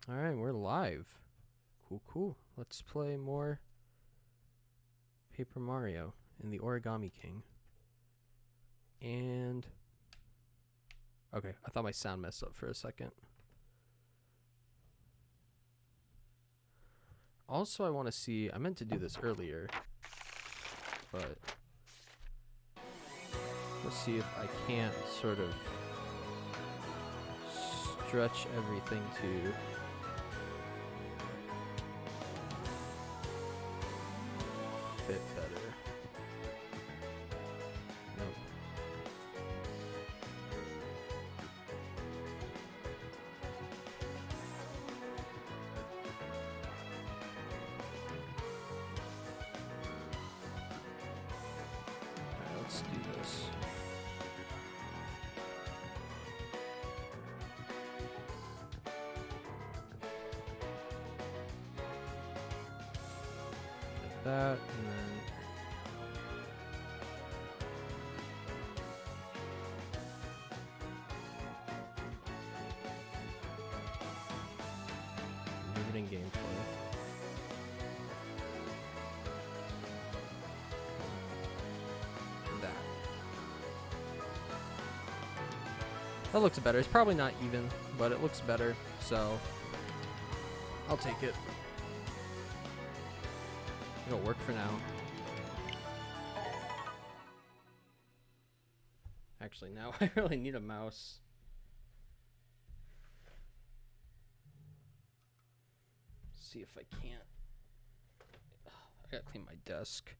Alright, we're live. Cool, cool. Let's play more Paper Mario and the Origami King. And... okay, I thought my sound messed up for a second. Also, I want to see... I meant to do this earlier, but... let's see if I can't sort of stretch everything to... fit better. Nope. Alright, let's do this. Like that, and then riveting gameplay. That looks better. It's probably not even, but it looks better, so I'll take it. It'll work for now. Actually, now I really need a mouse. See if I can't. I gotta clean my desk.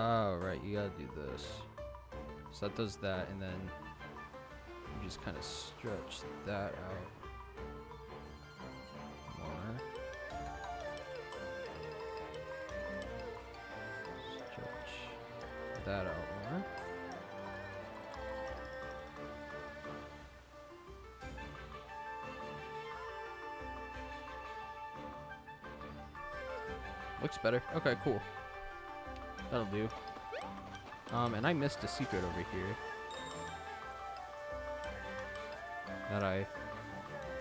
Oh, right, you gotta do this. So that does that, and then you just kind of stretch that out more. Stretch that out more. Looks better. Okay, cool. That'll do. And I missed a secret over here that I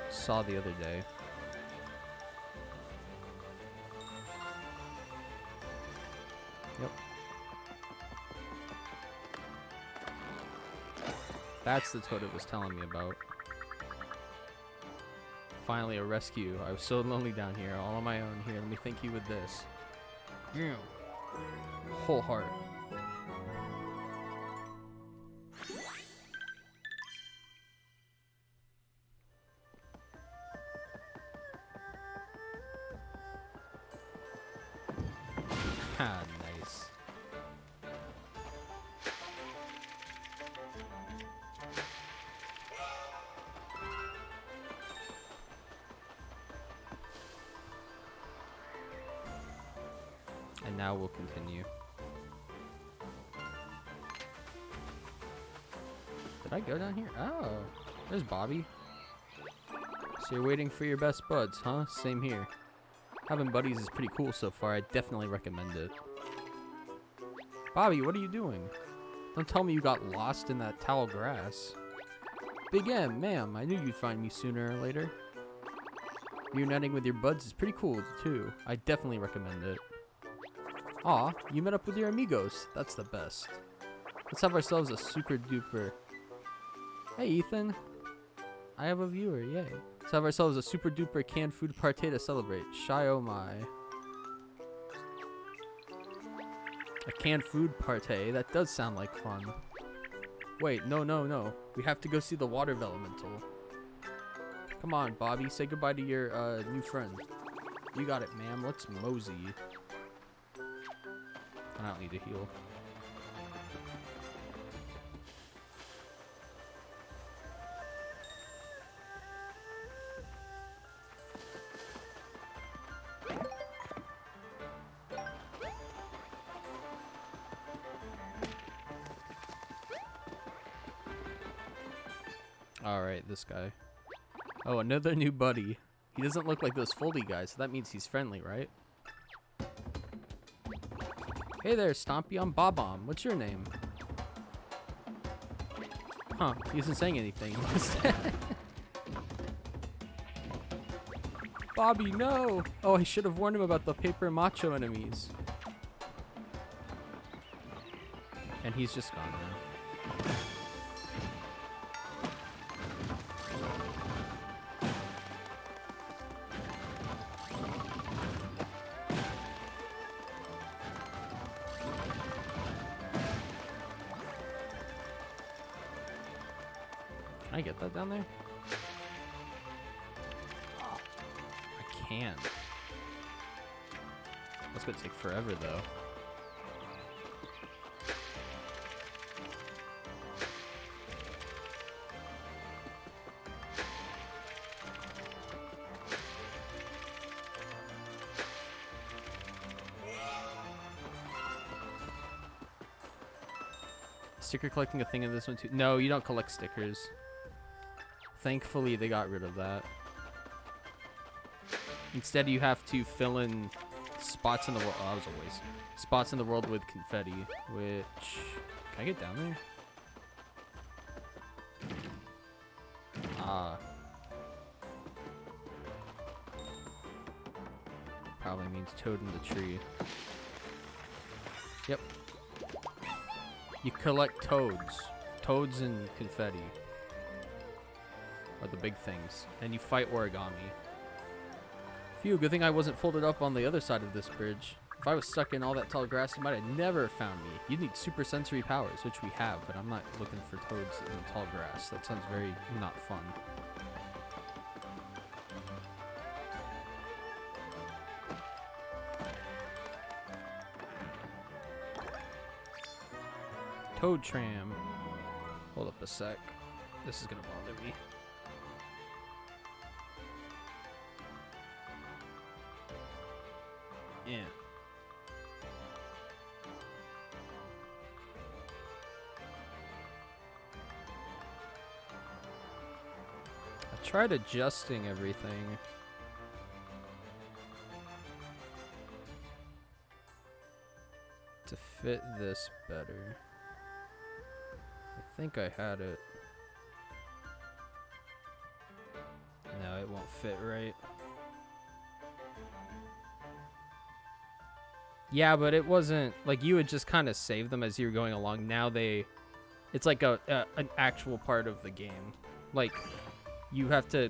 saw the other day. Yep. That's the toad it was telling me about. Finally a rescue. I was so lonely down here, all on my own. Here, let me thank you with this. Yeah. Whole heart. Ah, nice. And now we'll continue. Did I go down here? Oh, there's Bobby. So you're waiting for your best buds, huh? Same here. Having buddies is pretty cool so far. I definitely recommend it. Bobby, what are you doing? Don't tell me you got lost in that tall grass. Big M, ma'am, I knew you'd find me sooner or later. Reuniting with your buds is pretty cool, too. I definitely recommend it. Aw, you met up with your amigos. That's the best. Let's have ourselves a super duper... Hey, Ethan. I have a viewer, yay. Let's have ourselves a super duper canned food party to celebrate. Shy oh my. A canned food party? That does sound like fun. Wait, no. We have to go see the water elemental. Come on, Bobby. Say goodbye to your new friend. You got it, ma'am. Let's mosey. I don't need to heal. Alright, this guy. Oh, another new buddy. He doesn't look like those foldy guys, so that means he's friendly, right? Hey there, Stompy. I'm Bob-omb. What's your name? Huh, he isn't saying anything. Bobby, no! Oh, I should have warned him about the paper macho enemies. And he's just gone now. Can I get that down there? I can't. That's gonna take forever, though. Sticker collecting a thing in this one too? No, you don't collect stickers. Thankfully, they got rid of that. Instead, you have to fill in spots in the world. Oh, that was a waste. Spots in the world with confetti, which... Can I get down there? Ah. Probably means toad in the tree. Yep. You collect toads. Toads and confetti are the big things. And you fight Origami. Phew, good thing I wasn't folded up on the other side of this bridge. If I was stuck in all that tall grass, you might have never found me. You'd need super sensory powers, which we have, but I'm not looking for toads in the tall grass. That sounds very not fun. Toad tram. Hold up a sec. This is gonna bother me. Yeah. I tried adjusting everything. To fit this better. I think I had it. No, it won't fit right. Yeah, but it wasn't like you would just kind of save them as you were going along. Now it's like an actual part of the game. Like you have to,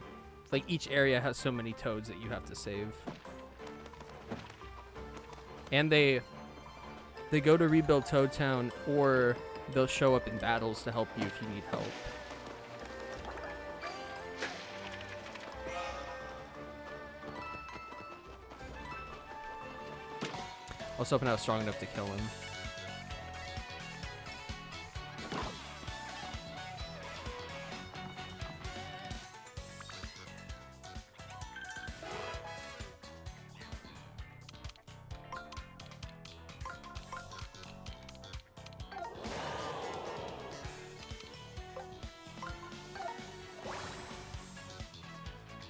like each area has so many toads that you have to save. And they go to rebuild Toad Town, or they'll show up in battles to help you if you need help. I was hoping I was strong enough to kill him.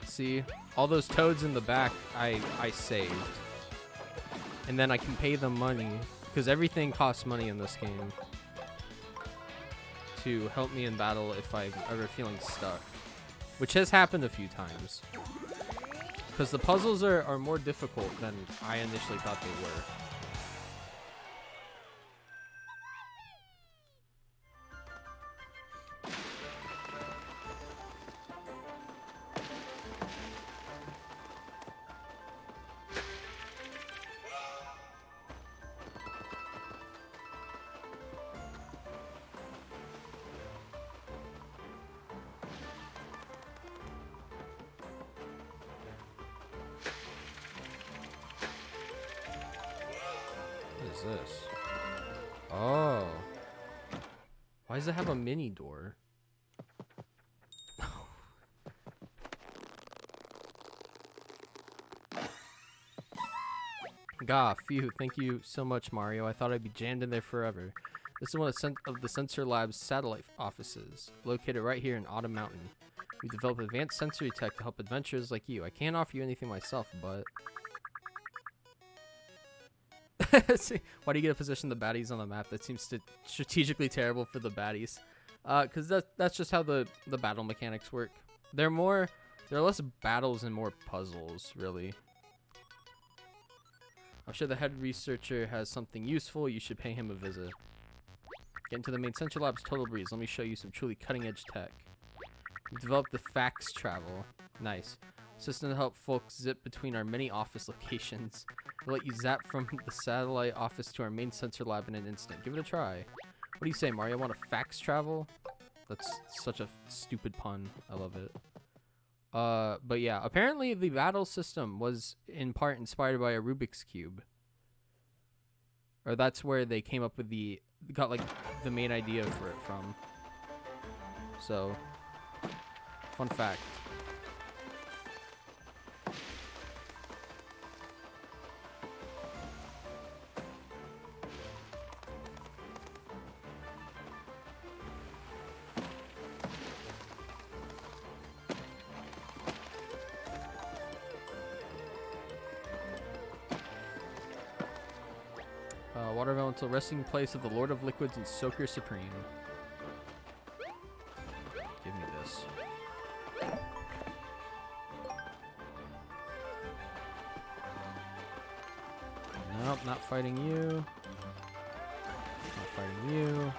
See, all those toads in the back, I saved. And then I can pay them money, because everything costs money in this game, to help me in battle if I'm ever feeling stuck. Which has happened a few times. Because the puzzles are more difficult than I initially thought they were. This? Oh. Why does it have a mini door? Gah, phew, thank you so much, Mario. I thought I'd be jammed in there forever. This is one of the Sensor Lab's satellite offices, located right here in Autumn Mountain. We develop advanced sensory tech to help adventurers like you. I can't offer you anything myself, but... See, why do you get to position the baddies on the map? That seems strategically terrible for the baddies. Because that's just how the battle mechanics work. There are less battles and more puzzles, really. I'm sure the head researcher has something useful. You should pay him a visit. Get into the main central lab's total breeze. Let me show you some truly cutting-edge tech. We've developed the fax travel. Nice. System to help folks zip between our many office locations. We'll let you zap from the satellite office to our main sensor lab in an instant. Give it a try. What do you say, Mario? Want a fax travel? That's such a stupid pun. I love it. But yeah, apparently the battle system was in part inspired by a Rubik's Cube. Or that's where they came up with got like the main idea for it from. So, fun fact. Water elemental resting place of the Lord of Liquids and Soaker Supreme. Give me this. Nope, not fighting you. Not fighting you.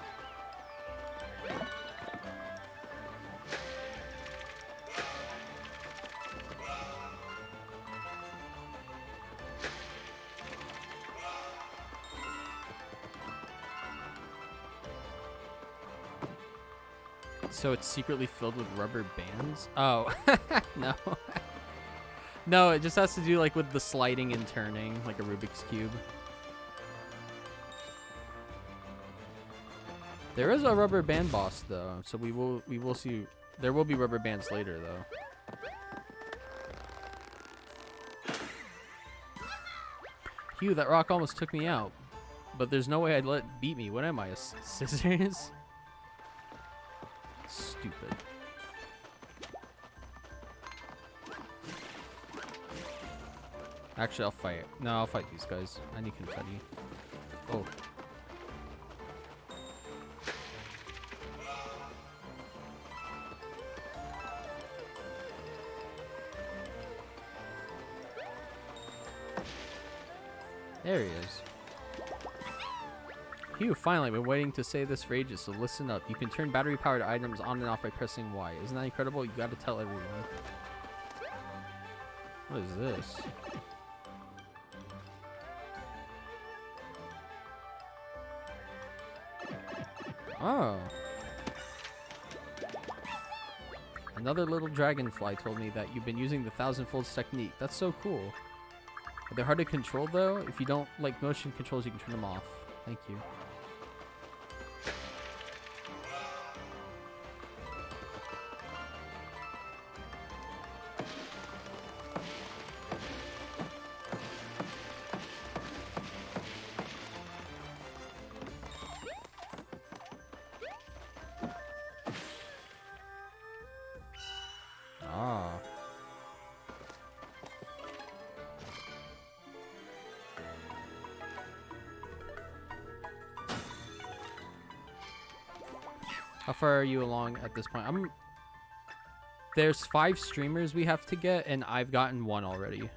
So it's secretly filled with rubber bands? Oh, no. No, it just has to do like with the sliding and turning, like a Rubik's Cube. There is a rubber band boss though, so we will see. There will be rubber bands later though. Phew, that rock almost took me out. But there's no way I'd let it beat me. What am I, a scissors? Stupid. Actually, I'll fight. No, I'll fight these guys. I need confetti. Oh. There he is. Phew, finally, I've been waiting to say this for ages, so listen up. You can turn battery-powered items on and off by pressing Y. Isn't that incredible? You gotta tell everyone. What is this? Oh. Another little dragonfly told me that you've been using the 1,000 folds technique. That's so cool. They're hard to control, though. If you don't like motion controls, you can turn them off. Thank you. How far are you along at this point? There's 5 streamers we have to get, and I've gotten 1 already.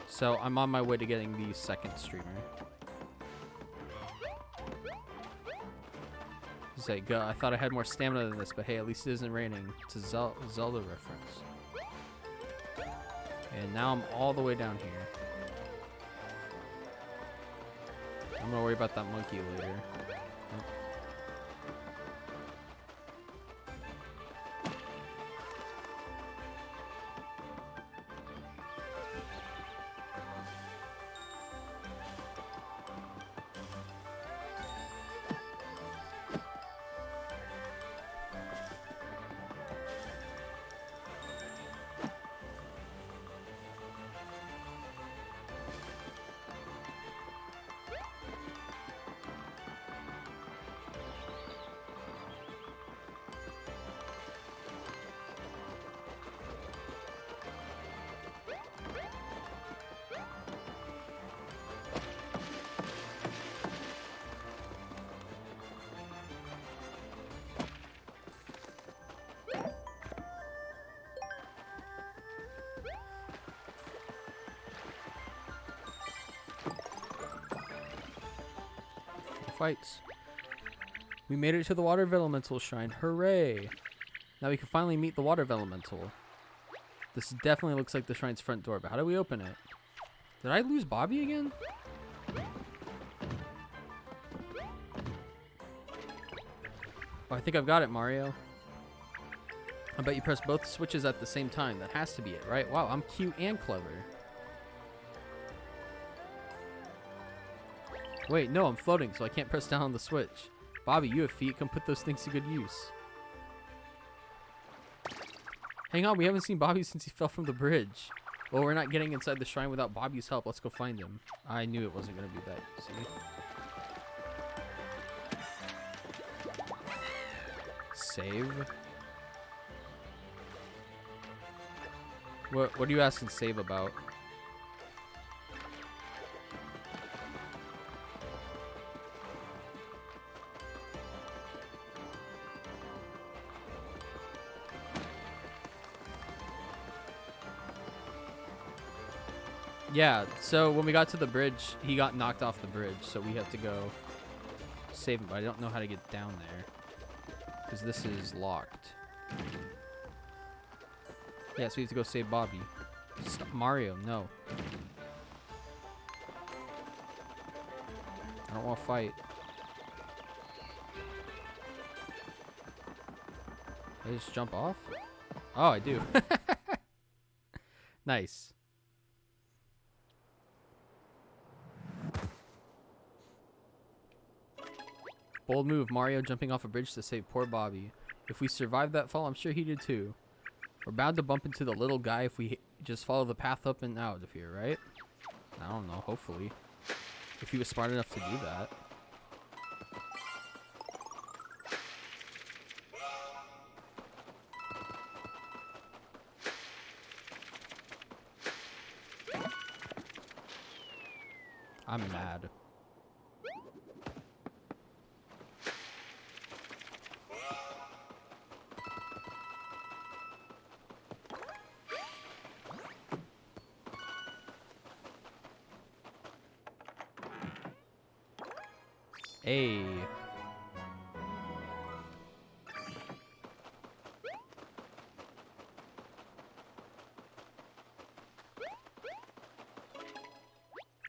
So I'm on my way to getting the 2nd streamer. Say, go. I thought I had more stamina than this, but hey, at least it isn't raining. It's a Zelda reference. And now I'm all the way down here. I'm gonna worry about that monkey later. Nope. fights. We made it to the Water Elemental Shrine. Hooray! Now we can finally meet the Water Elemental. This definitely looks like the shrine's front door, but how do we open it? Did I lose Bobby again? Oh, I think I've got it, Mario. I bet you press both switches at the same time. That has to be it, right? Wow, I'm cute and clever. Wait, no, I'm floating, so I can't press down on the switch. Bobby, you have feet. Come put those things to good use. Hang on, we haven't seen Bobby since he fell from the bridge. Well, we're not getting inside the shrine without Bobby's help. Let's go find him. I knew it wasn't going to be that easy. Save? What are you asking save about? Yeah, so when we got to the bridge, he got knocked off the bridge, so we have to go save him, but I don't know how to get down there because this is locked. Yeah, so we have to go save Bobby. Stop, Mario, no. I don't want to fight. I just jump off? Oh, I do. Nice. Bold move, Mario jumping off a bridge to save poor Bobby. If we survived that fall, I'm sure he did too. We're bound to bump into the little guy if we just follow the path up and out of here, right? I don't know, hopefully. If he was smart enough to do that. I'm mad. Hey.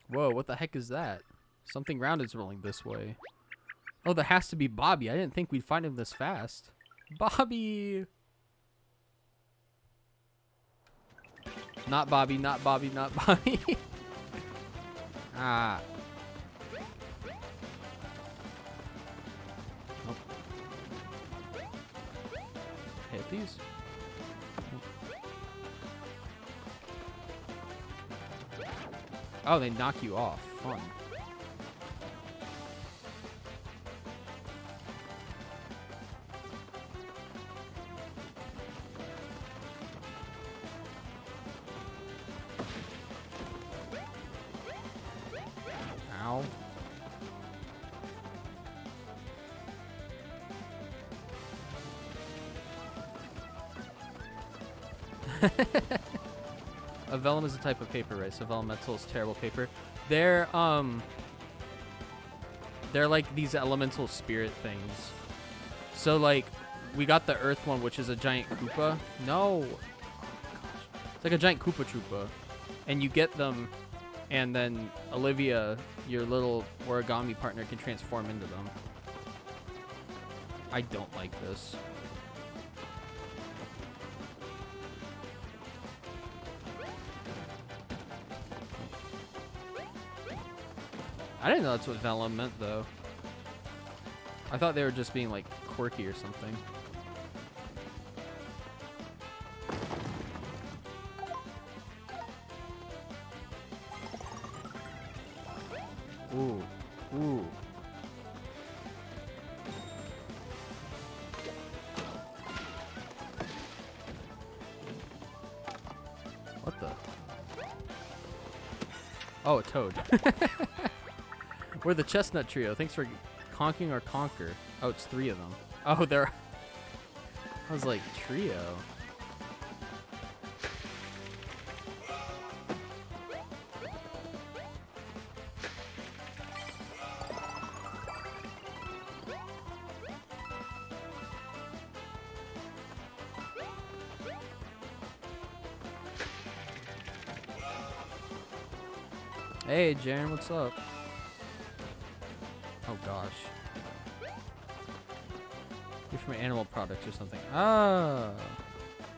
Whoa, what the heck is that? Something round is rolling this way. Oh, that has to be Bobby. I didn't think we'd find him this fast. Bobby! Not Bobby, not Bobby, not Bobby. Ah. Oh. Hit these. Oh, they knock you off. Fun. Ow. A vellum is a type of paper, right? So elemental is terrible paper. They're like these elemental spirit things. So like we got the earth one, which is a giant Koopa. No. It's like a giant Koopa Troopa. And you get them, and then Olivia, your little origami partner, can transform into them. I don't like this. I didn't know that's what vellum meant, though. I thought they were just being, like, quirky or something. Ooh. Ooh. What the? Oh, a toad. We're the Chestnut Trio. Thanks for conking or conquer. Oh, it's 3 of them. Oh, they're... I was like, trio. Hey, Jaren, what's up? Oh gosh. You're from animal products or something. Ah.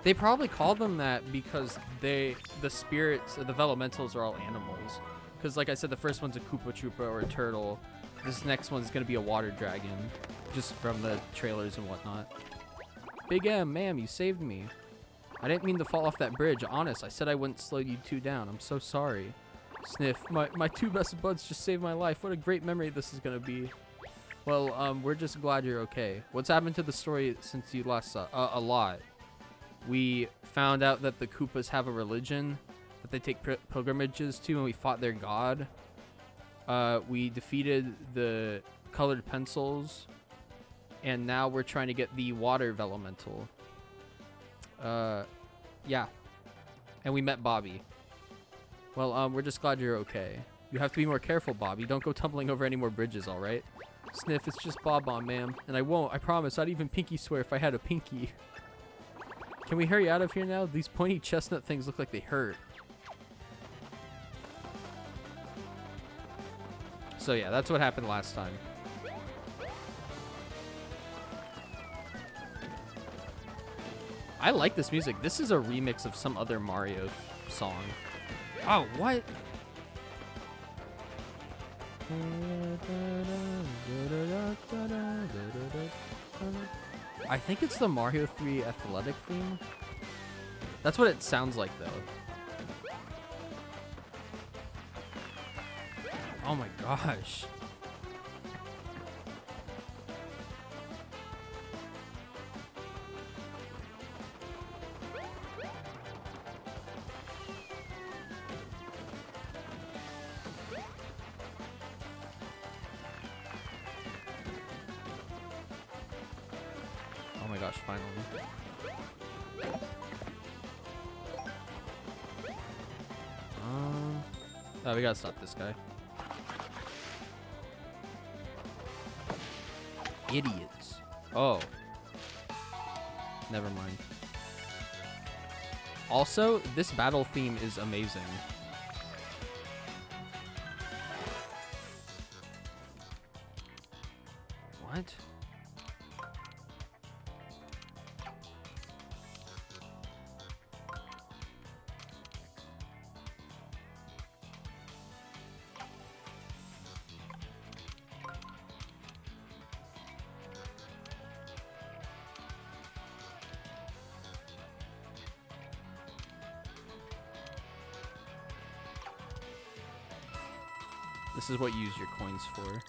They probably call them that because the spirits, the developmentals are all animals. Because like I said, the first one's a Koopa Troopa or a turtle. This next one's going to be a water dragon. Just from the trailers and whatnot. Big M, ma'am, you saved me. I didn't mean to fall off that bridge. Honest, I said I wouldn't slow you two down. I'm so sorry. Sniff, my two best buds just saved my life. What a great memory this is going to be. Well, we're just glad you're okay. What's happened to the story since you last saw? A lot. We found out that the Koopas have a religion that they take pilgrimages to, and we fought their god. We defeated the colored pencils, and now we're trying to get the water elemental. Yeah. And we met Bobby. Well, we're just glad you're okay. You have to be more careful, Bobby. Don't go tumbling over any more bridges, all right? Sniff, it's just Bob-omb, ma'am. And I won't, I promise. I'd even pinky swear if I had a pinky. Can we hurry out of here now? These pointy chestnut things look like they hurt. So yeah, that's what happened last time. I like this music. This is a remix of some other Mario song. Oh, what? I think it's the Mario 3 athletic theme. That's what it sounds like, though. Oh my gosh. Oh my gosh, finally. Oh, we gotta stop this guy. Idiots. Oh. Never mind. Also, this battle theme is amazing. What? This is what you use your coins for.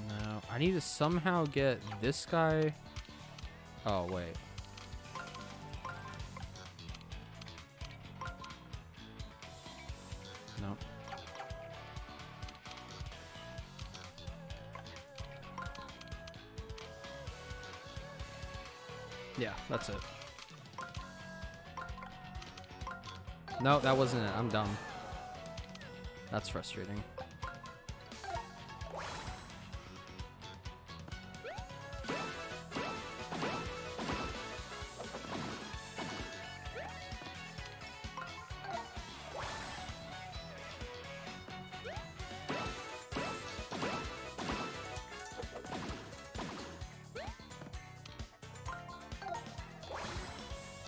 No, I need to somehow get this guy. Oh, wait. No. Yeah, that's it. No, that wasn't it. I'm dumb. That's frustrating.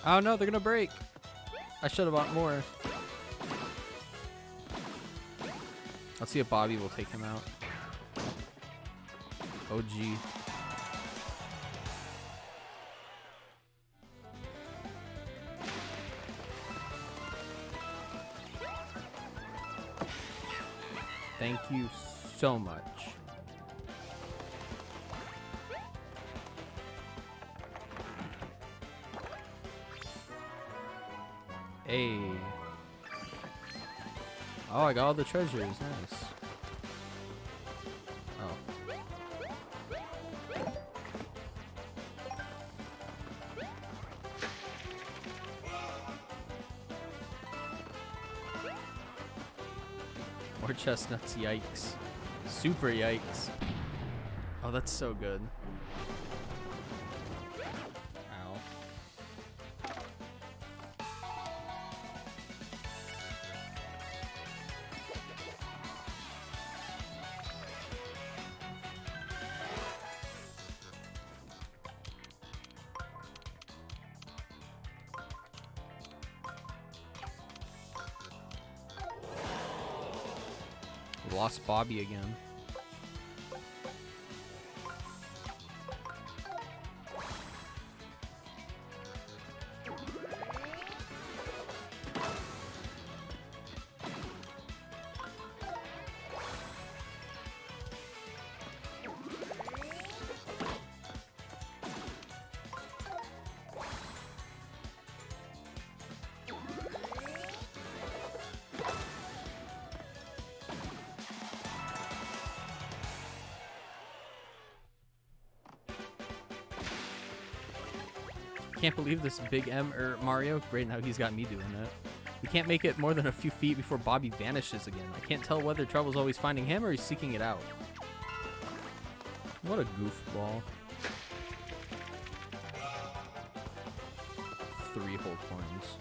Oh no, they're gonna break. I should have bought more. Let's see if Bobby will take him out. OG. Thank you so much. Hey. Oh, I got all the treasures. Nice. Oh. More chestnuts. Yikes. Super yikes. Oh, that's so good. Ow. Lost Bobby again. Can't believe this Big M Mario. Great, now he's got me doing it. We can't make it more than a few feet before Bobby vanishes again. I can't tell whether Trouble's always finding him or he's seeking it out. What a goofball. 3 whole coins.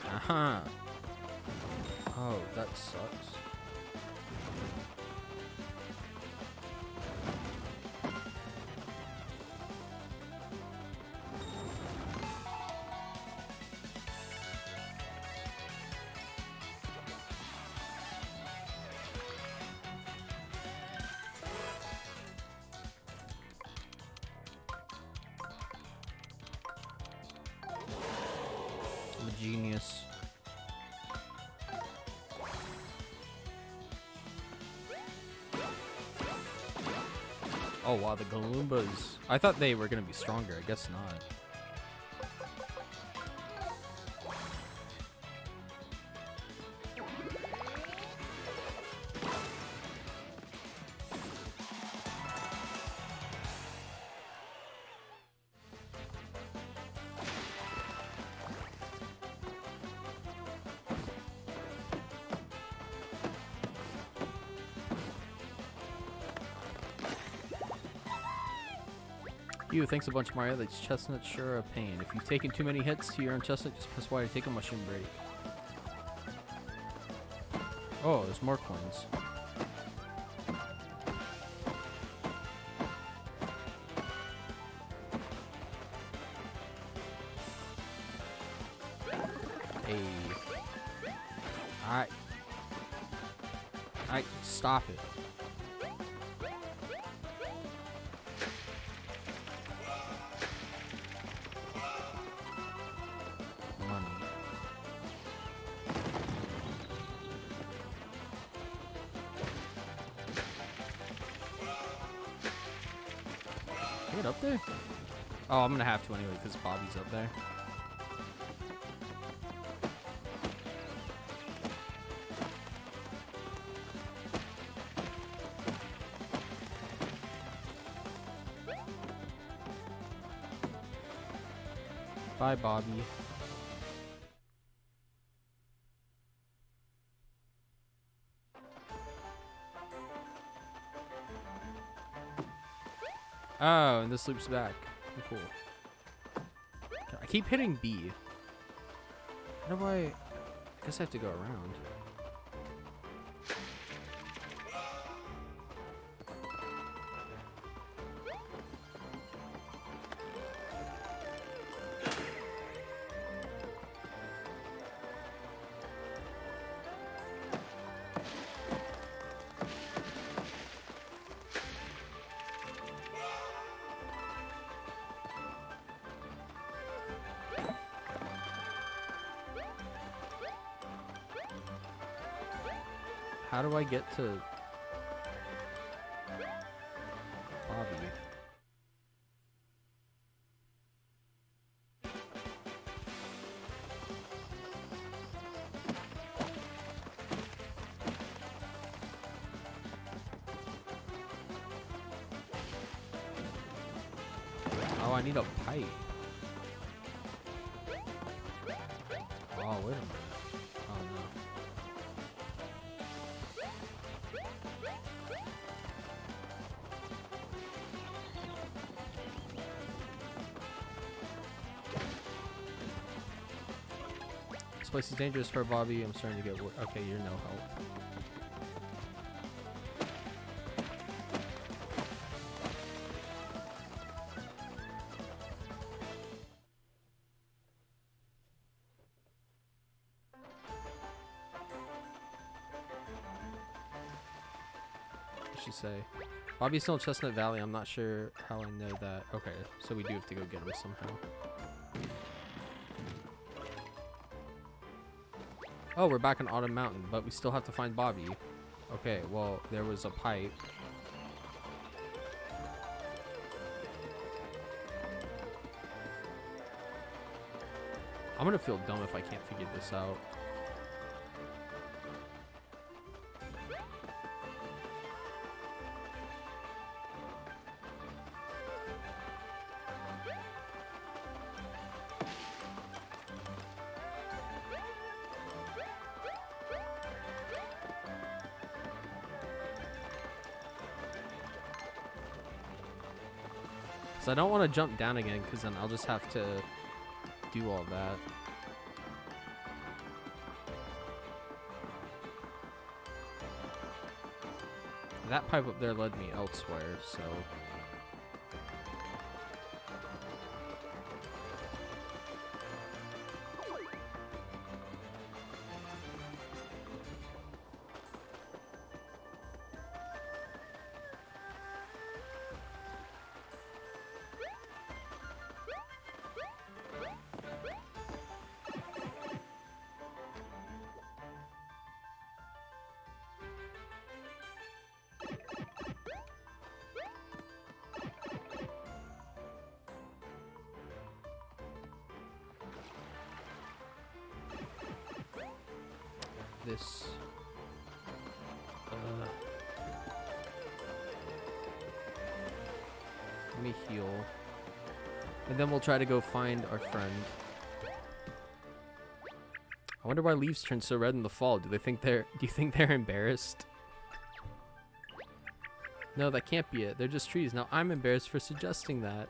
Aha. Oh, that sucks. Genius. Oh wow, the Galoombas. I thought they were gonna be stronger. I guess not. You, thanks a bunch, Mario. These chestnuts sure are a pain. If you've taken too many hits to your own chestnut, just press Y to take a mushroom break. Oh, there's more coins. Hey. Alright, stop it. Get up there? Oh, I'm gonna have to anyway because Bobby's up there. Bye, Bobby. Oh, and this loops back. Cool. I keep hitting B. How do I guess I have to go around. How do I get to Bobby? Oh, I need a pipe. Oh, wait a minute. Oh, no. This place is dangerous for Bobby. I'm starting to get worried. Okay, you're no help. did she say? Bobby's still in Chestnut Valley. I'm not sure how I know that. Okay, so we do have to go get him somehow. Oh, we're back on Autumn Mountain, but we still have to find Bobby. Okay, well, there was a pipe. I'm gonna feel dumb if I can't figure this out. So I don't want to jump down again, because then I'll just have to do all that. That pipe up there led me elsewhere, so... This... let me heal. And then we'll try to go find our friend. I wonder why leaves turn so red in the fall. Do you think they're embarrassed? No, that can't be it. They're just trees. Now I'm embarrassed for suggesting that.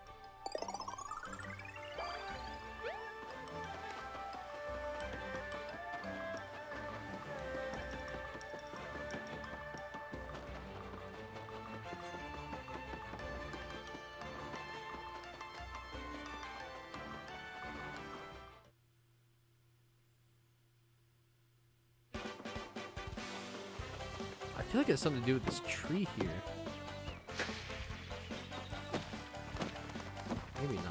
I feel like it has something to do with this tree here. Maybe not.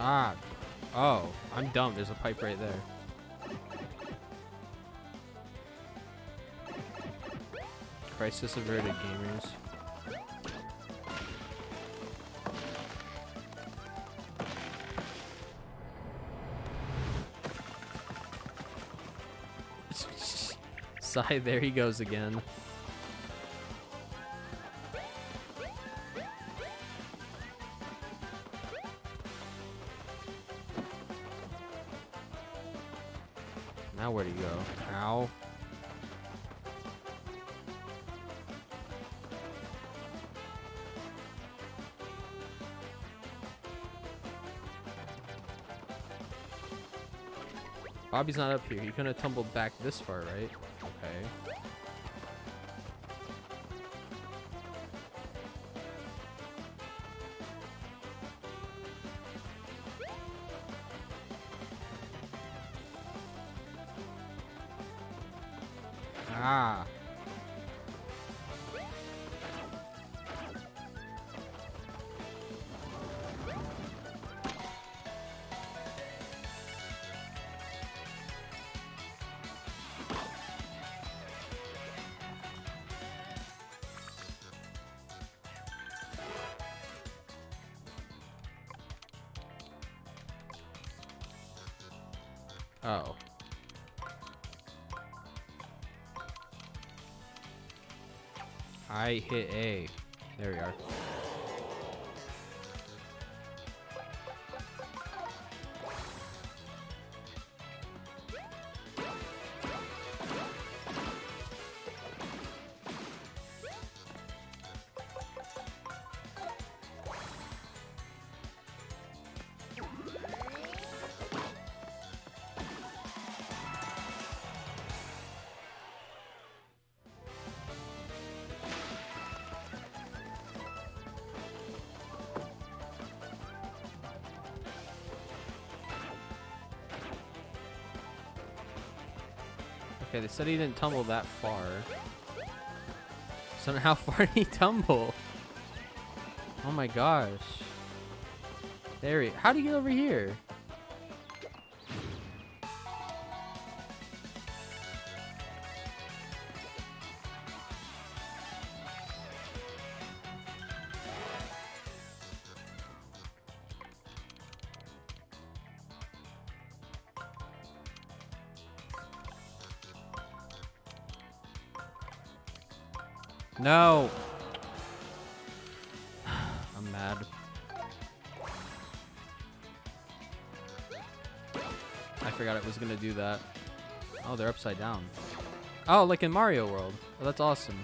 Ah. Oh, I'm dumb. There's a pipe right there. Crisis averted, gamers. Sigh, there he goes again. Now where'd he go? Ow. Bobby's not up here. He couldn't have tumbled back this far, right? Okay. Ah. Oh. I hit A. There we are. Okay, they said he didn't tumble that far. So how far did he tumble? Oh my gosh. There he... How'd he get over here? No. I'm mad. I forgot it was gonna do that. Oh, they're upside down. Oh, like in Mario World. Oh, that's awesome.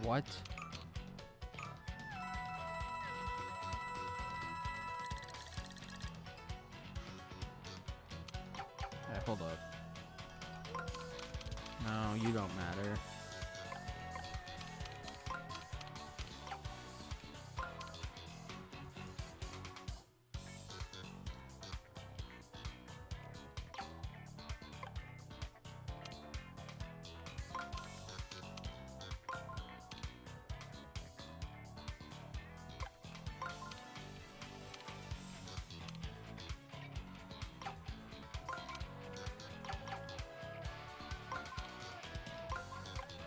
What? Hey, hold up. No, you don't matter.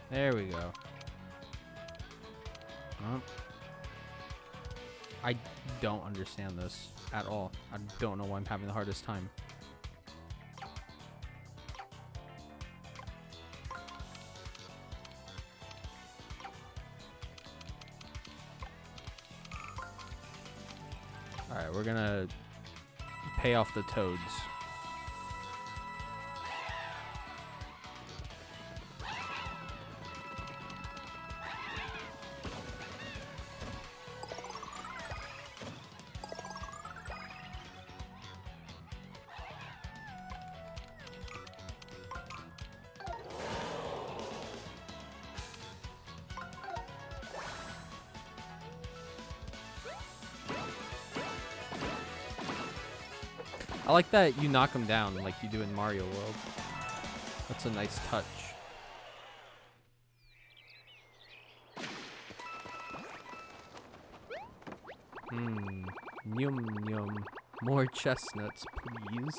There we go. I don't understand this at all. I don't know why I'm having the hardest time. Alright, we're gonna pay off the toads. I like that you knock them down like you do in Mario World. That's a nice touch. Yum yum. More chestnuts, please.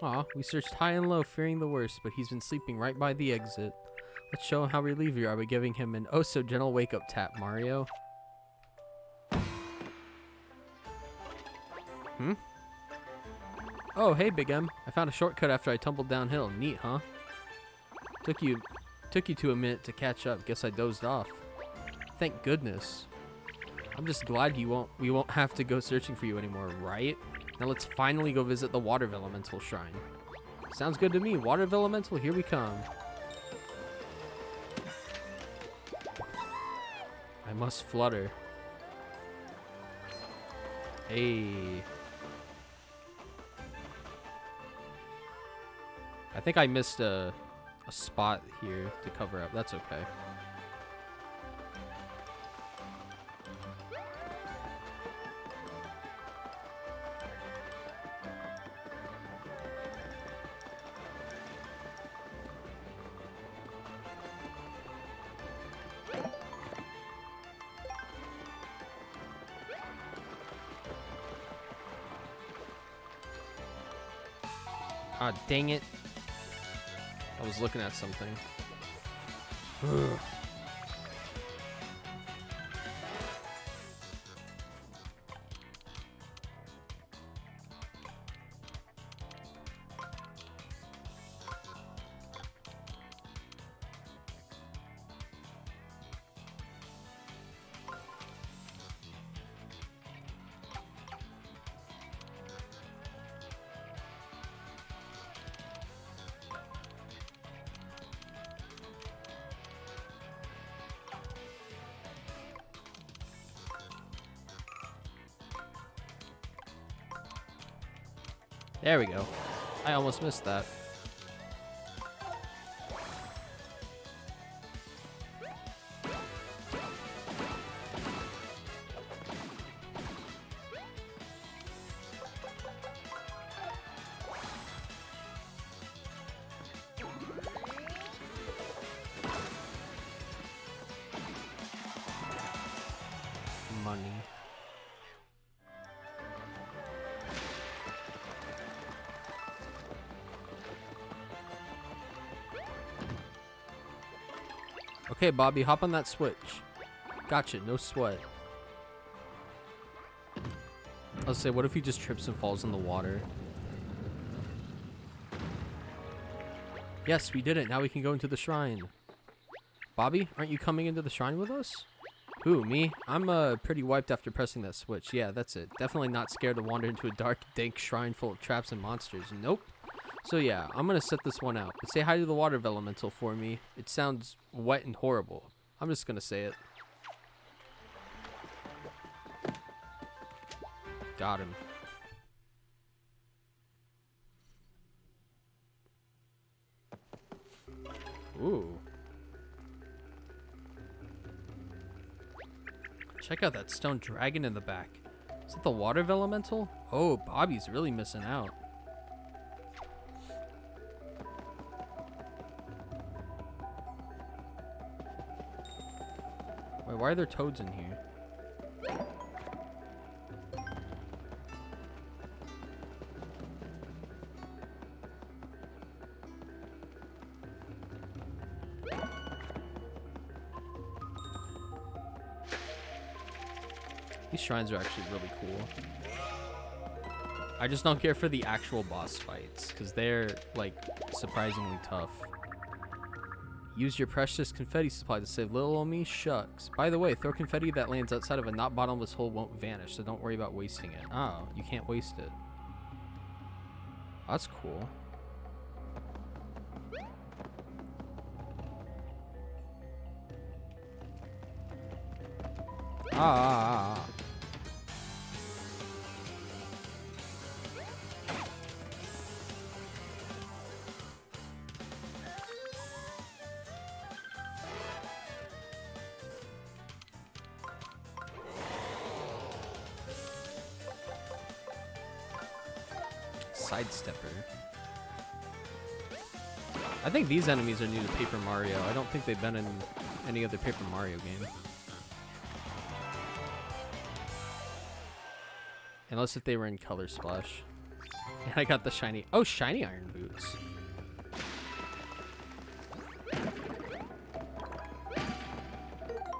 Aw, we searched high and low, fearing the worst, but he's been sleeping right by the exit. Let's show him how relieved we are by giving him an oh-so-gentle wake-up tap, Mario. Oh, hey, Big M. I found a shortcut after I tumbled downhill. Neat, huh? Took you to a minute to catch up. Guess I dozed off. Thank goodness. I'm just glad we won't have to go searching for you anymore, right? Now let's finally go visit the Water Elemental Shrine. Sounds good to me. Water Elemental, here we come. I must flutter. Hey. I think I missed a spot here to cover up. That's okay. Ah, dang it. I was looking at something. Ugh. There we go. I almost missed that. Money. Okay, Bobby, hop on that switch. Gotcha, no sweat. I'll say, what if he just trips and falls in the water? Yes, we did it. Now we can go into the shrine. Bobby, aren't you coming into the shrine with us? Who, me? I'm pretty wiped after pressing that switch. Yeah, that's it. Definitely not scared to wander into a dark, dank shrine full of traps and monsters. Nope. So yeah, I'm gonna set this one out. But say hi to the water elemental for me. It sounds wet and horrible. I'm just gonna say it. Got him. Ooh. Check out that stone dragon in the back. Is that the water elemental? Oh, Bobby's really missing out. Wait, why are there toads in here? These shrines are actually really cool. I just don't care for the actual boss fights, because they're, like, surprisingly tough. Use your precious confetti supply to save little old me? Shucks. By the way, throw confetti that lands outside of a not bottomless hole won't vanish, so don't worry about wasting it. Oh, you can't waste it. That's cool. Ah. Sidestepper. I think these enemies are new to Paper Mario. I don't think they've been in any other Paper Mario game. Unless if they were in Color Splash. And I got the shiny... Oh, shiny iron boots.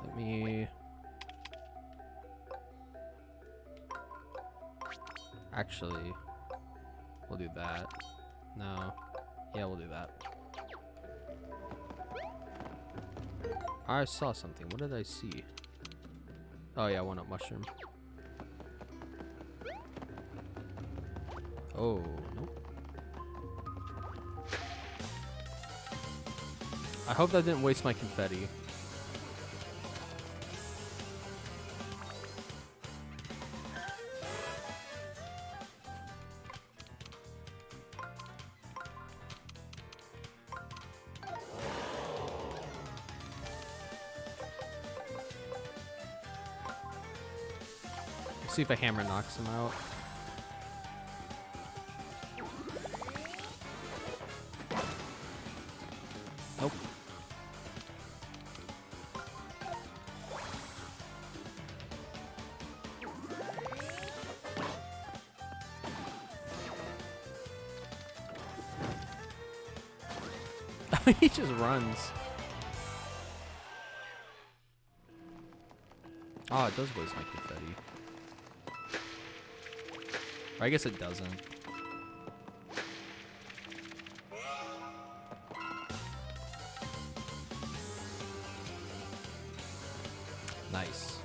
Let me... Actually... We'll do that. No. Yeah, we'll do that. I saw something. What did I see? Oh yeah, one-up mushroom. Oh, nope. I hope that didn't waste my confetti. See if a hammer knocks him out. Nope. He just runs. Oh, it does waste my confetti. Or I guess it doesn't. Nice.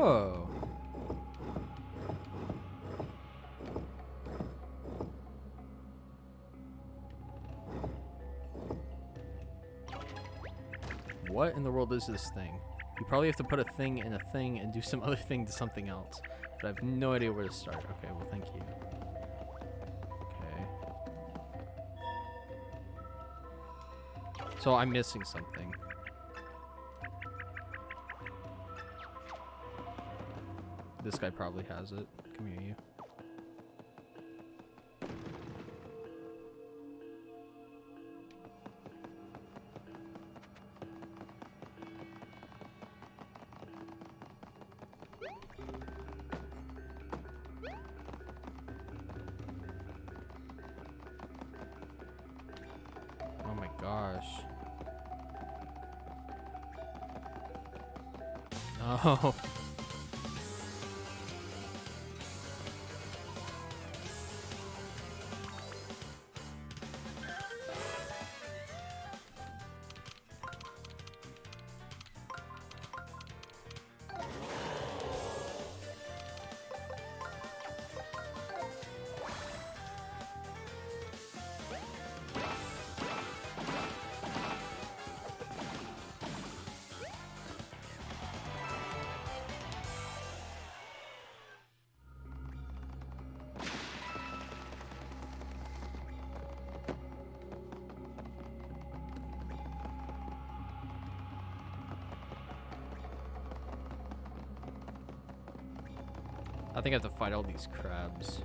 Oh. What in the world is this thing? You probably have to put a thing in a thing and do some other thing to something else. But I have no idea where to start. Okay, well, thank you. Okay. So I'm missing something. This guy probably has it. Come here, you. Oh my gosh. No. I think I have to fight all these crabs.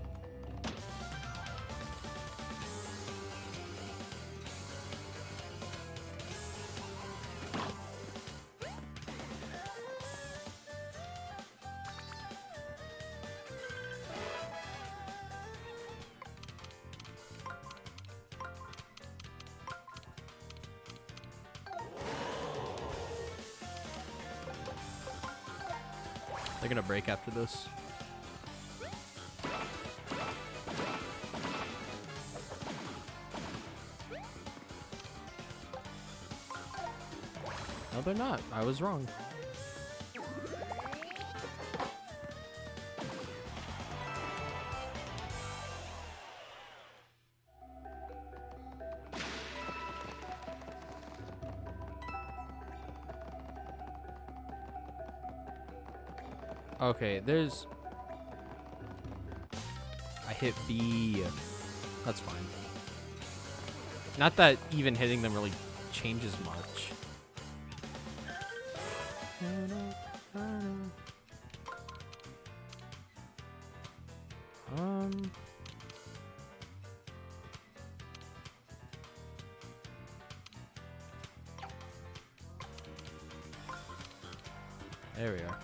They're gonna break after this. No, they're not. I was wrong. Okay, there's... I hit B. That's fine. Not that even hitting them really changes much. There we are.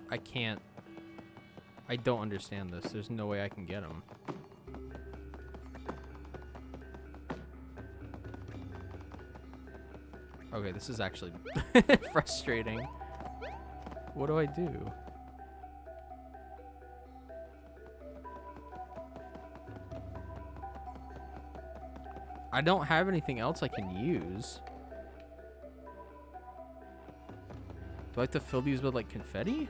I can't. I don't understand this. There's no way I can get him. Okay, this is actually frustrating. What do I do? I don't have anything else I can use. Do I have to fill these with, like, confetti?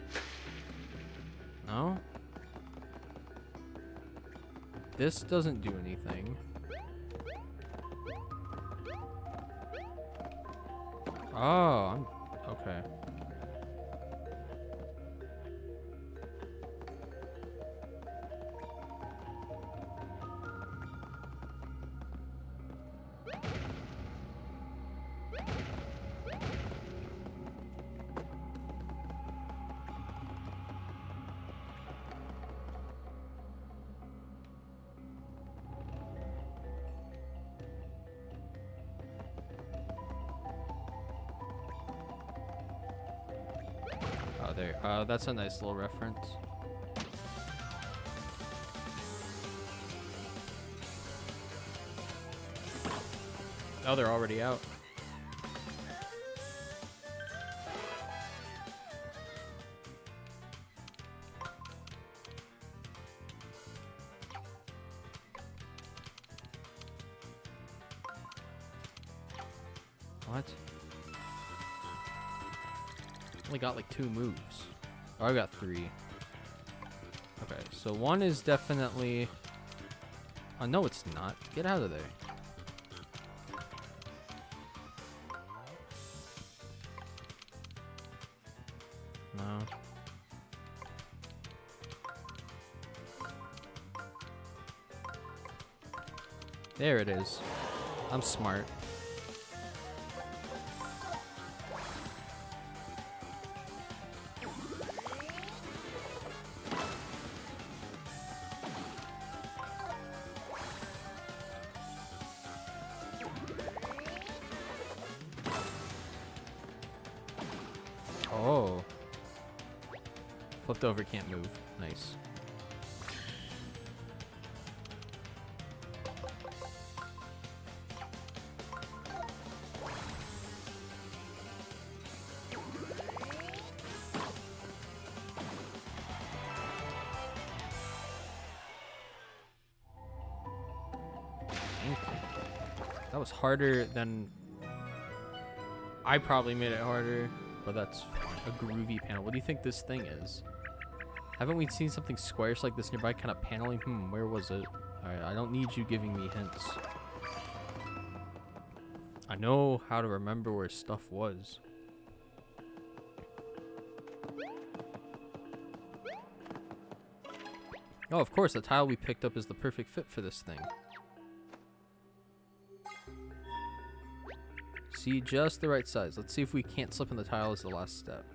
No? This doesn't do anything. Oh, okay. there. That's a nice little reference. Oh, they're already out. What? Only got like 2 moves. Oh, I got 3. Okay, so one is definitely... Oh, no, it's not. Get out of there. No. There it is. I'm smart. Oh. Flipped over, can't move. Nice. That was harder than... I probably made it harder, but that's a groovy panel. What do you think this thing is? Haven't we seen something squarish like this nearby? Kind of paneling? Where was it? Alright, I don't need you giving me hints. I know how to remember where stuff was. Oh, of course, the tile we picked up is the perfect fit for this thing. See, just the right size. Let's see if we can't slip in the tile as the last step.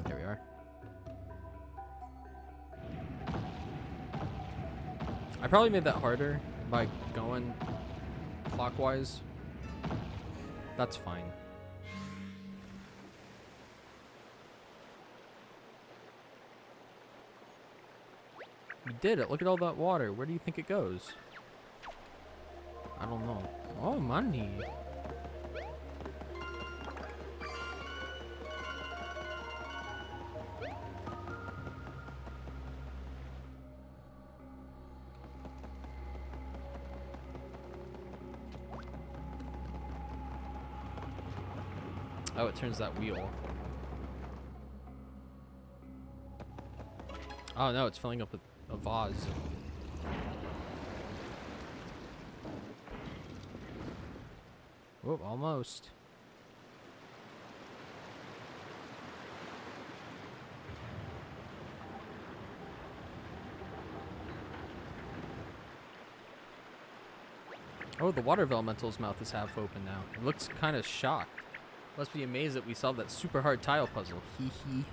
There we are. I probably made that harder by going clockwise. That's fine. We did it. Look at all that water. Where do you think it goes? I don't know. Oh, money. Oh, it turns that wheel. Oh no, it's filling up with a vase. Whoop, almost. Oh, the water elemental's mouth is half open now. It looks kind of shocked. Must be amazed that we solved that super hard tile puzzle. Hee hee.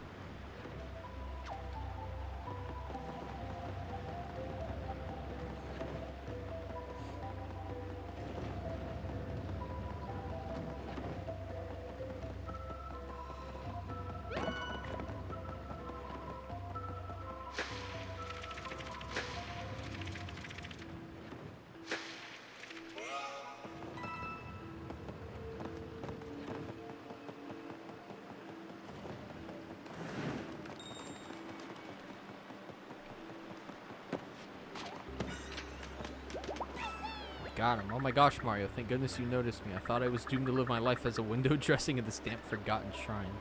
Got him. Oh my gosh, Mario. Thank goodness you noticed me. I thought I was doomed to live my life as a window dressing in this damp, forgotten shrine.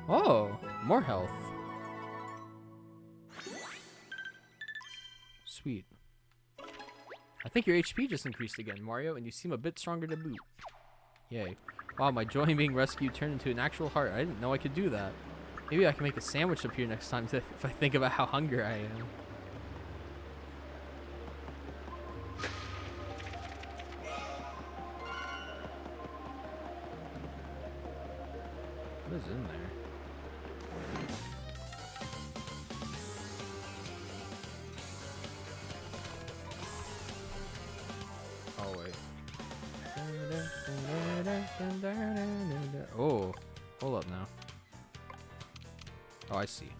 Oh, more health. Sweet. I think your HP just increased again, Mario, and you seem a bit stronger to boot. Yay. Wow, my joy in being rescued turned into an actual heart. I didn't know I could do that. Maybe I can make a sandwich up here next time if I think about how hungry I am. What is in there? Oh, hold up now. Oh, I see.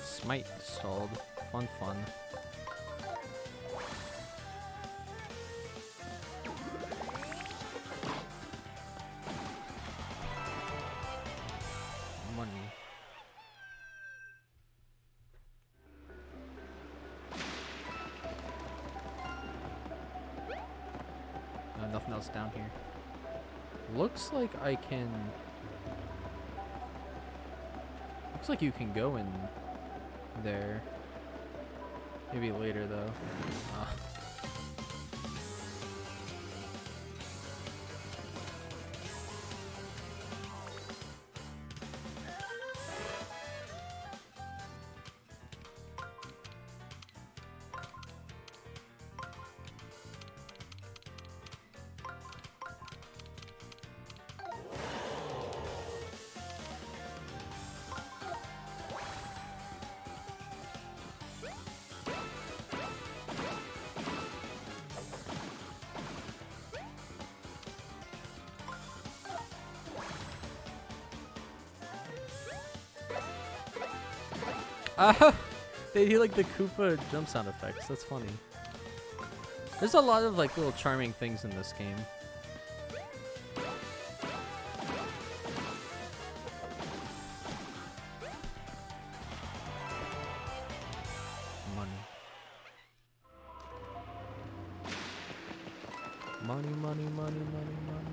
Smite stalled. Fun, fun. Money. No, nothing else down here. Looks like I can... Looks like you can go in there. Maybe later though. They do like the Koopa jump sound effects. That's funny. There's a lot of like little charming things in this game. Money. Money, money, money, money, money.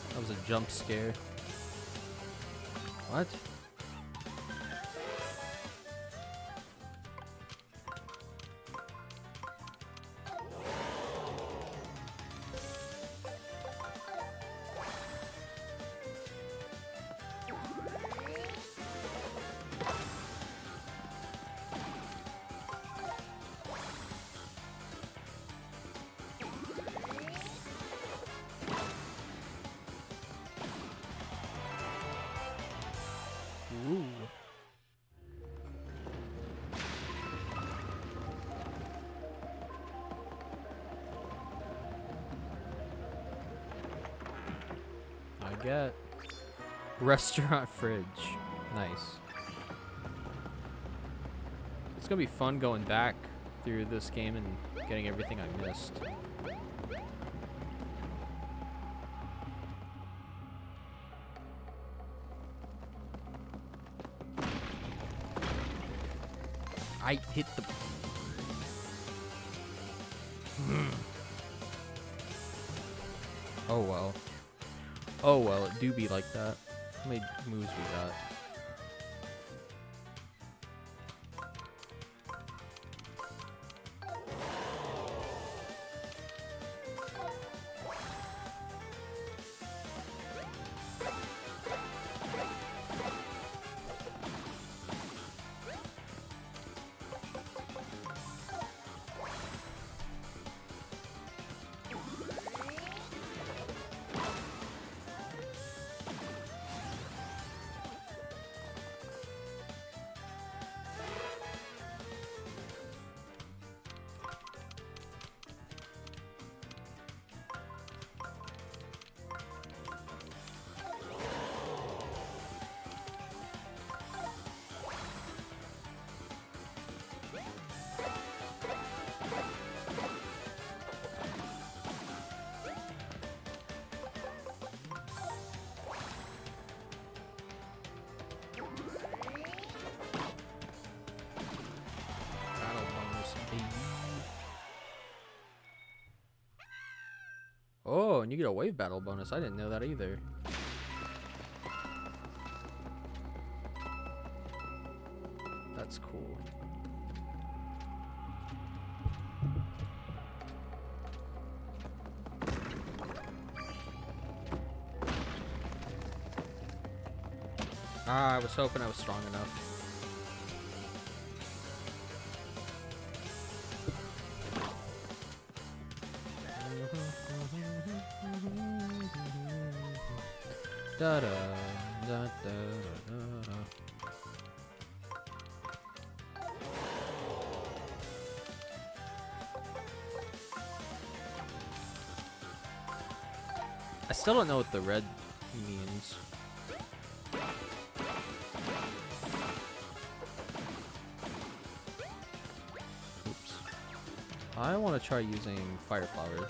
That was a jump scare. What? Ooh. I get restaurant fridge. Nice. It's gonna be fun going back through this game and getting everything I missed. I hit the... Oh well. Oh well, it do be like that. How many moves we got? Oh, and you get a wave battle bonus. I didn't know that either. That's cool. Ah, I was hoping I was strong enough. Da da da da da. I still don't know what the red means. Oops. I want to try using fire flower.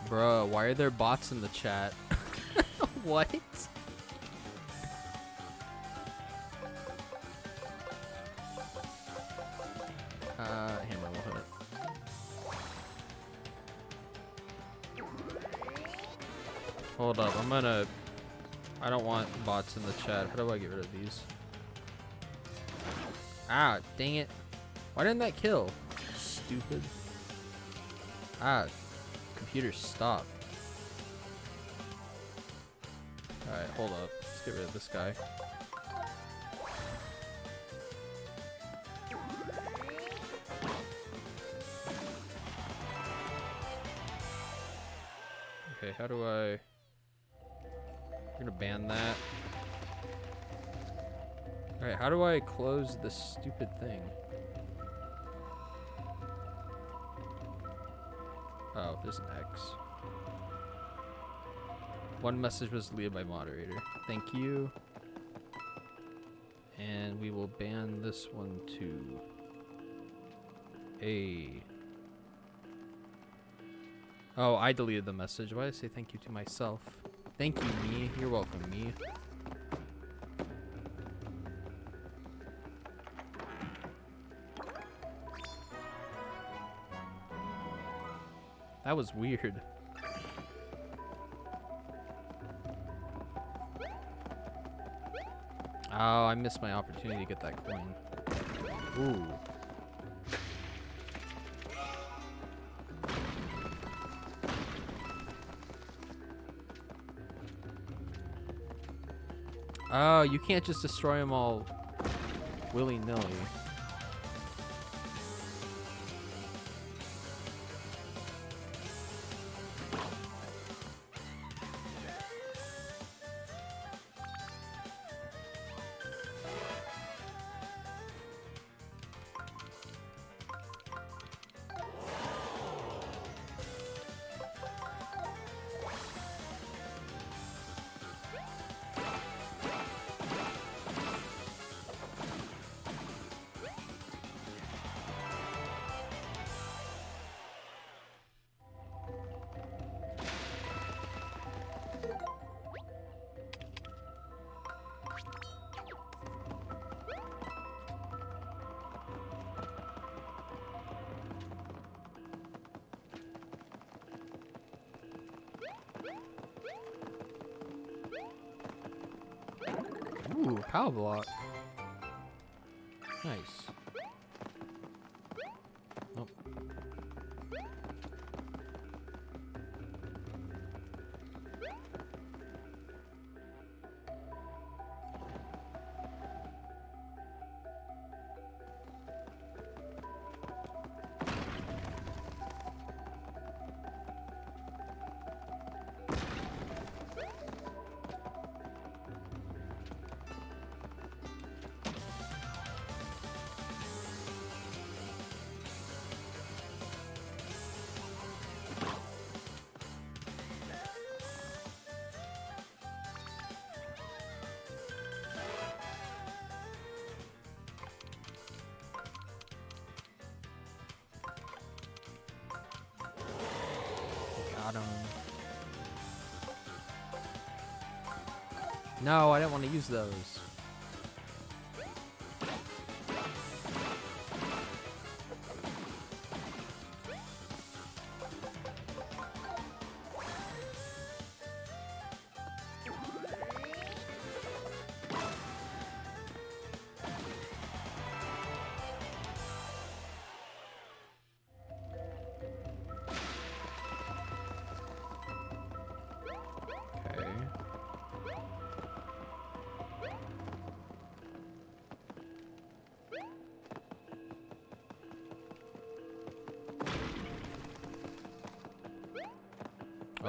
Bruh, why are there bots in the chat? What? Hammer will hit. Hold up, I don't want bots in the chat. How do I get rid of these? Ah, dang it. Why didn't that kill? Stupid. Ah, computer, stop. Alright, hold up. Let's get rid of this guy. Okay, how do I... I'm gonna ban that. Alright, how do I close this stupid thing? Oh, there's an X. One message was deleted by moderator. Thank you. And we will ban this one too. Oh, I deleted the message. Why did I say thank you to myself? Thank you, me. You're welcome, me. That was weird. Oh, I missed my opportunity to get that coin. Ooh. Oh, you can't just destroy them all willy-nilly. Ooh, power block. Nice. Nope. Got him. No, I didn't want to use those.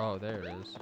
Oh, there it is.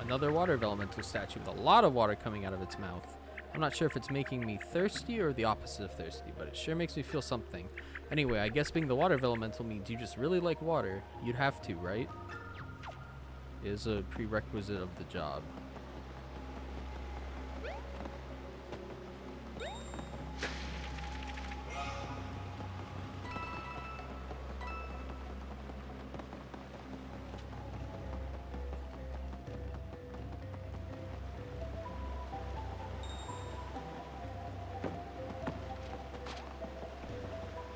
Another water elemental statue with a lot of water coming out of its mouth. I'm not sure if it's making me thirsty or the opposite of thirsty, but it sure makes me feel something. Anyway, I guess being the water elemental means you just really like water. You'd have to, right? It is a prerequisite of the job.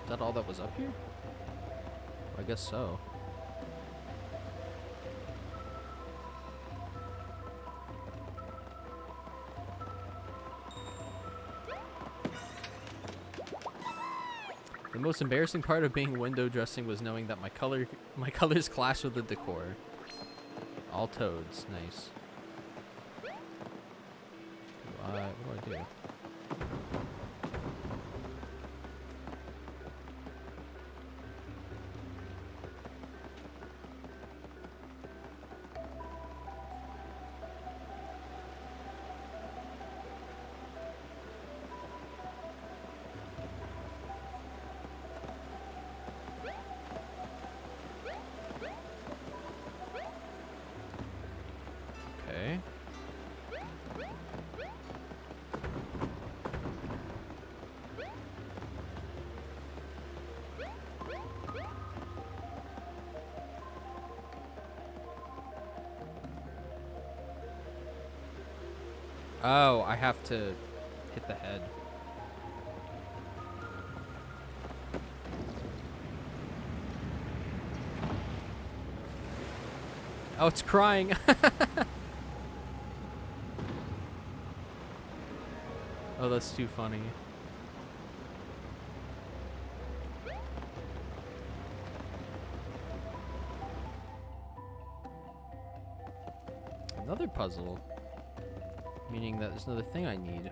Is that all that was up here? I guess so. The most embarrassing part of being window dressing was knowing that my colors clash with the decor. All toads, nice. What do I do? Okay. Oh, I have to hit the head. Oh, it's crying. Oh, that's too funny. Another puzzle. Meaning that there's another thing I need.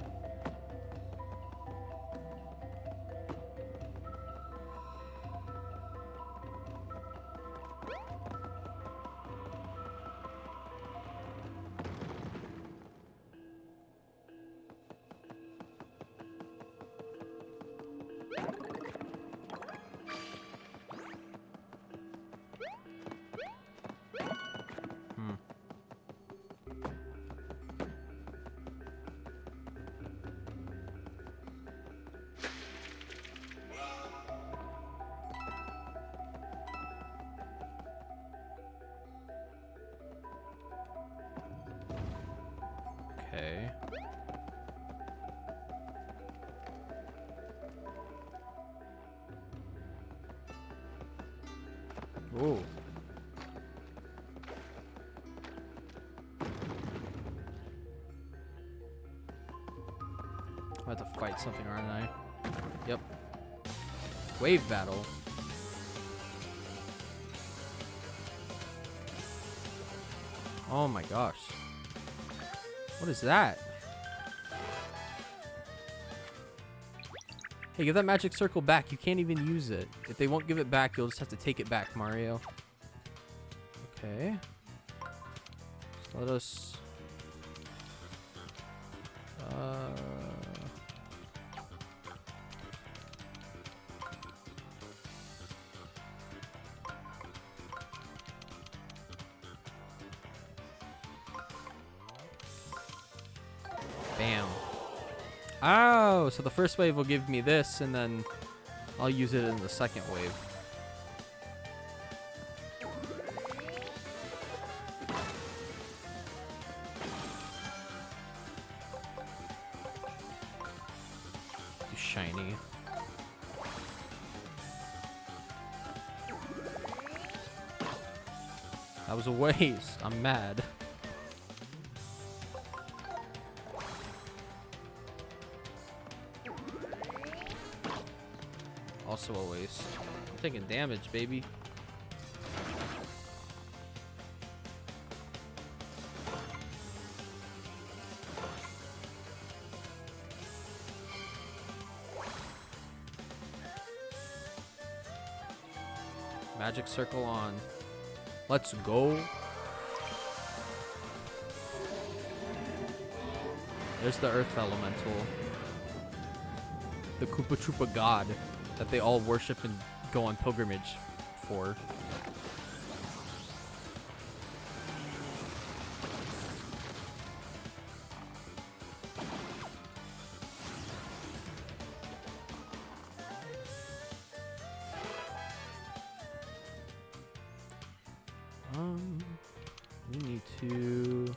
Okay. Ooh. I have to fight something, aren't I? Yep. Wave battle. Oh my gosh. What is that? Hey, give that magic circle back. You can't even use it. If they won't give it back, you'll just have to take it back, Mario. Okay. So let us... Bam. Oh, so the first wave will give me this, and then I'll use it in the second wave. Shiny. That was a waste. I'm mad. Also a waste. I'm taking damage, baby. Magic circle on. Let's go. There's the Earth Elemental. The Koopa Troopa god that they all worship and go on pilgrimage for. We need to...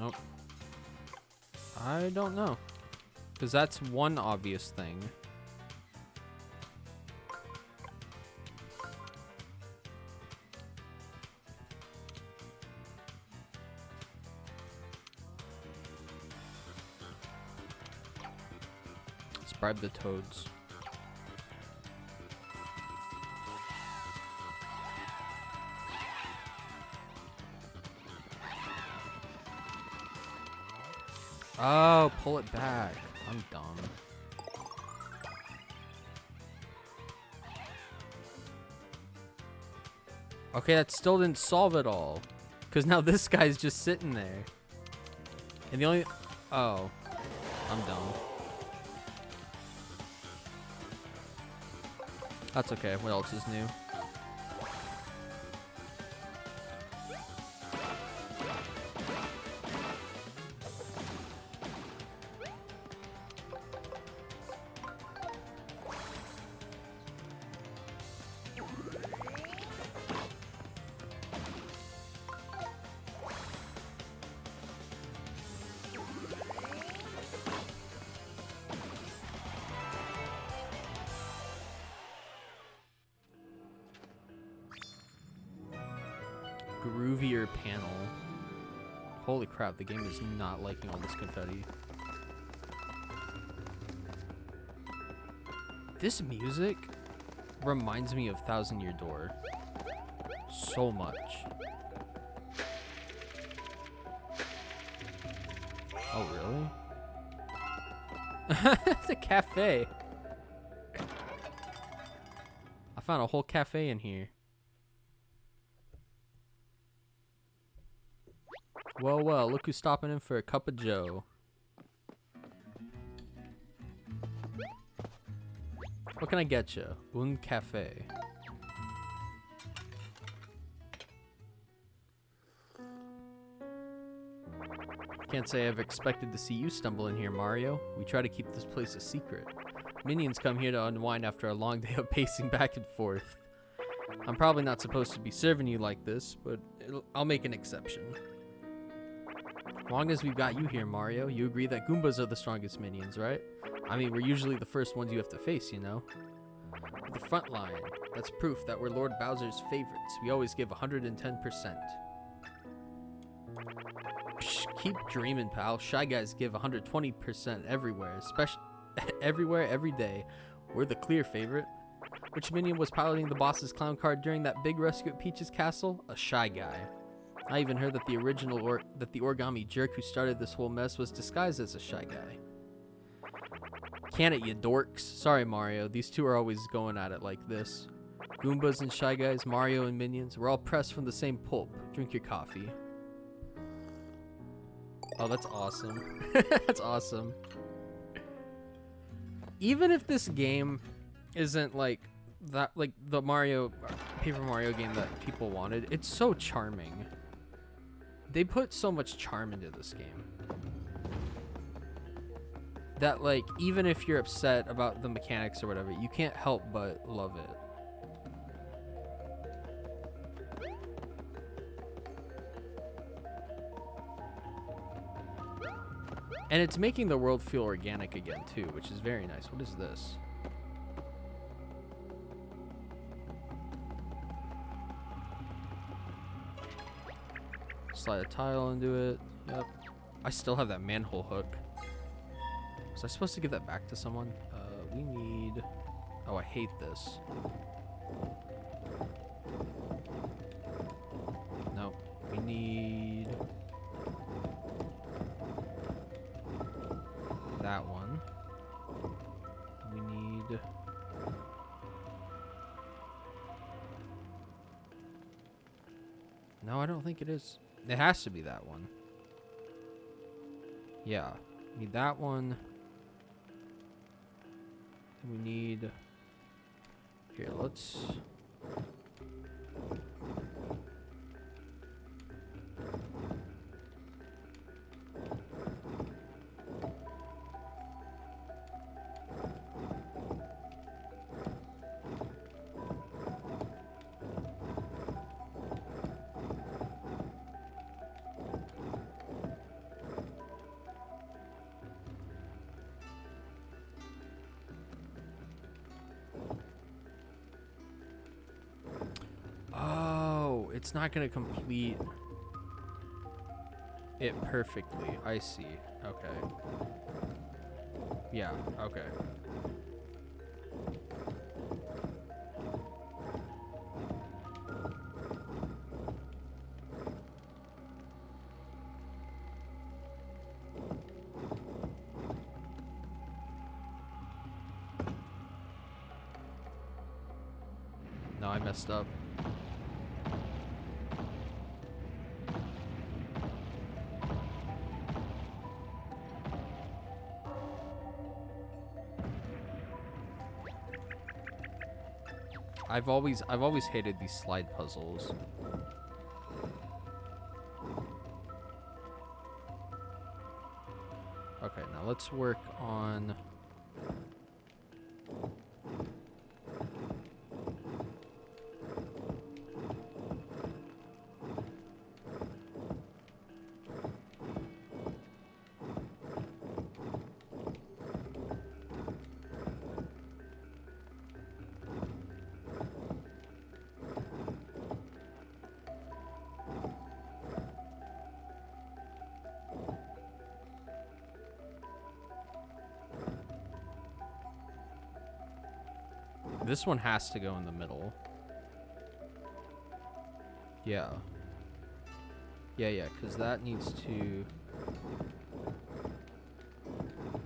Nope. I don't know. Because that's one obvious thing. Let's bribe the toads. Oh, pull it back. I'm dumb. Okay, that still didn't solve it all. Because now this guy's just sitting there. And the only... Oh. I'm dumb. That's okay. What else is new? Groovier panel. Holy crap, the game is not liking all this confetti. This music reminds me of Thousand Year Door so much. Oh, really? It's a cafe. I found a whole cafe in here. Well, well, look who's stopping in for a cup of joe. What can I get you? Un cafe. Can't say I've expected to see you stumble in here, Mario. We try to keep this place a secret. Minions come here to unwind after a long day of pacing back and forth. I'm probably not supposed to be serving you like this, but I'll make an exception. As long as we've got you here, Mario, you agree that Goombas are the strongest minions, right? I mean, we're usually the first ones you have to face, you know? The front line, that's proof that we're Lord Bowser's favorites. We always give 110%. Psh, keep dreaming, pal. Shy Guys give 120% everywhere, especially everywhere, every day. We're the clear favorite. Which minion was piloting the boss's clown car during that big rescue at Peach's castle? A Shy Guy. I even heard that the origami jerk who started this whole mess was disguised as a Shy Guy. Can it, you dorks. Sorry, Mario. These two are always going at it like this. Goombas and Shy Guys, Mario and Minions, we're all pressed from the same pulp. Drink your coffee. Oh, that's awesome. That's awesome. Even if this game isn't like that, like the Paper Mario game that people wanted, it's so charming. They put so much charm into this game that, like, even if you're upset about the mechanics or whatever, you can't help but love it. And it's making the world feel organic again, too, which is very nice. What is this? Slide a tile into it. Yep. I still have that manhole hook. Was I supposed to give that back to someone? We need... Oh, I hate this. No. We need... that one. We need... No, I don't think it is. It has to be that one. Yeah. We need that one. And we need... Here, let's... It's not going to complete it perfectly. I see. Okay. Yeah, okay. No, I messed up. I've always hated these slide puzzles. Okay, now let's work on... This one has to go in the middle. Yeah. Yeah, because that needs to...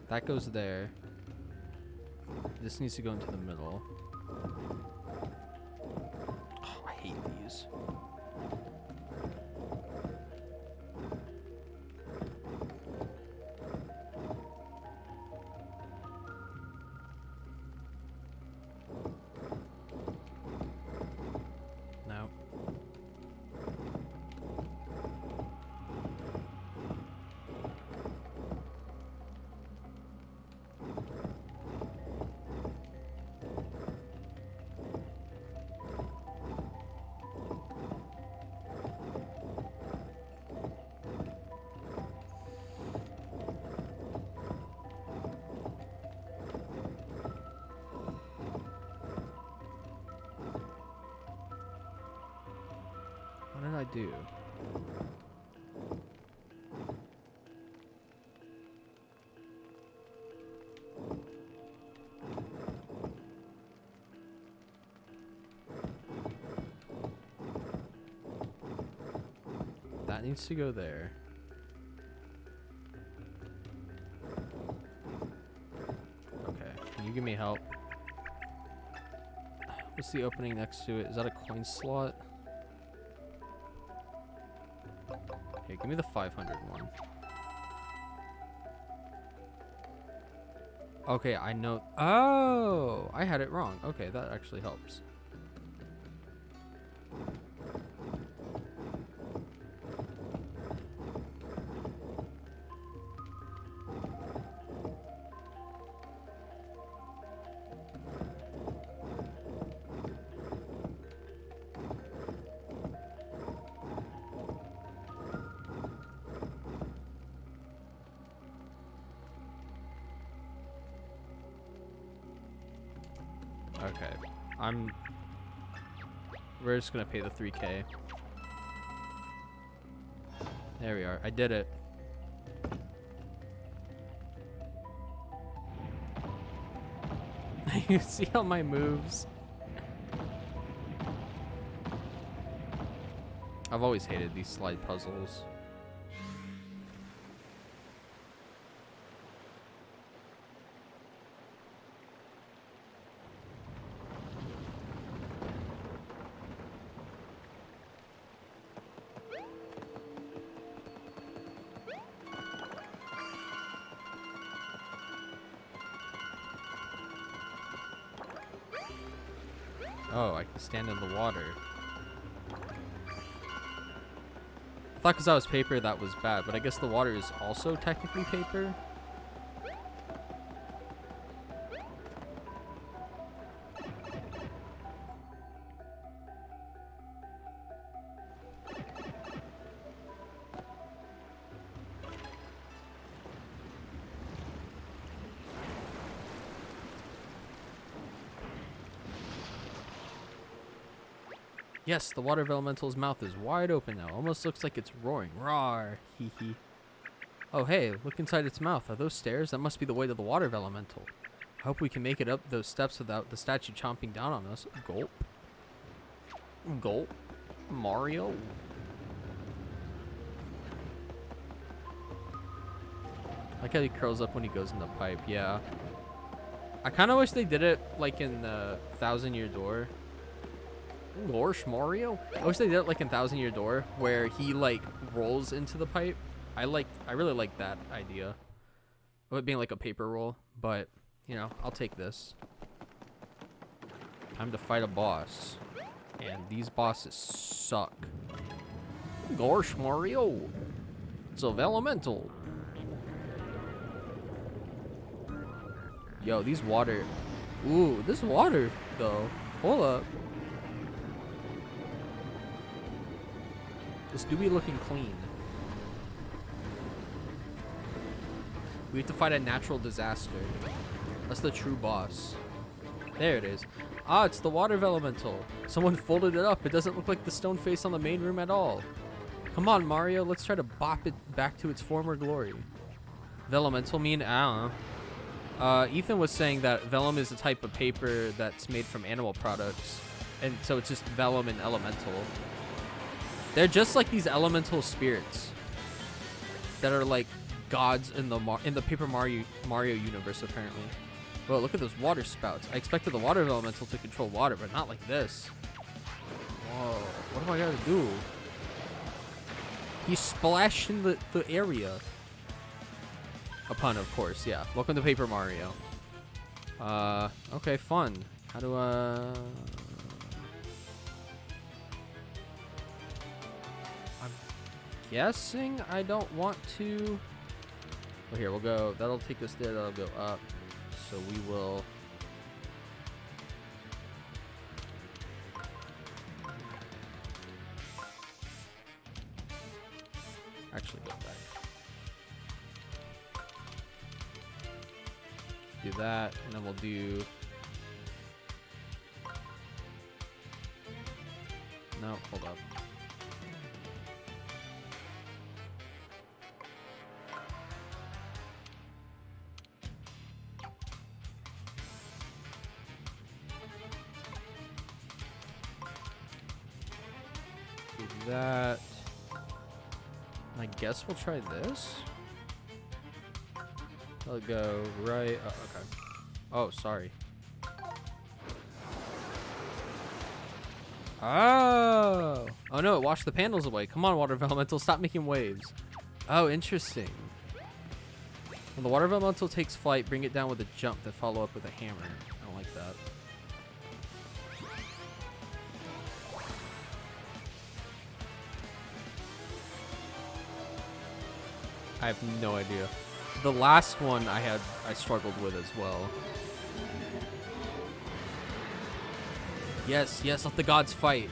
That goes there. This needs to go into the middle. Oh, I hate these. What did I do? That needs to go there. Okay, can you give me help? What's the opening next to it? Is that a coin slot? Here, give me the 500 one. Okay, I know. Oh, I had it wrong. Okay, that actually helps. Okay, we're just gonna pay the 3K. There we are. I did it. You see all my moves? I've always hated these slide puzzles. Oh, I can stand in the water. I thought because I was paper that was bad, but I guess the water is also technically paper. Yes, the water elemental's mouth is wide open now. Almost looks like it's roaring. Roar. Hee hee. Oh, hey, look inside its mouth. Are those stairs? That must be the way to the water elemental. I hope we can make it up those steps without the statue chomping down on us. Gulp. Gulp. Mario. I like how he curls up when he goes in the pipe. Yeah. I kind of wish they did it like in the 1,000-Year Door. Gosh, Mario. I wish they did it like in 1,000-Year Door, where he like rolls into the pipe. I really like that idea of it being like a paper roll, but you know, I'll take this. Time to fight a boss, and these bosses suck. Gosh, Mario. It's of elemental. Yo, these water. Ooh, this water though. Hold up. This do be looking clean. We have to fight a natural disaster. That's the true boss. There it is. Ah, it's the water elemental. Someone folded it up. It doesn't look like the stone face on the main room at all. Come on, Mario. Let's try to bop it back to its former glory. Velemental mean? I don't know. Ethan was saying that vellum is a type of paper that's made from animal products. And so it's just vellum and elemental. They're just like these elemental spirits that are like gods in the Paper Mario universe, apparently. Whoa, look at those water spouts. I expected the water elemental to control water, but not like this. Whoa, what do I gotta do? He's splashing the area. A pun, of course, yeah. Welcome to Paper Mario. Okay, fun. How do guessing I don't want to. Well, here we'll go. That'll take us there. That'll go up. So we will. Actually, go back. Do that, and then we'll do. No, hold up. That. I guess we'll try this. I'll go right. Oh, okay. Oh, sorry. Oh. Oh no! It washed the panels away. Come on, water elemental, stop making waves. Oh, interesting. When the water elemental takes flight, bring it down with a jump, then follow up with a hammer. I don't like that. I have no idea. The last one I struggled with as well. Yes, yes, let the gods fight.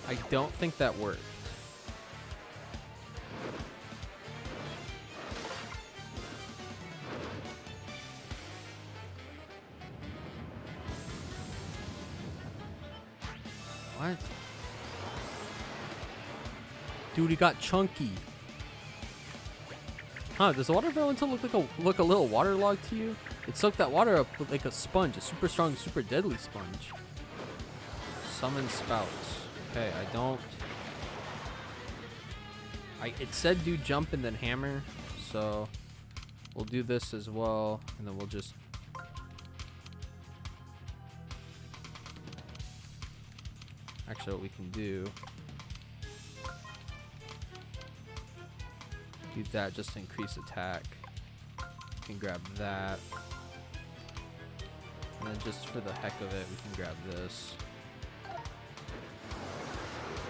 I don't think that worked. What? Dude, he got chunky. Huh, does the water elemental look a little waterlogged to you? It soaked that water up with like a sponge, a super strong, super deadly sponge. Summon spouts. Okay, I don't... It said do jump and then hammer, so we'll do this as well, and then we'll just... Actually, what we can do that just to increase attack. We can grab that. And then just for the heck of it, we can grab this.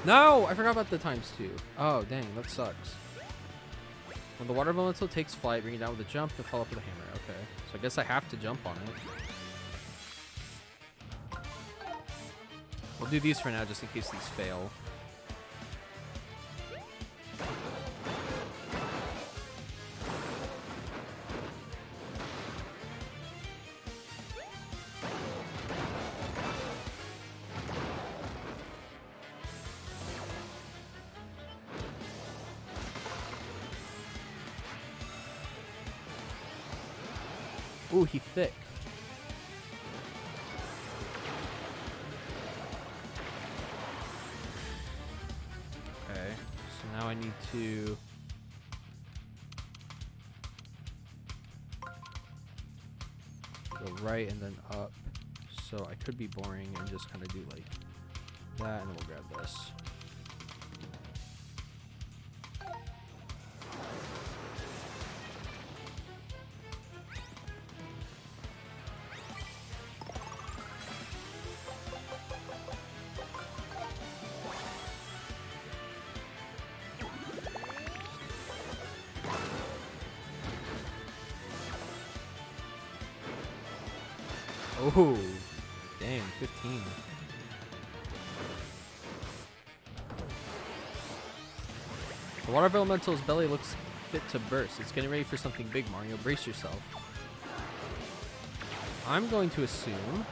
No! I forgot about the ×2. Oh, dang, that sucks. When the water elemental takes flight, bring it down with a jump, then follow up with a hammer. Okay, so I guess I have to jump on it. We'll do these for now, just in case these fail. Ooh, he thick. Okay, so now I need to... go right and then up. So I could be boring and just kind of do like that, and then we'll grab this. Oh, dang, 15. The water elemental's belly looks fit to burst. It's getting ready for something big, Mario. Brace yourself. I'm going to assume,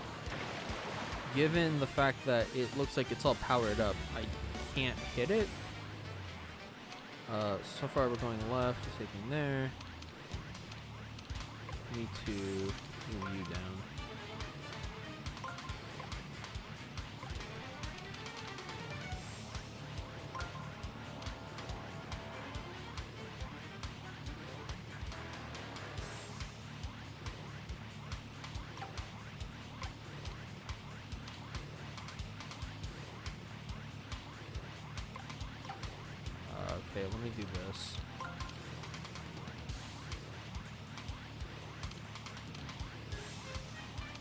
given the fact that it looks like it's all powered up, I can't hit it. So far we're going left, just taking there. Need to move you down. Okay, let me do this.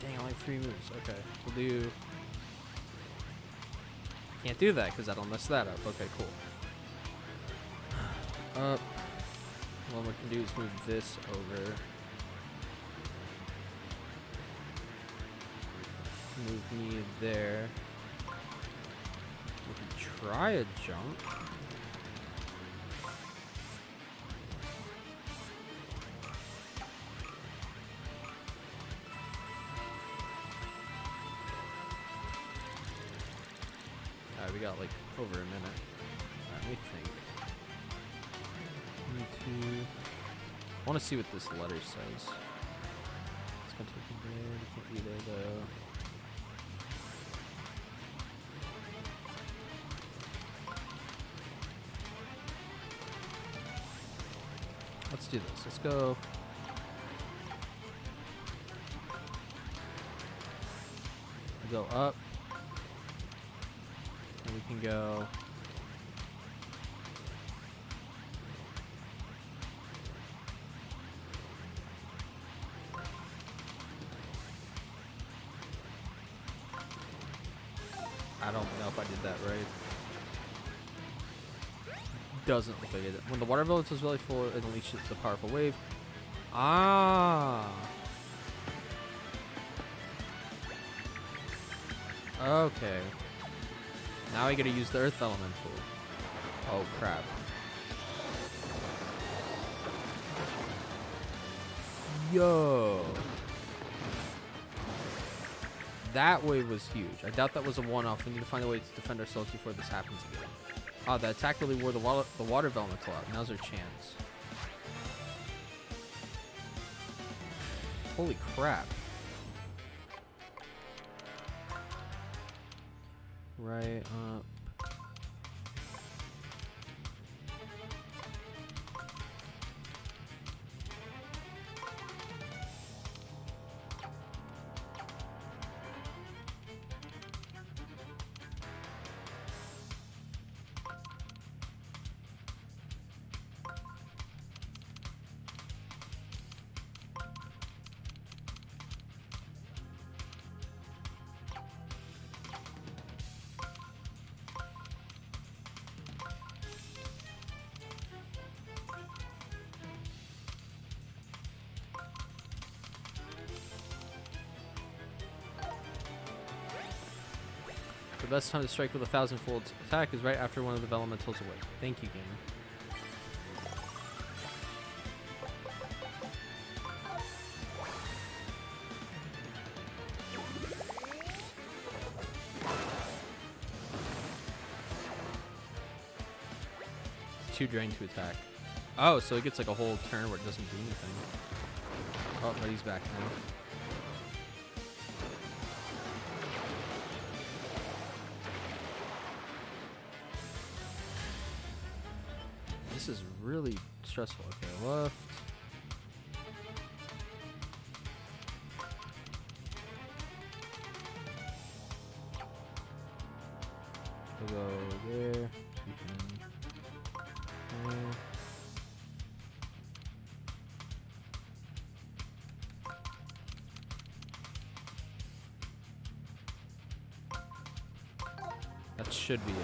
Dang, only 3 moves. Okay, we'll do... Can't do that because that'll mess that up. Okay, cool. Up. What we can do is move this over. Move me there. We can try a jump. We got like over a minute. Alright, let me think. I want to see what this letter says. It's gonna take me there. It can't be there though. Let's do this. Let's go. We go up. And we can go... I don't know if I did that right. Doesn't look like it. When the water village is really full, it unleashes a powerful wave. Ah. Okay. Now I gotta use the earth elemental. Oh crap. Yo. That wave was huge. I doubt that was a one-off. We need to find a way to defend ourselves before this happens again. Ah, that attack really wore the water elemental out. Now's our chance. Holy crap. Right up. The best time to strike with a 1,000-fold attack is right after one of the elementals away. Thank you, game. It's too drained to attack. Oh, so it gets like a whole turn where it doesn't do anything. Oh, but he's back now. This is really stressful. Okay, left. We'll go there. We can. There. That should be it.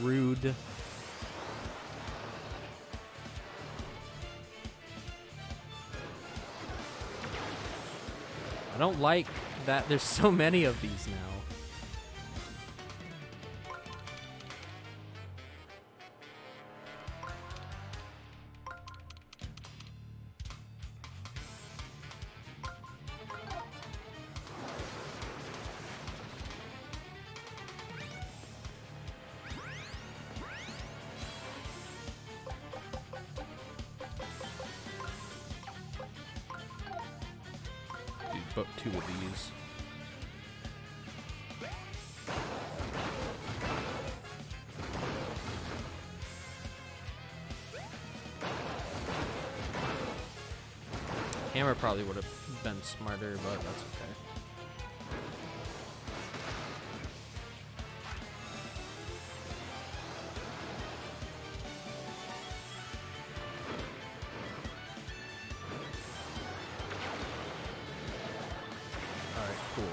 Rude. I don't like that there's so many of these now. But 2 of these. Hammer probably would have been smarter, but that's okay. Cool.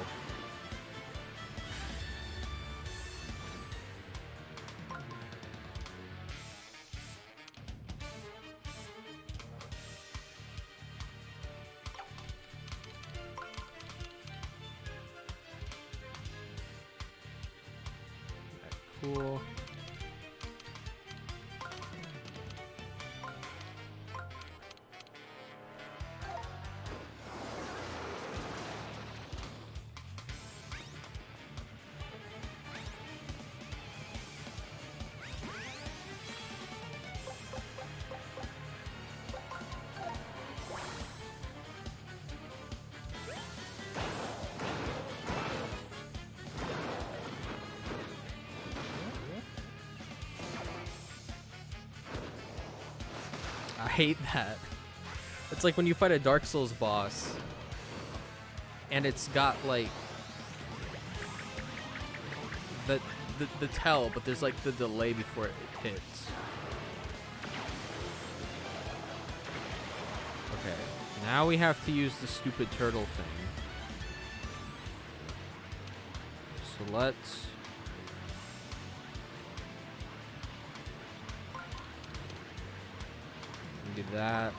Cool. hate that. It's like when you fight a Dark Souls boss and it's got like the tell, but there's like the delay before it hits. Okay, now we have to use the stupid turtle thing. So let's do that.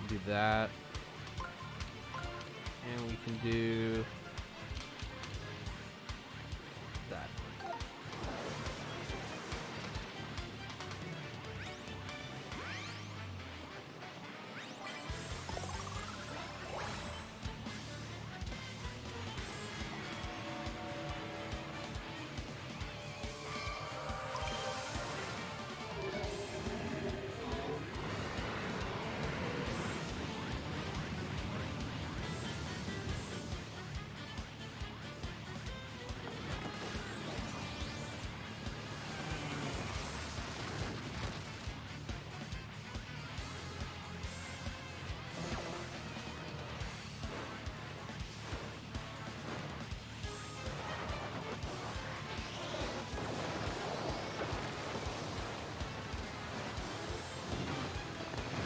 Do that. And we can do that.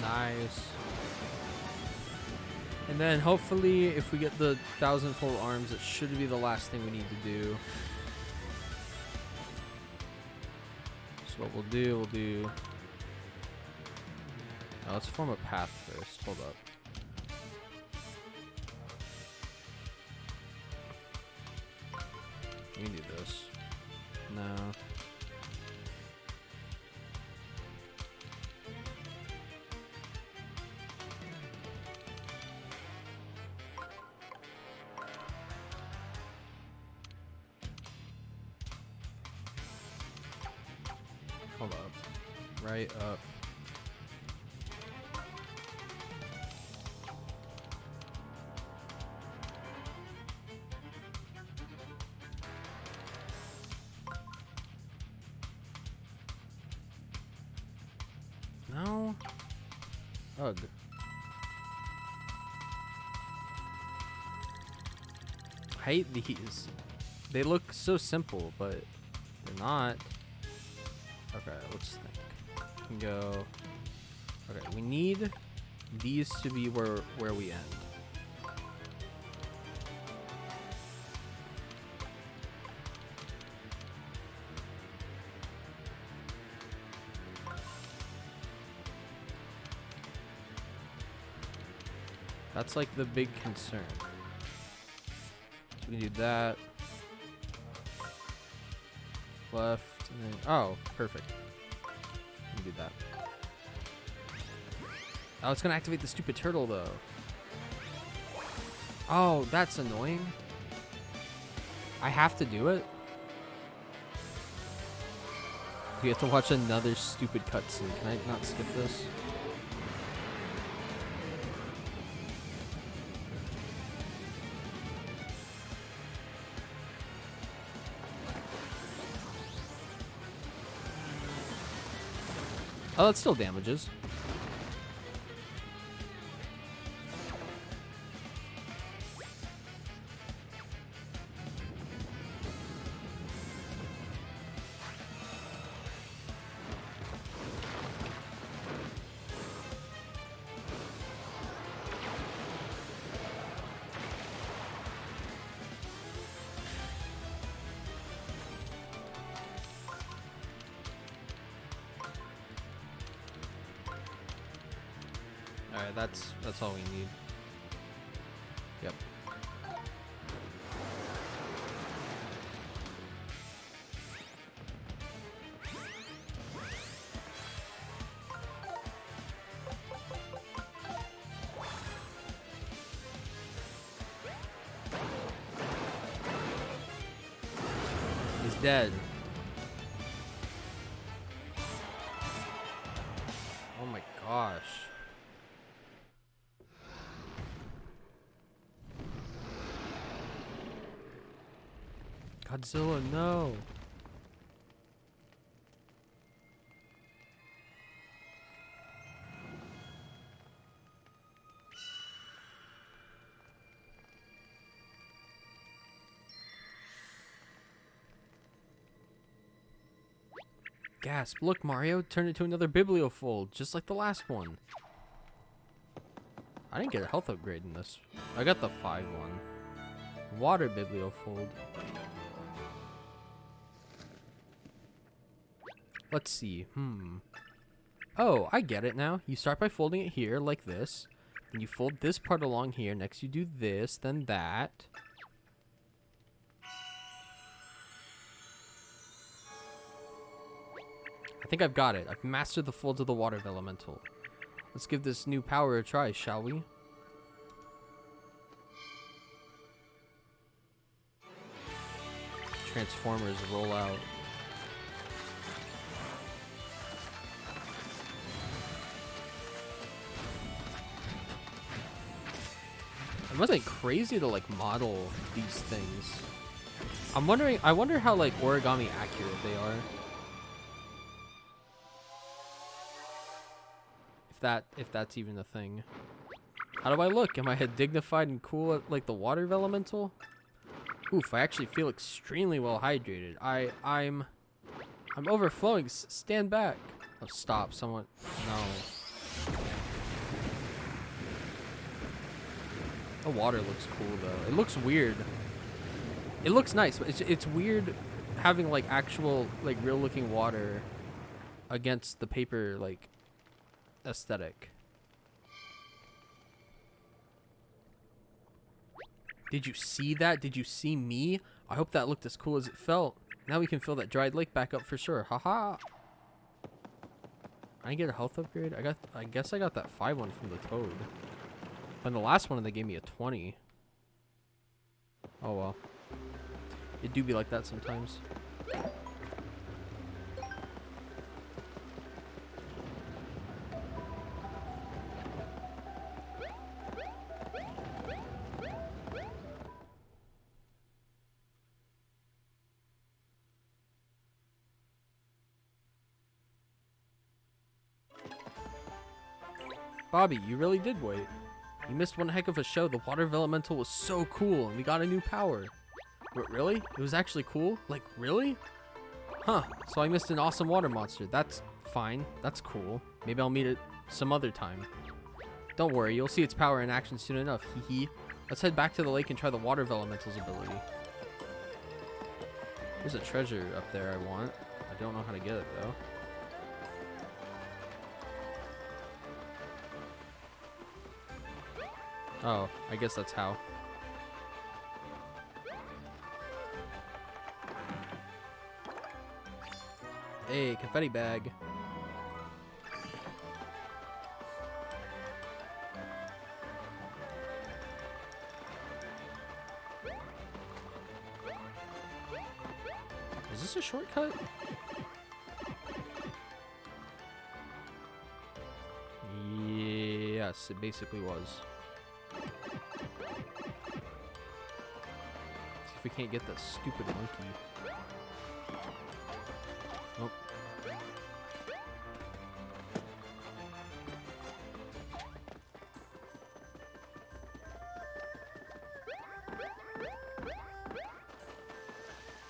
Nice. And then hopefully if we get the 1,000 full arms, it should be the last thing we need to do. So what we'll do... Oh, let's form a path first. Hold up. We can do this. No. Hold up. Right up. No. Ugh. I hate these. They look so simple, but they're not. Okay, let's think. We can go. Okay, we need these to be where we end. That's like the big concern. So we can do that. Left. And then, oh, perfect. We can do that. Oh, it's gonna activate the stupid turtle though. Oh, that's annoying. I have to do it. We have to watch another stupid cutscene. Can I not skip this? Oh, that still damages. Alright, that's all we need. Yep. He's dead. Oh my gosh. Godzilla, no. Gasp. Look, Mario. Turned into another Bibliofold, just like the last one. I didn't get a health upgrade in this. I got the 5 one. Water Bibliofold. Let's see. Oh, I get it now. You start by folding it here, like this. Then you fold this part along here. Next you do this, then that. I think I've got it. I've mastered the folds of the water elemental. Let's give this new power a try, shall we? Transformers roll out. It wasn't crazy to like model these things. I wonder how like origami accurate they are. If that's even a thing. How do I look? Am I dignified and cool at like the water elemental? Oof, I actually feel extremely well hydrated. I'm overflowing. Stand back. Oh, stop. Someone. No. The water looks cool though. It looks weird. It looks nice, but it's weird having like actual like real looking water against the paper like aesthetic. Did you see that? Did you see me? I hope that looked as cool as it felt. Now we can fill that dried lake back up for sure. Haha. I didn't get a health upgrade. I guess I got that 5 one from the toad. And the last one they gave me a 20. Oh well. It do be like that sometimes. Bobby, you really did wait. You missed one heck of a show. The water elemental was so cool, and we got a new power. Really? It was actually cool? Like, really? Huh, so I missed an awesome water monster. That's fine. That's cool. Maybe I'll meet it some other time. Don't worry, you'll see its power in action soon enough. Hee hee. Let's head back to the lake and try the water elemental's ability. There's a treasure up there I want. I don't know how to get it, though. Oh, I guess that's how. Hey, confetti bag. Is this a shortcut? Yes, it basically was. See if we can't get that stupid monkey. Nope.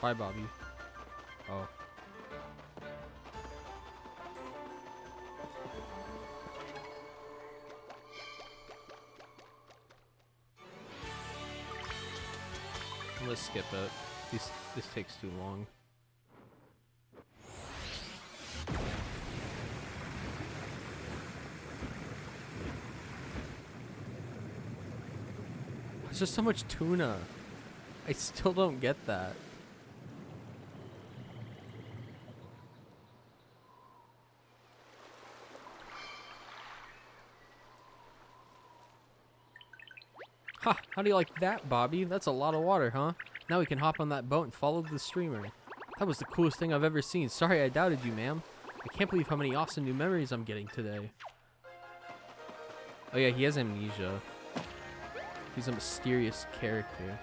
Bye, Bobby. Oh. Let's skip it. This takes too long. There's just so much tuna. I still don't get that. Ha! How do you like that, Bobby? That's a lot of water, huh? Now we can hop on that boat and follow the streamer. That was the coolest thing I've ever seen. Sorry I doubted you, ma'am. I can't believe how many awesome new memories I'm getting today. Oh yeah, he has amnesia. He's a mysterious character.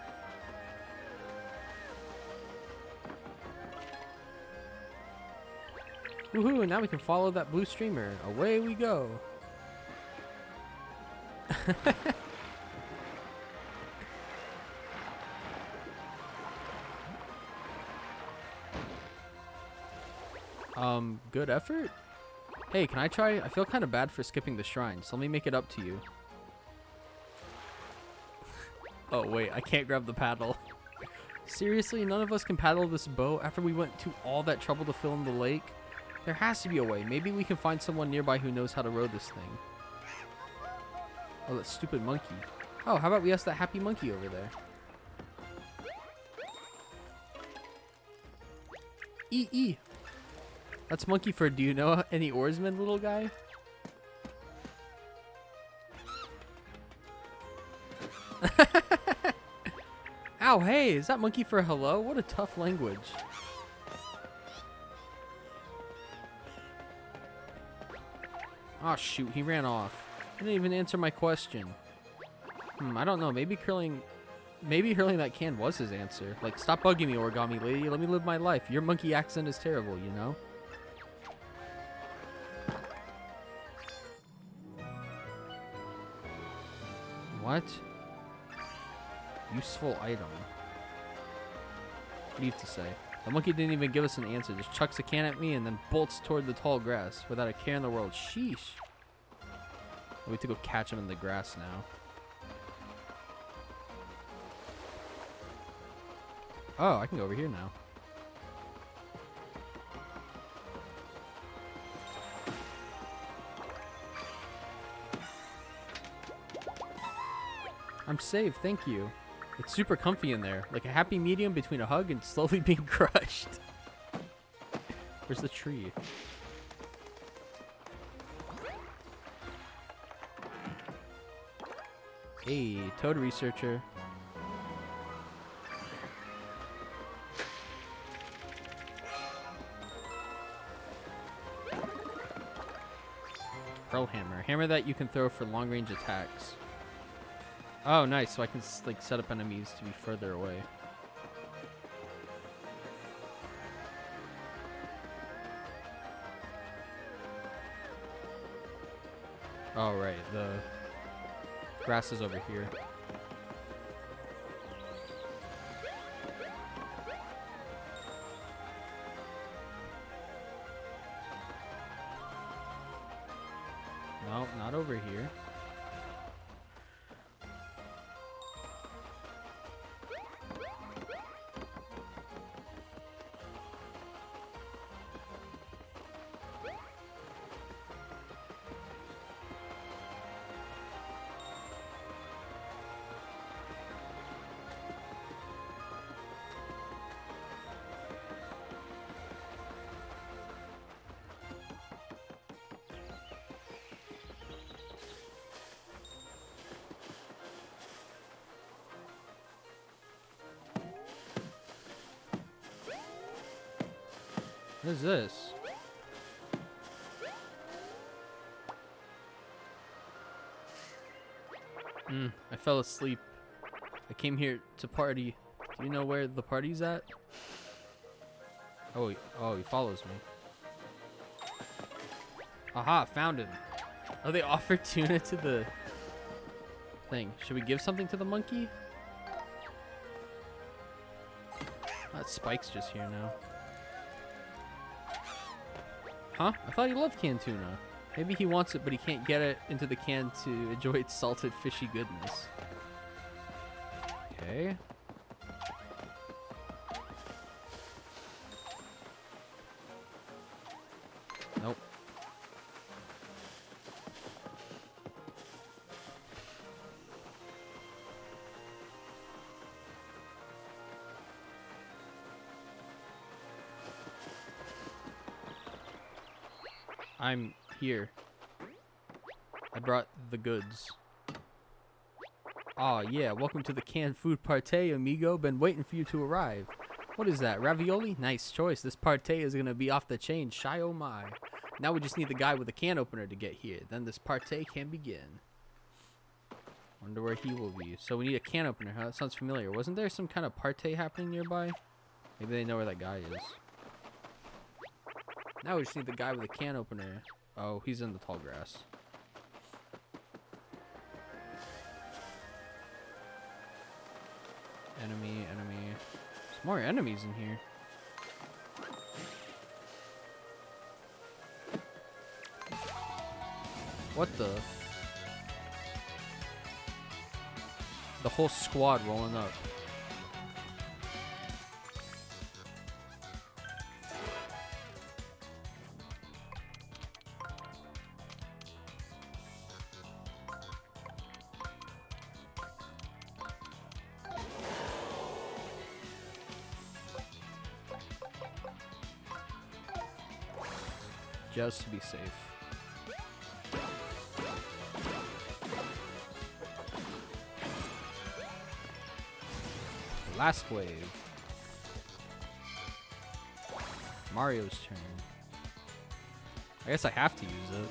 Woohoo, and now we can follow that blue streamer. Away we go. Good effort? Hey, can I try? I feel kind of bad for skipping the shrine, so let me make it up to you. Oh, wait, I can't grab the paddle. Seriously, none of us can paddle this boat after we went to all that trouble to fill in the lake? There has to be a way. Maybe we can find someone nearby who knows how to row this thing. Oh, that stupid monkey. Oh, how about we ask that happy monkey over there? E. That's monkey for do you know any oarsmen, little guy? Ow, hey, is that monkey for hello? What a tough language. Oh shoot, he ran off. He didn't even answer my question. I don't know, maybe hurling that can was his answer. Like, stop bugging me, Origami lady, let me live my life. Your monkey accent is terrible, you know? What? Useful item. What do you have to say? The monkey didn't even give us an answer. Just chucks a can at me and then bolts toward the tall grass without a care in the world. Sheesh. We have to go catch him in the grass now. Oh, I can go over here now. I'm safe, thank you. It's super comfy in there, like a happy medium between a hug and slowly being crushed. Where's the tree? Hey, Toad Researcher. Pearl Hammer. Hammer that you can throw for long-range attacks. Oh, nice. So I can like set up enemies to be further away. Oh, right. The grass is over here. No, not over here. What is this? I fell asleep. I came here to party. Do you know where the party's at? Oh, he follows me. Aha, found him. Oh, they offered tuna to the thing. Should we give something to the monkey? That Spike's just here now. Huh? I thought he loved canned tuna. Maybe he wants it, but he can't get it into the can to enjoy its salted, fishy goodness. Okay. Nope. I'm here. I brought the goods. Aw, yeah, welcome to the canned food partay, amigo. Been waiting for you to arrive. What is that, ravioli? Nice choice. This partay is gonna be off the chain. Shy oh my. Now we just need the guy with the can opener to get here. Then this partay can begin. Wonder where he will be. So we need a can opener, huh? That sounds familiar. Wasn't there some kind of partay happening nearby? Maybe they know where that guy is. Now we just need the guy with the can opener. Oh, he's in the tall grass. Enemy. There's more enemies in here. What the? The whole squad rolling up. Just to be safe. Last wave. Mario's turn. I guess I have to use it.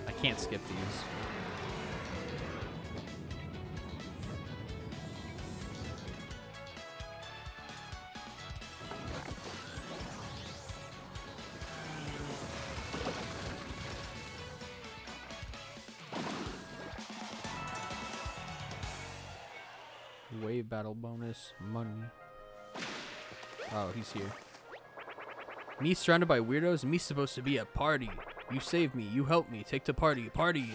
I can't skip these. Wave battle bonus, money. Oh, he's here. Me surrounded by weirdos, me supposed to be at party. You saved me, you helped me, take to party, party.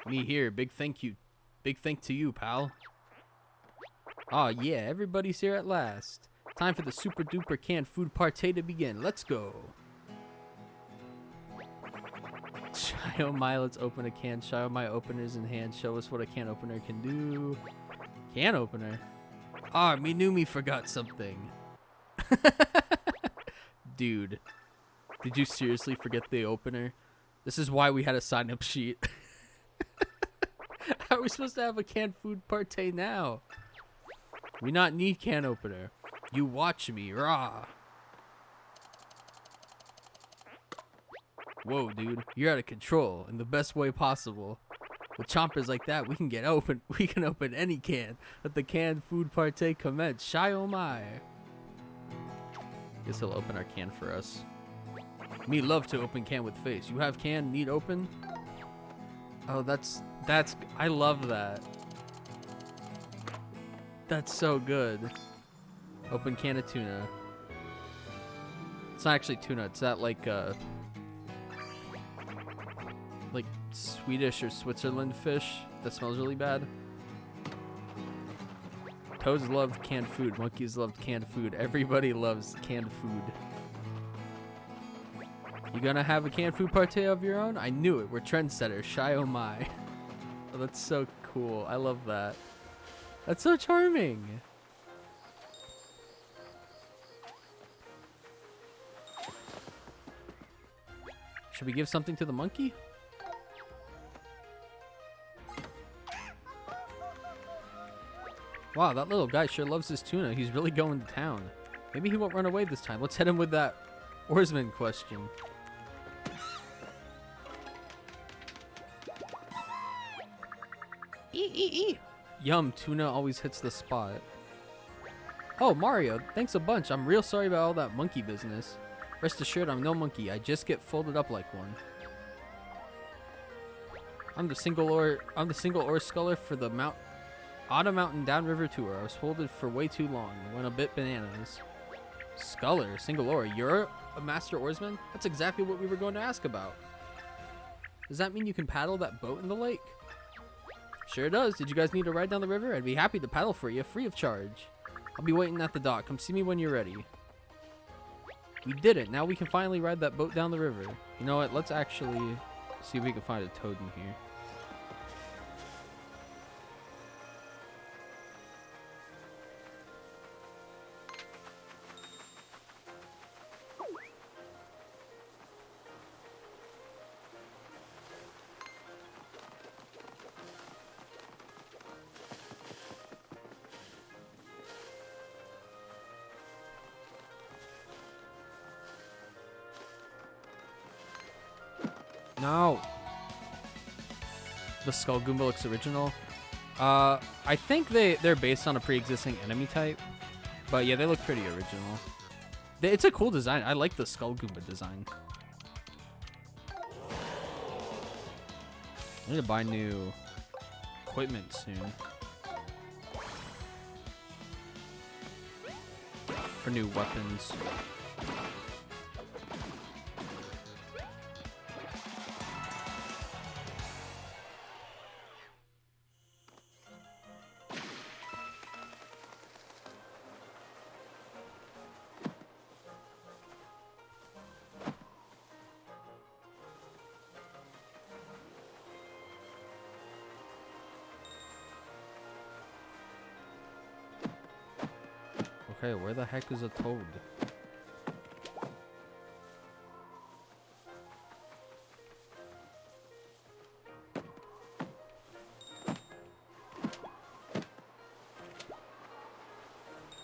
Me here, big thank to you, pal. Aw, yeah, everybody's here at last. Time for the super duper canned food party to begin. Let's go. Shy oh my, let's open a can. Shy oh my, openers in hand. Show us what a can opener can do. Can opener? Ah, me knew me forgot something. Dude, did you seriously forget the opener? This is why we had a sign-up sheet. How are we supposed to have a canned food party now? We not need can opener. You watch me, rah. Whoa, dude, you're out of control in the best way possible. With chompers like that, we can open any can. Let the canned food party commence. Shy oh my. Guess he'll open our can for us. Me love to open can with face. You have can, need open? Oh, that's I love that. That's so good. Open can of tuna. It's not actually tuna. It's that like Swedish or Switzerland fish that smells really bad. Toads love canned food. Monkeys love canned food. Everybody loves canned food. You gonna have a canned food party of your own? I knew it. We're trendsetters. Shy oh my. Oh, that's so cool. I love that. That's so charming. Should we give something to the monkey? Wow, that little guy sure loves his tuna. He's really going to town. Maybe he won't run away this time. Let's hit him with that oarsman question. Yum, tuna always hits the spot. Oh, Mario, thanks a bunch. I'm real sorry about all that monkey business. Rest assured, I'm no monkey. I just get folded up like one. I'm the single ore sculler for the Autumn Mountain Downriver tour. I was folded for way too long. Went a bit bananas. Sculler, single ore. You're a master oarsman? That's exactly what we were going to ask about. Does that mean you can paddle that boat in the lake? Sure does. Did you guys need a ride down the river? I'd be happy to paddle for you, free of charge. I'll be waiting at the dock. Come see me when you're ready. We did it. Now we can finally ride that boat down the river. You know what? Let's actually see if we can find a toad in here. No. The Skull Goomba looks original. I think they're based on a pre-existing enemy type. But yeah, they look pretty original. It's a cool design. I like the Skull Goomba design. I need to buy new equipment soon. For new weapons. Okay, where the heck is a toad?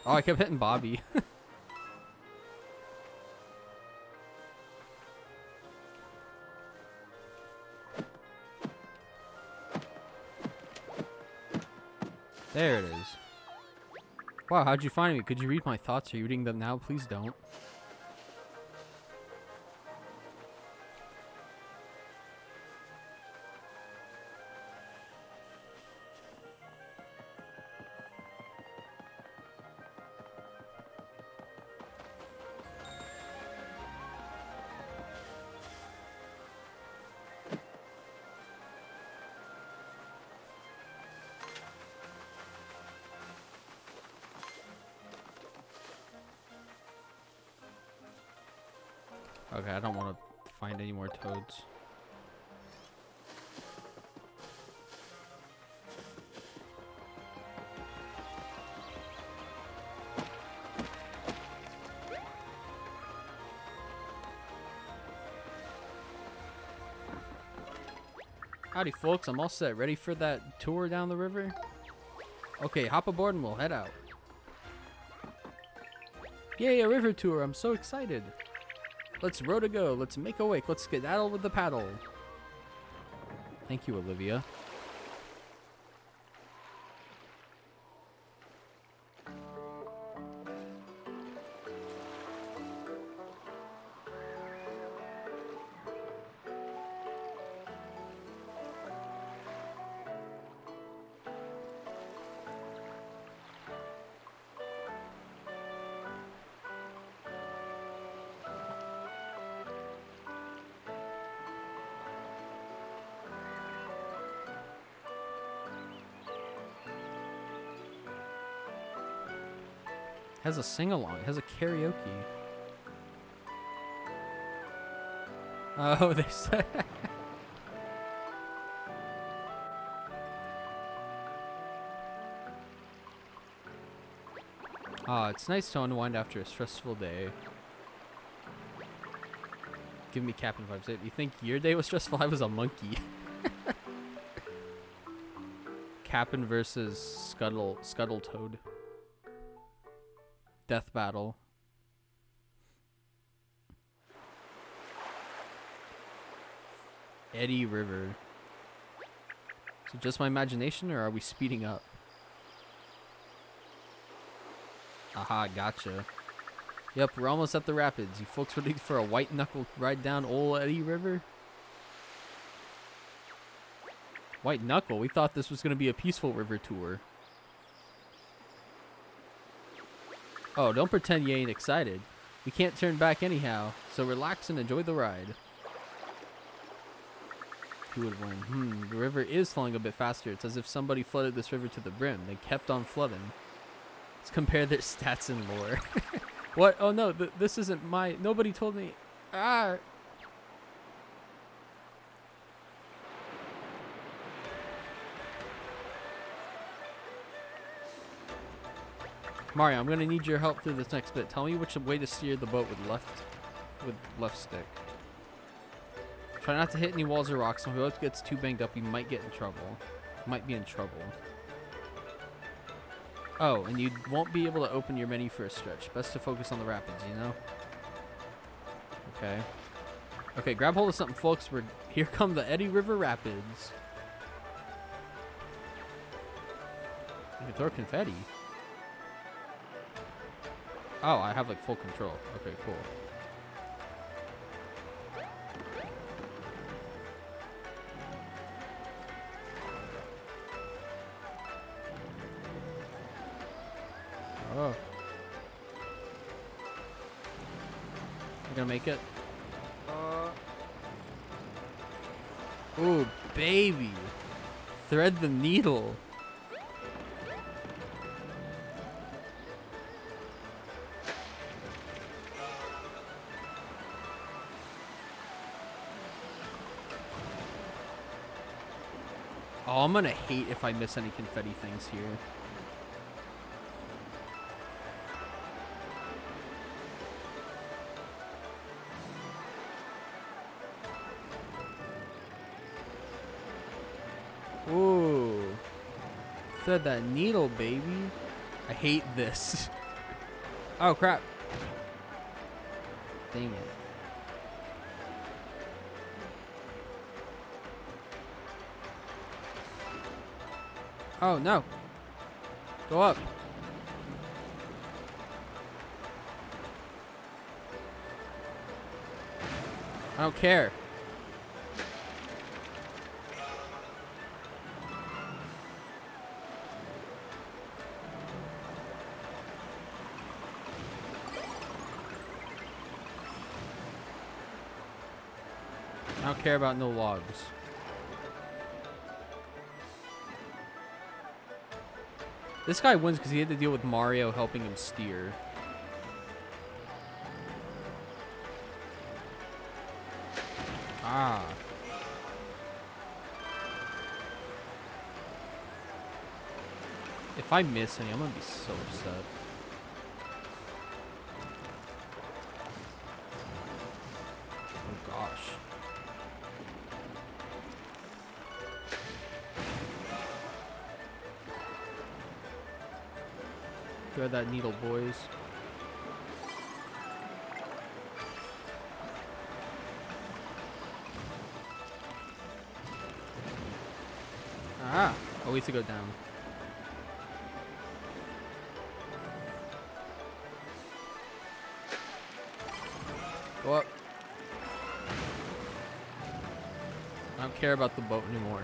Oh, I kept hitting Bobby. There it is. Wow, how'd you find me? Could you read my thoughts? Are you reading them now? Please don't. Okay, I don't want to find any more toads. Howdy folks, I'm all set. Ready for that tour down the river? Okay, hop aboard and we'll head out. Yay, a river tour. I'm so excited. Let's row to go. Let's make a wake. Let's skedaddle with the paddle. Thank you, Olivia. Has a sing-along. Has a karaoke. Oh, they said... Ah, it's nice to unwind after a stressful day. Give me Captain vibes. You think your day was stressful? I was a monkey. Captain versus Scuttletoad. Death battle. Eddy River. Is it just my imagination, or are we speeding up? Aha, gotcha. Yep, we're almost at the rapids. You folks ready for a white knuckle ride down Old Eddy River? White knuckle? We thought this was going to be a peaceful river tour. Oh, don't pretend you ain't excited. We can't turn back anyhow, so relax and enjoy the ride. Who would win? The river is flowing a bit faster. It's as if somebody flooded this river to the brim. They kept on flooding. Let's compare their stats and lore. What? Oh no, this isn't my... Nobody told me... Ah! Mario, I'm gonna need your help through this next bit. Tell me which way to steer the boat with left stick. Try not to hit any walls or rocks. If the boat gets too banged up, you might get in trouble. Might be in trouble. Oh, and you won't be able to open your menu for a stretch. Best to focus on the rapids, you know? Okay. Okay, grab hold of something, folks. Here come the Eddy River Rapids. You can throw confetti. Oh, I have like full control. Okay, cool. Oh. You gonna make it? Ooh, baby. Thread the needle. Oh, I'm gonna hate if I miss any confetti things here. Ooh. Thread that needle, baby. I hate this. Oh, crap. Dang it. Oh, no. Go up. I don't care. I don't care about no logs. This guy wins because he had to deal with Mario helping him steer. Ah. If I miss any, I'm gonna be so upset. Oh gosh. Thread that needle, boys. Ah, a way to go down. Go up. I don't care about the boat anymore.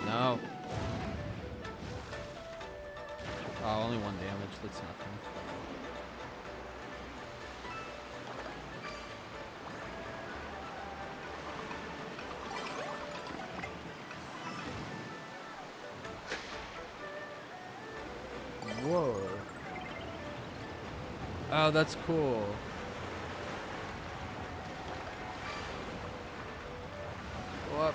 No. Oh, only one damage. That's nothing. Whoa. Oh, that's cool. Go up.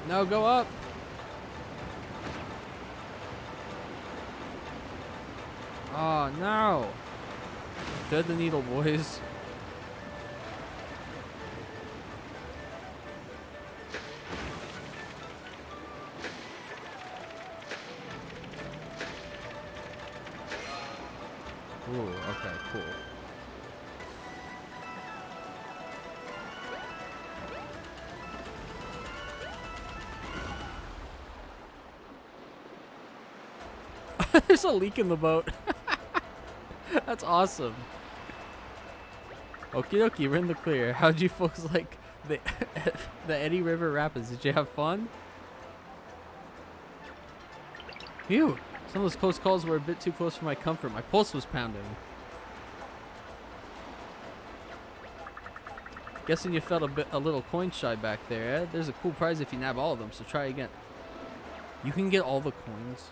No, go up. Oh, no. Thread the needle, boys. Ooh, okay, cool. There's a leak in the boat. That's awesome. Okie dokie, we're in the clear. How'd you folks like the the Eddie River Rapids? Did you have fun? Phew. Some of those close calls were a bit too close for my comfort. My pulse was pounding. Guessing you felt a little coin shy back there, eh? There's a cool prize if you nab all of them, so try again. You can get all the coins?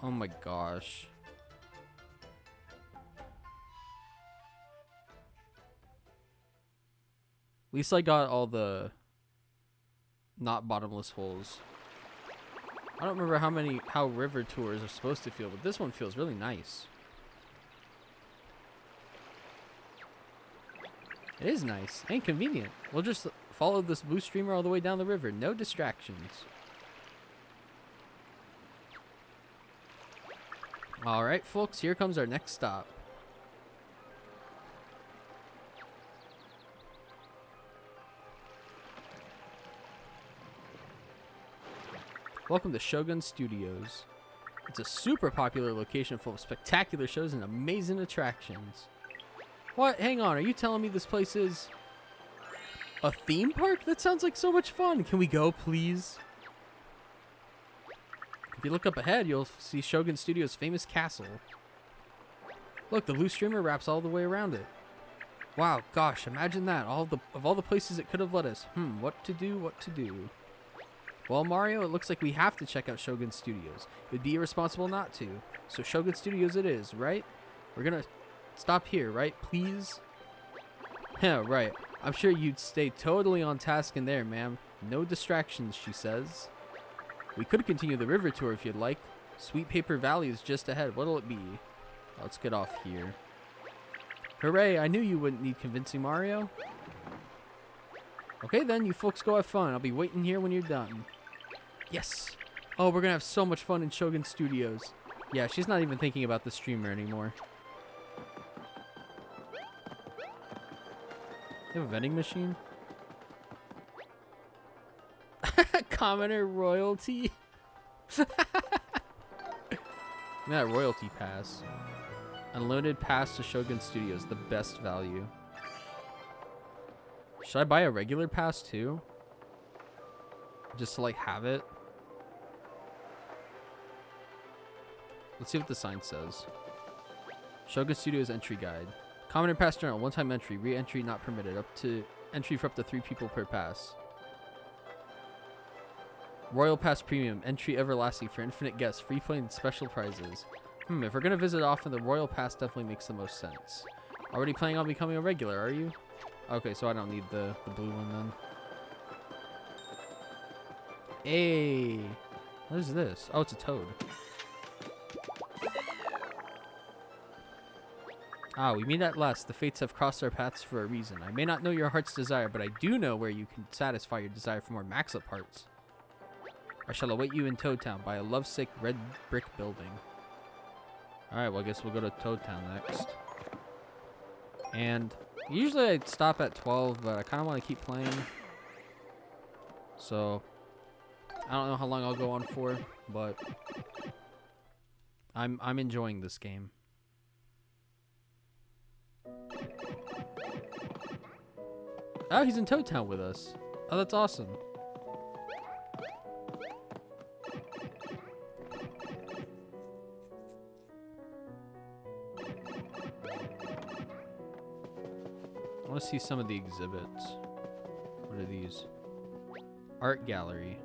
Oh my gosh. At least I got all the not bottomless holes. I don't remember how river tours are supposed to feel, but this one feels really nice. It is nice and convenient. We'll just follow this blue streamer all the way down the river. No distractions. All right, folks, here comes our next stop. Welcome to Shogun Studios. It's a super popular location full of spectacular shows and amazing attractions. What? Hang on, are you telling me this place is a theme park? That sounds like so much fun. Can we go, please? If you look up ahead, you'll see Shogun Studios' famous castle. Look, the blue streamer wraps all the way around it. Wow, gosh, imagine that. Of all the places it could have led us. What to do? Well, Mario, it looks like we have to check out Shogun Studios. It would be irresponsible not to. So Shogun Studios it is, right? We're gonna stop here, right? Please? Yeah, right. I'm sure you'd stay totally on task in there, ma'am. No distractions, she says. We could continue the river tour if you'd like. Sweet Paper Valley is just ahead. What'll it be? Let's get off here. Hooray, I knew you wouldn't need convincing, Mario. Okay then, you folks go have fun. I'll be waiting here when you're done. Yes! Oh, we're gonna have so much fun in Shogun Studios. Yeah, she's not even thinking about the streamer anymore. You have a vending machine? Commoner royalty? That royalty pass. Unlimited pass to Shogun Studios, the best value. Should I buy a regular pass too? Just to like have it? Let's see what the sign says. Shogun Studios entry guide. Commoner pass journal, one-time entry, re-entry not permitted, up to entry for up to 3 people per pass. Royal Pass Premium, entry everlasting for infinite guests, free play and special prizes. If we're gonna visit often, the Royal Pass definitely makes the most sense. Already planning on becoming a regular, are you? Okay, so I don't need the blue one then. Hey, what is this? Oh, it's a toad. Ah, we meet at last. The fates have crossed our paths for a reason. I may not know your heart's desire, but I do know where you can satisfy your desire for more max-up hearts. I shall await you in Toad Town by a lovesick red brick building. Alright, well I guess we'll go to Toad Town next. And usually I stop at 12, but I kind of want to keep playing. So, I don't know how long I'll go on for, but I'm enjoying this game. Oh, he's in Toad Town with us. Oh, that's awesome. I want to see some of the exhibits. What are these? Art gallery.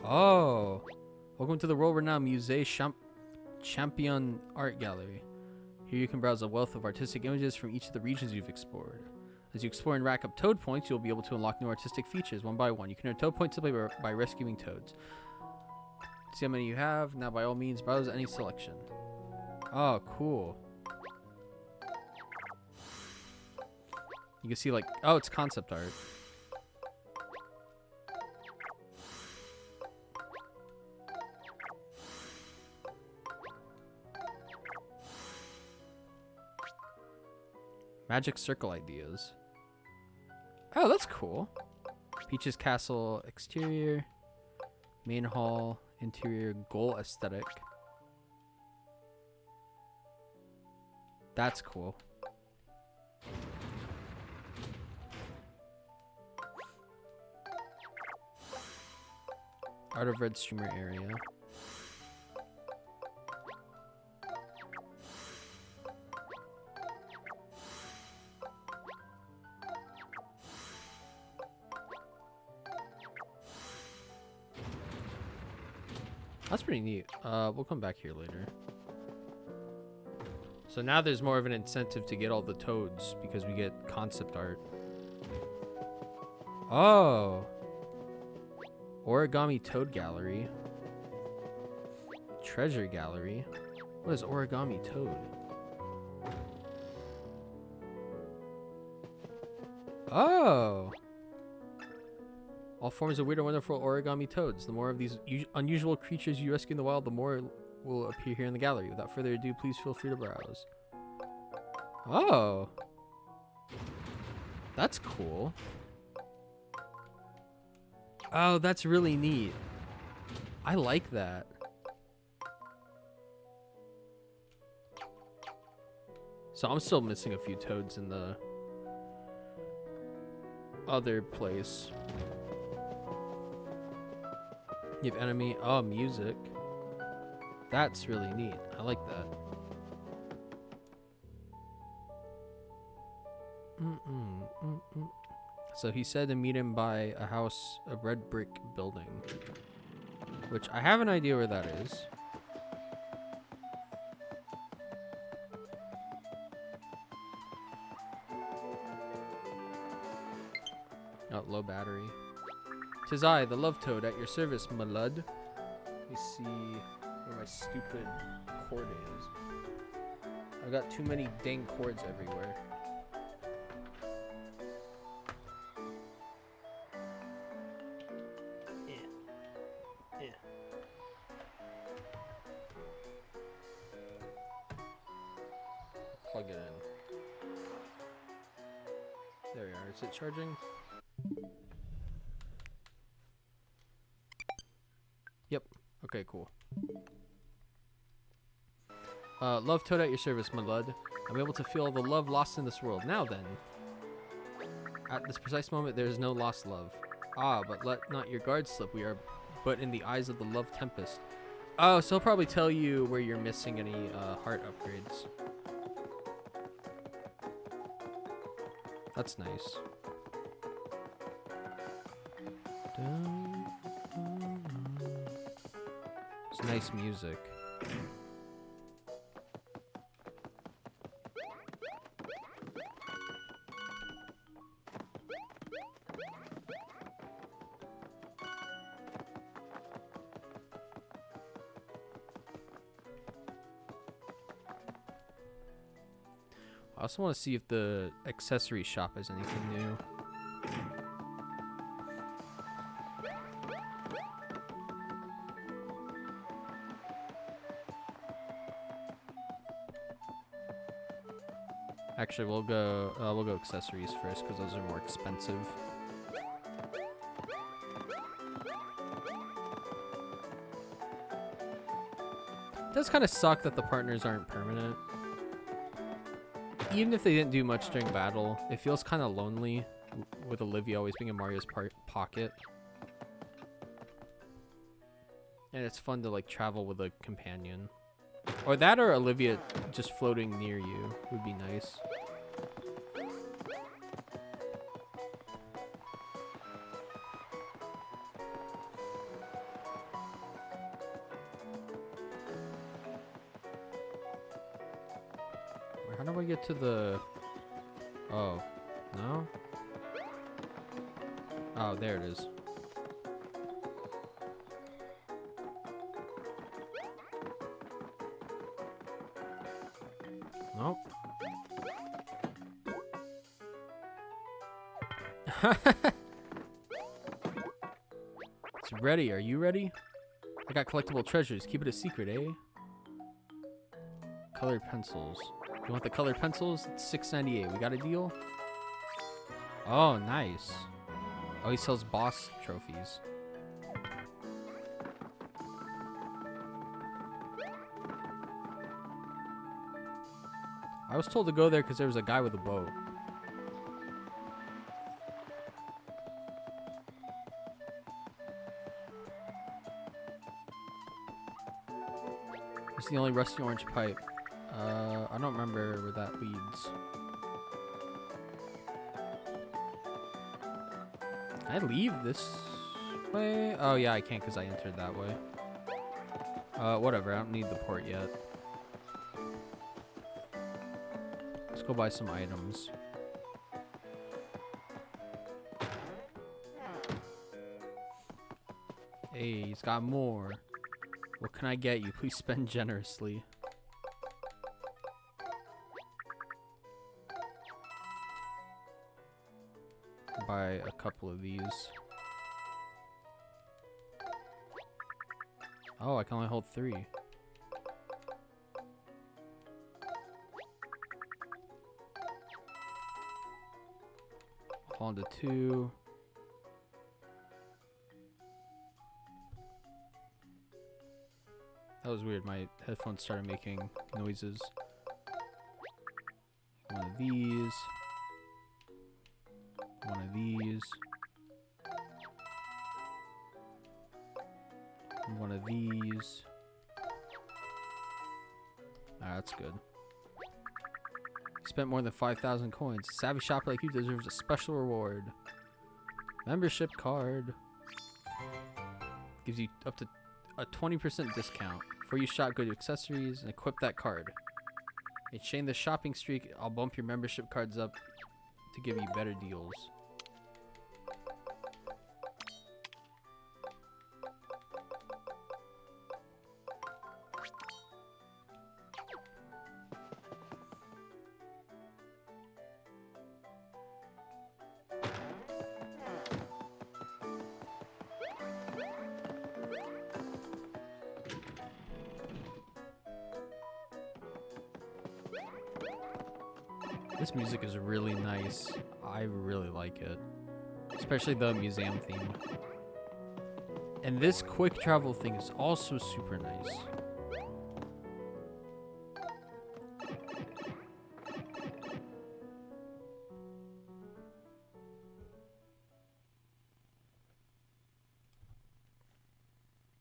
Oh, welcome to the world-renowned Musée Champion Art Gallery. Here you can browse a wealth of artistic images from each of the regions you've explored. As you explore and rack up Toad points, you'll be able to unlock new artistic features one by one. You can earn Toad points simply by rescuing Toads. See how many you have. Now, by all means, browse any selection. Oh, cool. You can see, like, oh, it's concept art. Magic circle ideas. Oh, that's cool. Peach's Castle exterior. Main hall. Interior goal aesthetic. That's cool. Art of Red Streamer area. That's pretty neat. We'll come back here later. So now there's more of an incentive to get all the toads because we get concept art. Oh. Origami Toad Gallery. Treasure Gallery. What is Origami Toad? Oh. All forms of weird and wonderful origami toads. The more of these unusual creatures you rescue in the wild, the more will appear here in the gallery. Without further ado, please feel free to browse. Oh. That's cool. Oh, that's really neat. I like that. So I'm still missing a few toads in the other place. You have enemy. Oh, music. That's really neat. I like that. So he said to meet him by a house, a red brick building. Which I have an idea where that is. Oh, low battery. 'Tis I, the love toad, at your service, my lud. Let me see where my stupid cord is. I've got too many dang cords everywhere. Plug it in. There we are. Is it charging? Yep. Okay, cool. Love toad at your service, my lud. I'm able to feel all the love lost in this world. Now then. At this precise moment, there is no lost love. Ah, but let not your guard slip. We are but in the eyes of the love tempest. Oh, so he'll probably tell you where you're missing any heart upgrades. That's nice. It's nice music. I also want to see if the accessory shop has anything new. Actually, we'll go accessories first because those are more expensive. It does kind of suck that the partners aren't permanent. Even if they didn't do much during battle, it feels kind of lonely with Olivia always being in Mario's pocket. And it's fun to like travel with a companion. Or that or Olivia just floating near you would be nice. How do I get to the... Oh, no? Oh, there it is. Nope. It's ready. Are you ready? I got collectible treasures. Keep it a secret, eh? Colored pencils. You want the colored pencils? It's $6.98. We got a deal? Oh, nice. Oh, he sells boss trophies. I was told to go there because there was a guy with a boat. It's the only rusty orange pipe. I don't remember where that leads. Can I leave this way? Oh yeah, I can't because I entered that way. Whatever, I don't need the port yet. Let's go buy some items. Hey, he's got more. What can I get you? Please spend generously. Buy a couple of these. Oh, I can only hold 3. Hold on to 2. That was weird. My headphones started making noises. One of these. One of these. One of these. Ah, that's good. Spent more than 5,000 coins. A savvy shopper like you deserves a special reward. Membership card. Gives you up to a 20% discount. Before you shop, go to accessories and equip that card. In chain the shopping streak, I'll bump your membership cards up to give you better deals. This music is really nice. I really like it. Especially the museum theme. And this quick travel thing is also super nice.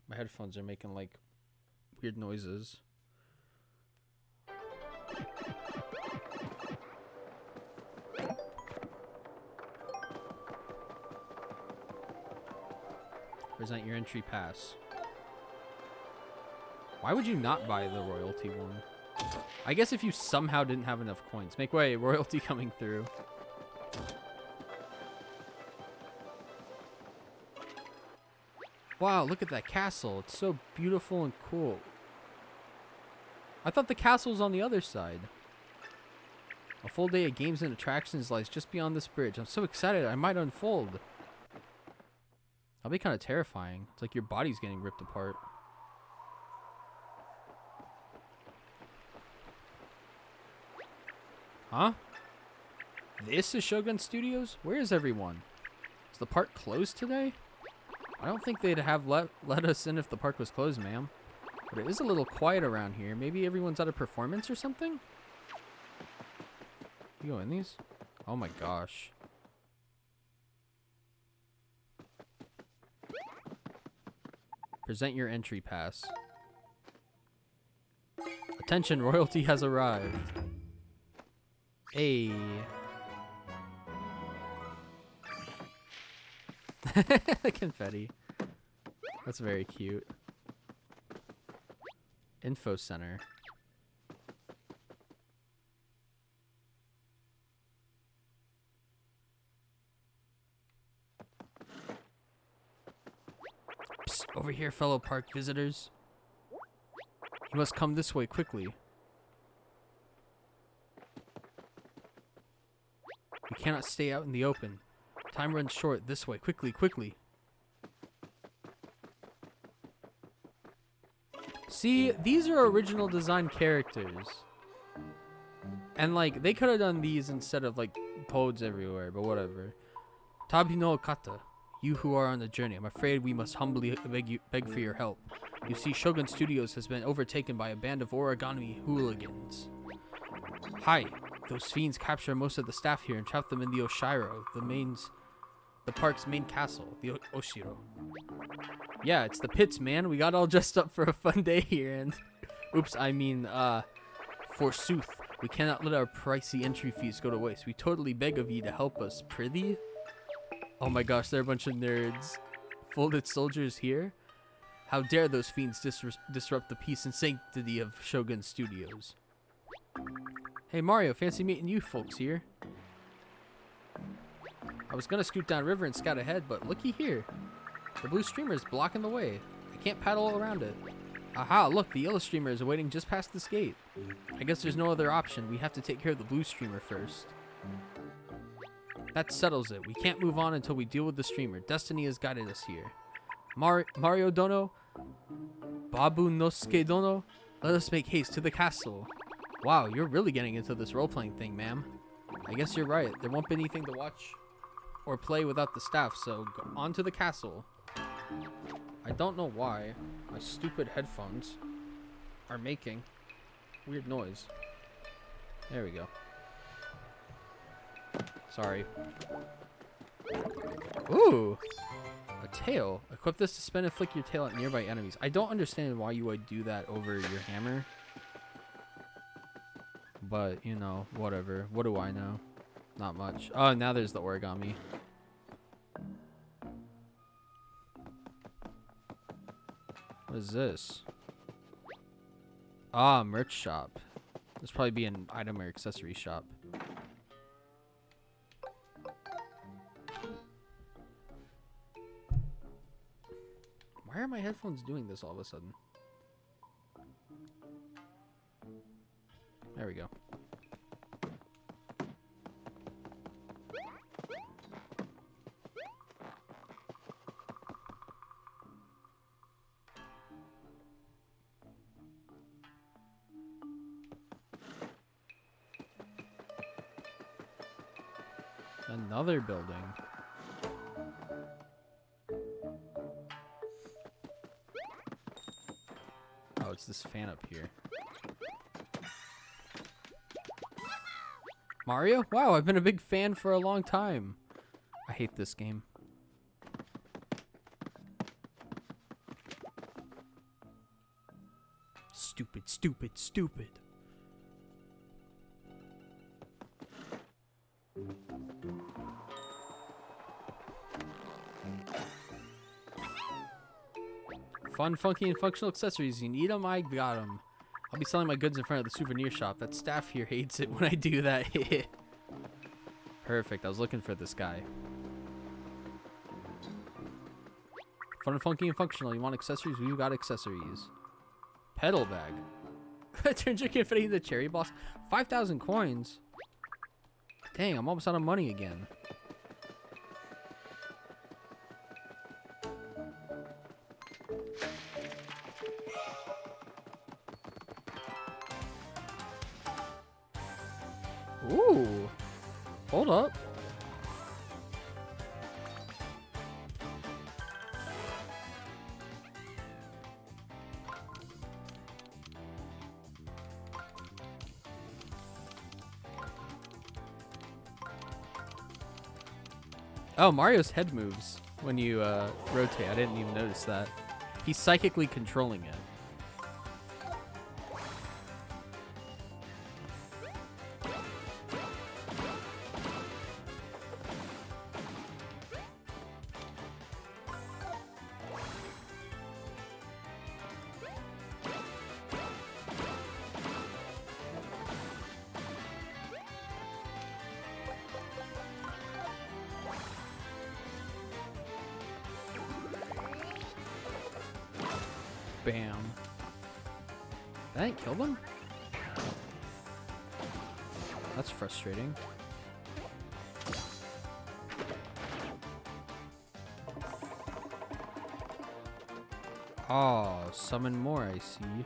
My headphones are making like weird noises. Present your entry pass. Why would you not buy the royalty one? I guess if you somehow didn't have enough coins. Make way, royalty coming through. Wow, look at that castle. It's so beautiful and cool. I thought the castle was on the other side. A full day of games and attractions lies just beyond this bridge. I'm so excited I might unfold. That'll be kind of terrifying. It's like your body's getting ripped apart. Huh? This is Shogun Studios? Where is everyone? Is the park closed today? I don't think they'd have let us in if the park was closed, ma'am. But it is a little quiet around here. Maybe everyone's at a performance or something? You go in these? Oh my gosh. Present your entry pass. Attention, royalty has arrived. Hey. Confetti. That's very cute. Info center. Psst, over here, fellow park visitors. You must come this way quickly. We cannot stay out in the open. Time runs short. This way, quickly, quickly. See, these are original design characters. And, like, they could have done these instead of, like, pods everywhere, but whatever. Tabi no Okata, you who are on the journey, I'm afraid we must humbly beg for your help. You see, Shogun Studios has been overtaken by a band of Origami hooligans. Hi, those fiends capture most of the staff here and trap them in the Oshiro, the park's main castle, the Oshiro. Yeah, it's the pits, man. We got all dressed up for a fun day here, and oops, I mean, forsooth, we cannot let our pricey entry fees go to waste. We totally beg of ye to help us, prithee. Oh my gosh, they're a bunch of nerds. Folded soldiers here? How dare those fiends disrupt the peace and sanctity of Shogun Studios? Hey Mario, fancy meeting you folks here. I was gonna scoot down river and scout ahead, but looky here. The blue streamer is blocking the way. I can't paddle around it. Aha, look, the yellow streamer is waiting just past this gate. I guess there's no other option. We have to take care of the blue streamer first. That settles it. We can't move on until we deal with the streamer. Destiny has guided us here. Mario Dono, Babu no Dono, let us make haste to the castle. Wow, you're really getting into this role-playing thing, ma'am. I guess you're right. There won't be anything to watch or play without the staff, so go on to the castle. I don't know why my stupid headphones are making weird noise. There we go. Sorry. Ooh! A tail. Equip this to spin and flick your tail at nearby enemies. I don't understand why you would do that over your hammer. But, you know, whatever. What do I know? Not much. Oh, now there's the origami. What is this? Ah, merch shop. This probably be an item or accessory shop. Why are my headphones doing this all of a sudden? There we go. Another building. Oh, it's this fan up here. Mario? Wow, I've been a big fan for a long time. I hate this game. Stupid, stupid, stupid. Fun, funky, and functional accessories. You need them? I got them. I'll be selling my goods in front of the souvenir shop. That staff here hates it when I do that. Perfect. I was looking for this guy. Fun, funky, and functional. You want accessories? We've got accessories. Pedal bag. Turns your confetti into cherry boss. 5,000 coins. Dang, I'm almost out of money again. Ooh. Hold up. Oh, Mario's head moves when you rotate. I didn't even notice that. He's psychically controlling it. Bam. That didn't kill them? That's frustrating. Oh, summon more, I see.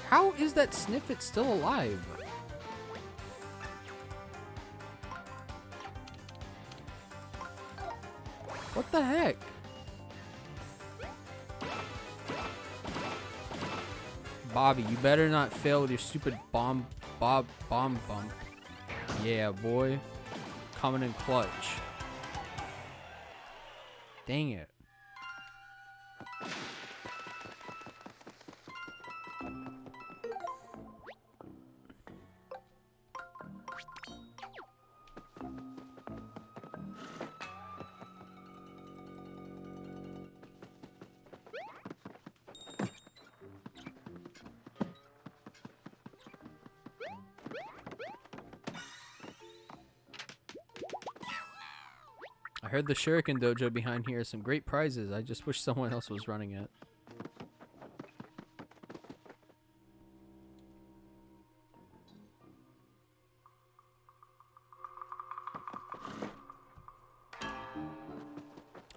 How is that Sniffit still alive? What the heck? Bobby, you better not fail with your stupid bomb bump. Yeah, boy. Coming in clutch. Dang it. heard the Shuriken Dojo behind here has some great prizes. I just wish someone else was running it.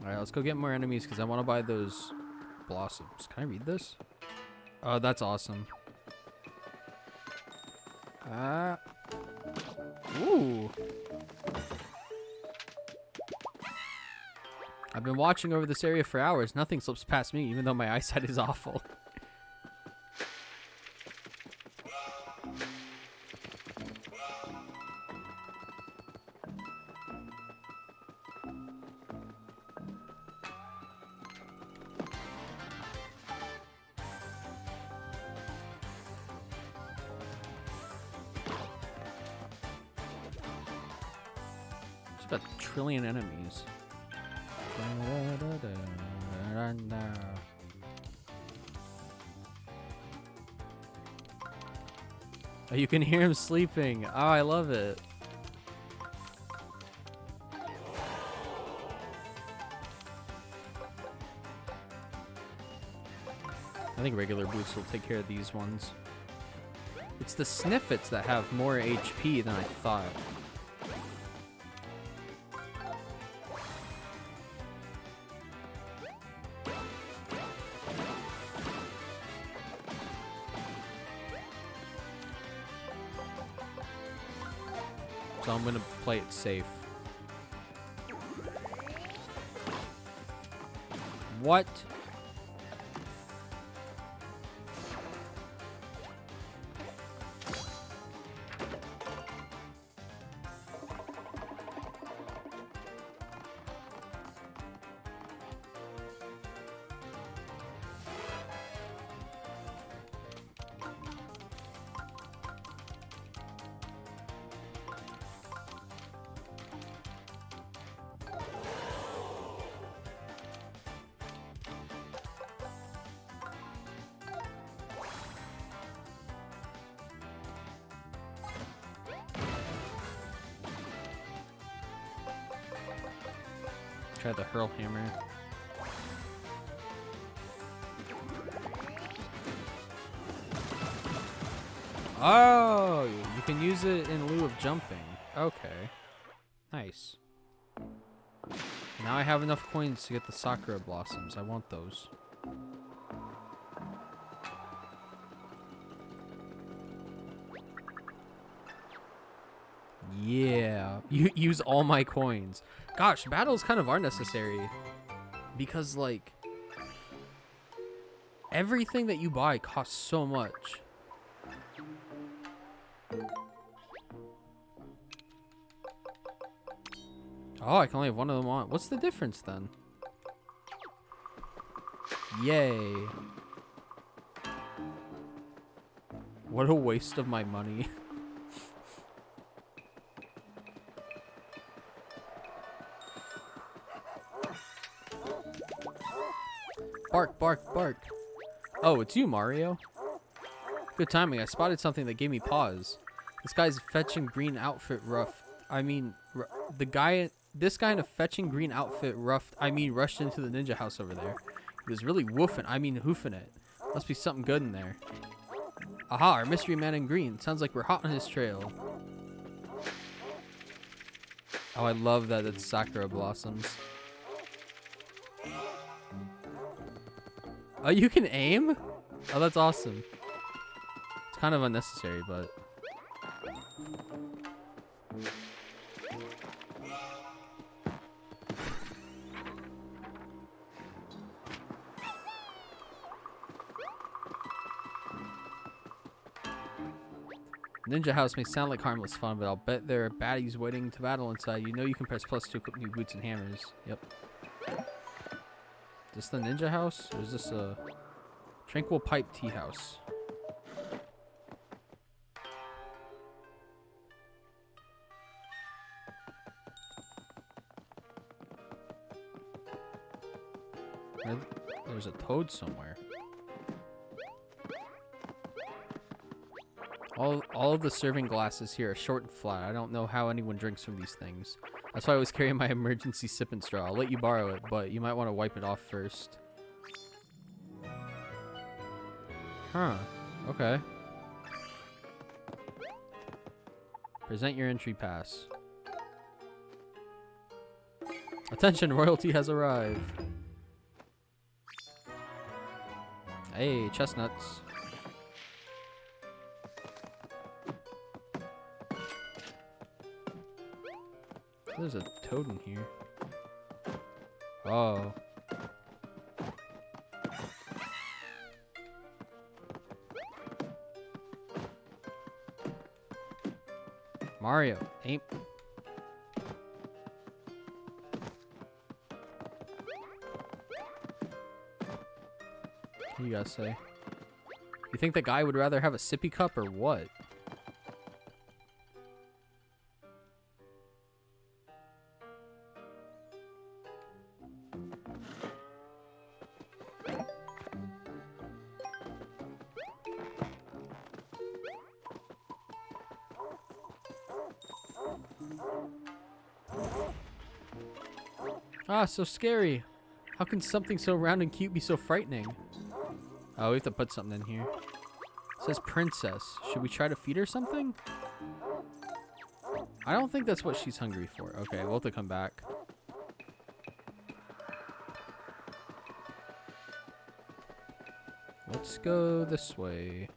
Alright, let's go get more enemies because I want to buy those blossoms. Can I read this? Oh, that's awesome. Ooh. I've been watching over this area for hours. Nothing slips past me, even though my eyesight is awful. There's about a trillion enemies. Oh, you can hear him sleeping. Oh, I love it. I think regular boots will take care of these ones. It's the Sniffets that have more HP than I thought. So I'm gonna play it safe. What? Try the hurl hammer. Oh, you can use it in lieu of jumping. Okay. Nice. Now I have enough coins to get the Sakura blossoms. I want those. Yeah. You use all my coins. Gosh, battles kind of are necessary. Because, like, everything that you buy costs so much. Oh, I can only have one of them on. What's the difference then? Yay. What a waste of my money. Bark, bark, bark. Oh, it's you, Mario. Good timing. I spotted something that gave me pause. This guy's fetching green outfit rough. This guy in a fetching green outfit rushed into the ninja house over there. He was really hoofing it. Must be something good in there. Aha, our mystery man in green. Sounds like we're hot on his trail. Oh, I love that it's Sakura blossoms. Oh, you can aim? Oh, that's awesome. It's kind of unnecessary, but... Ninja house may sound like harmless fun, but I'll bet there are baddies waiting to battle inside. You know you can press plus to equip new boots and hammers. Yep. Is this the ninja house? Or is this a tranquil pipe tea house? There's a toad somewhere. All of the serving glasses here are short and flat. I don't know how anyone drinks from these things. That's why I always carry my emergency sipping straw. I'll let you borrow it, but you might want to wipe it off first. Huh. Okay. Present your entry pass. Attention, royalty has arrived. Hey, chestnuts. There's a toad in here. Oh. Mario, aim. What do you guys say? You think the guy would rather have a sippy cup or what? Ah, so scary. How can something so round and cute be so frightening? Oh, we have to put something in here. It says princess. Should we try to feed her something? I don't think that's what she's hungry for. Okay, we'll have to come back. Let's go this way.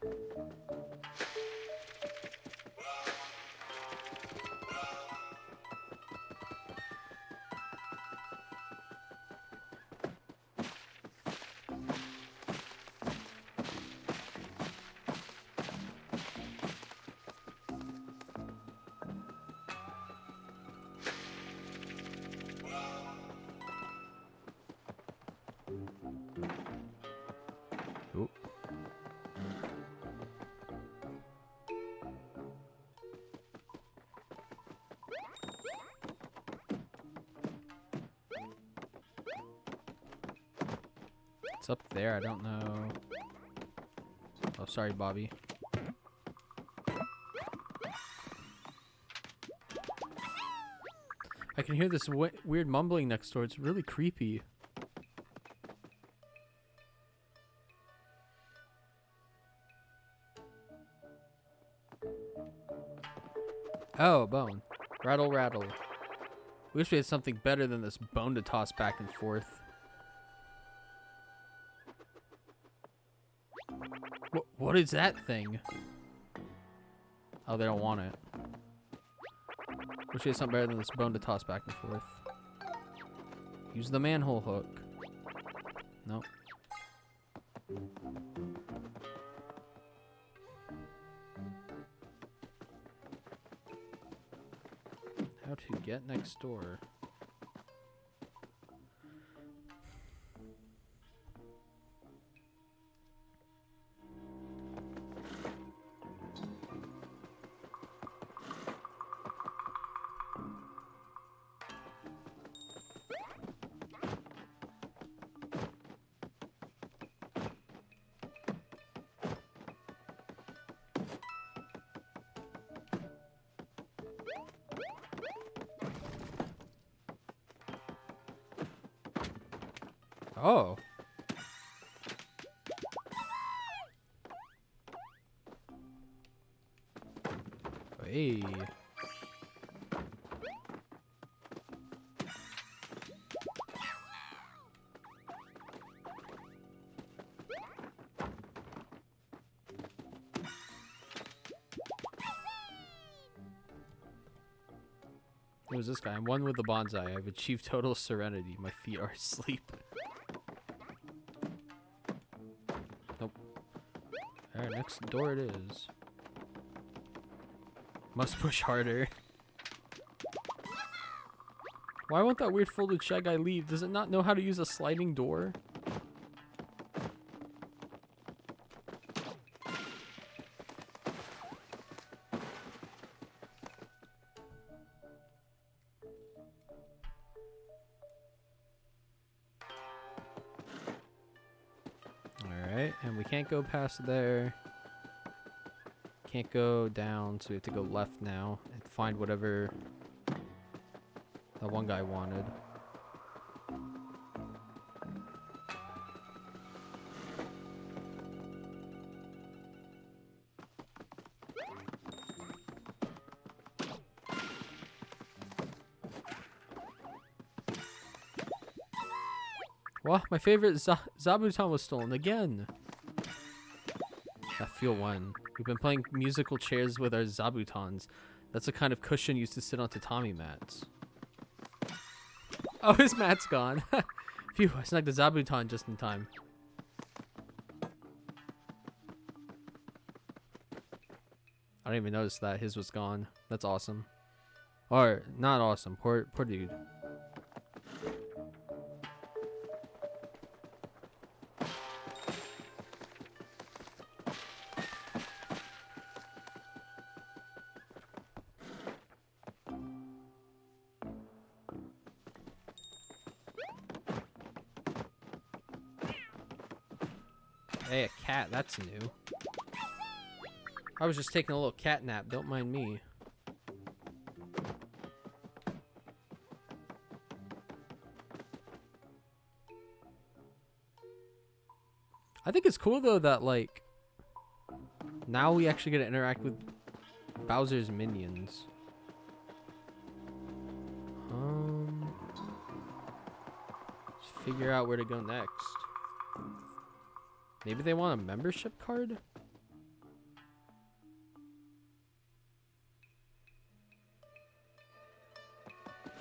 Ooh. It's up there, I don't know. Oh, sorry, Bobby. I can hear this weird mumbling next door. It's really creepy. Oh, a bone. Rattle, rattle. Wish we had something better than this bone to toss back and forth. What is that thing? Oh, they don't want it. Wish we had something better than this bone to toss back and forth. Use the manhole hook. Nope. How to get next door. Oh. Hey. Who's this guy? I'm one with the bonsai. I've achieved total serenity. My feet are asleep. Nope. Alright, next door it is. Must push harder. Why won't that weird folded shy guy leave? Does it not know how to use a sliding door? Alright, and we can't go past there. Can't go down, so we have to go left now and find whatever that one guy wanted. Well, my favorite Zabuton was stolen again. I feel one. We've been playing musical chairs with our Zabutons. That's the kind of cushion used to sit on tatami mats. Oh, his mat's gone. Phew, I snagged the Zabuton just in time. I didn't even notice that his was gone. That's awesome. Or, not awesome. Poor dude. Hey, a cat. That's new. I was just taking a little cat nap. Don't mind me. I think it's cool, though, that, like, now we actually get to interact with Bowser's minions. Let's figure out where to go next. Maybe they want a membership card?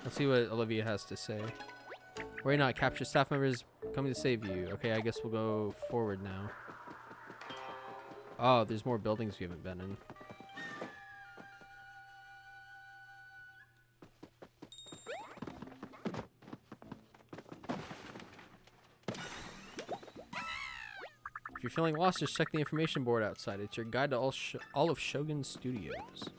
Let's see what Olivia has to say. Worry not, capture staff members coming to save you. Okay, I guess we'll go forward now. Oh, there's more buildings we haven't been in. If you're feeling lost, just check the information board outside. It's your guide to all of Shogun Studios.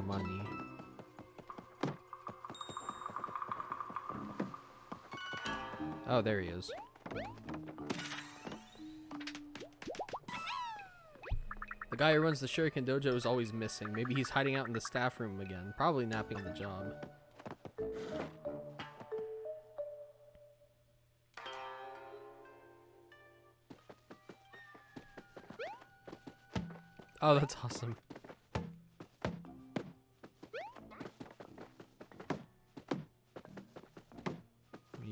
Money. Oh, there he is. The guy who runs the Shuriken Dojo is always missing. Maybe he's hiding out in the staff room again. Probably napping on the job. Oh, that's awesome.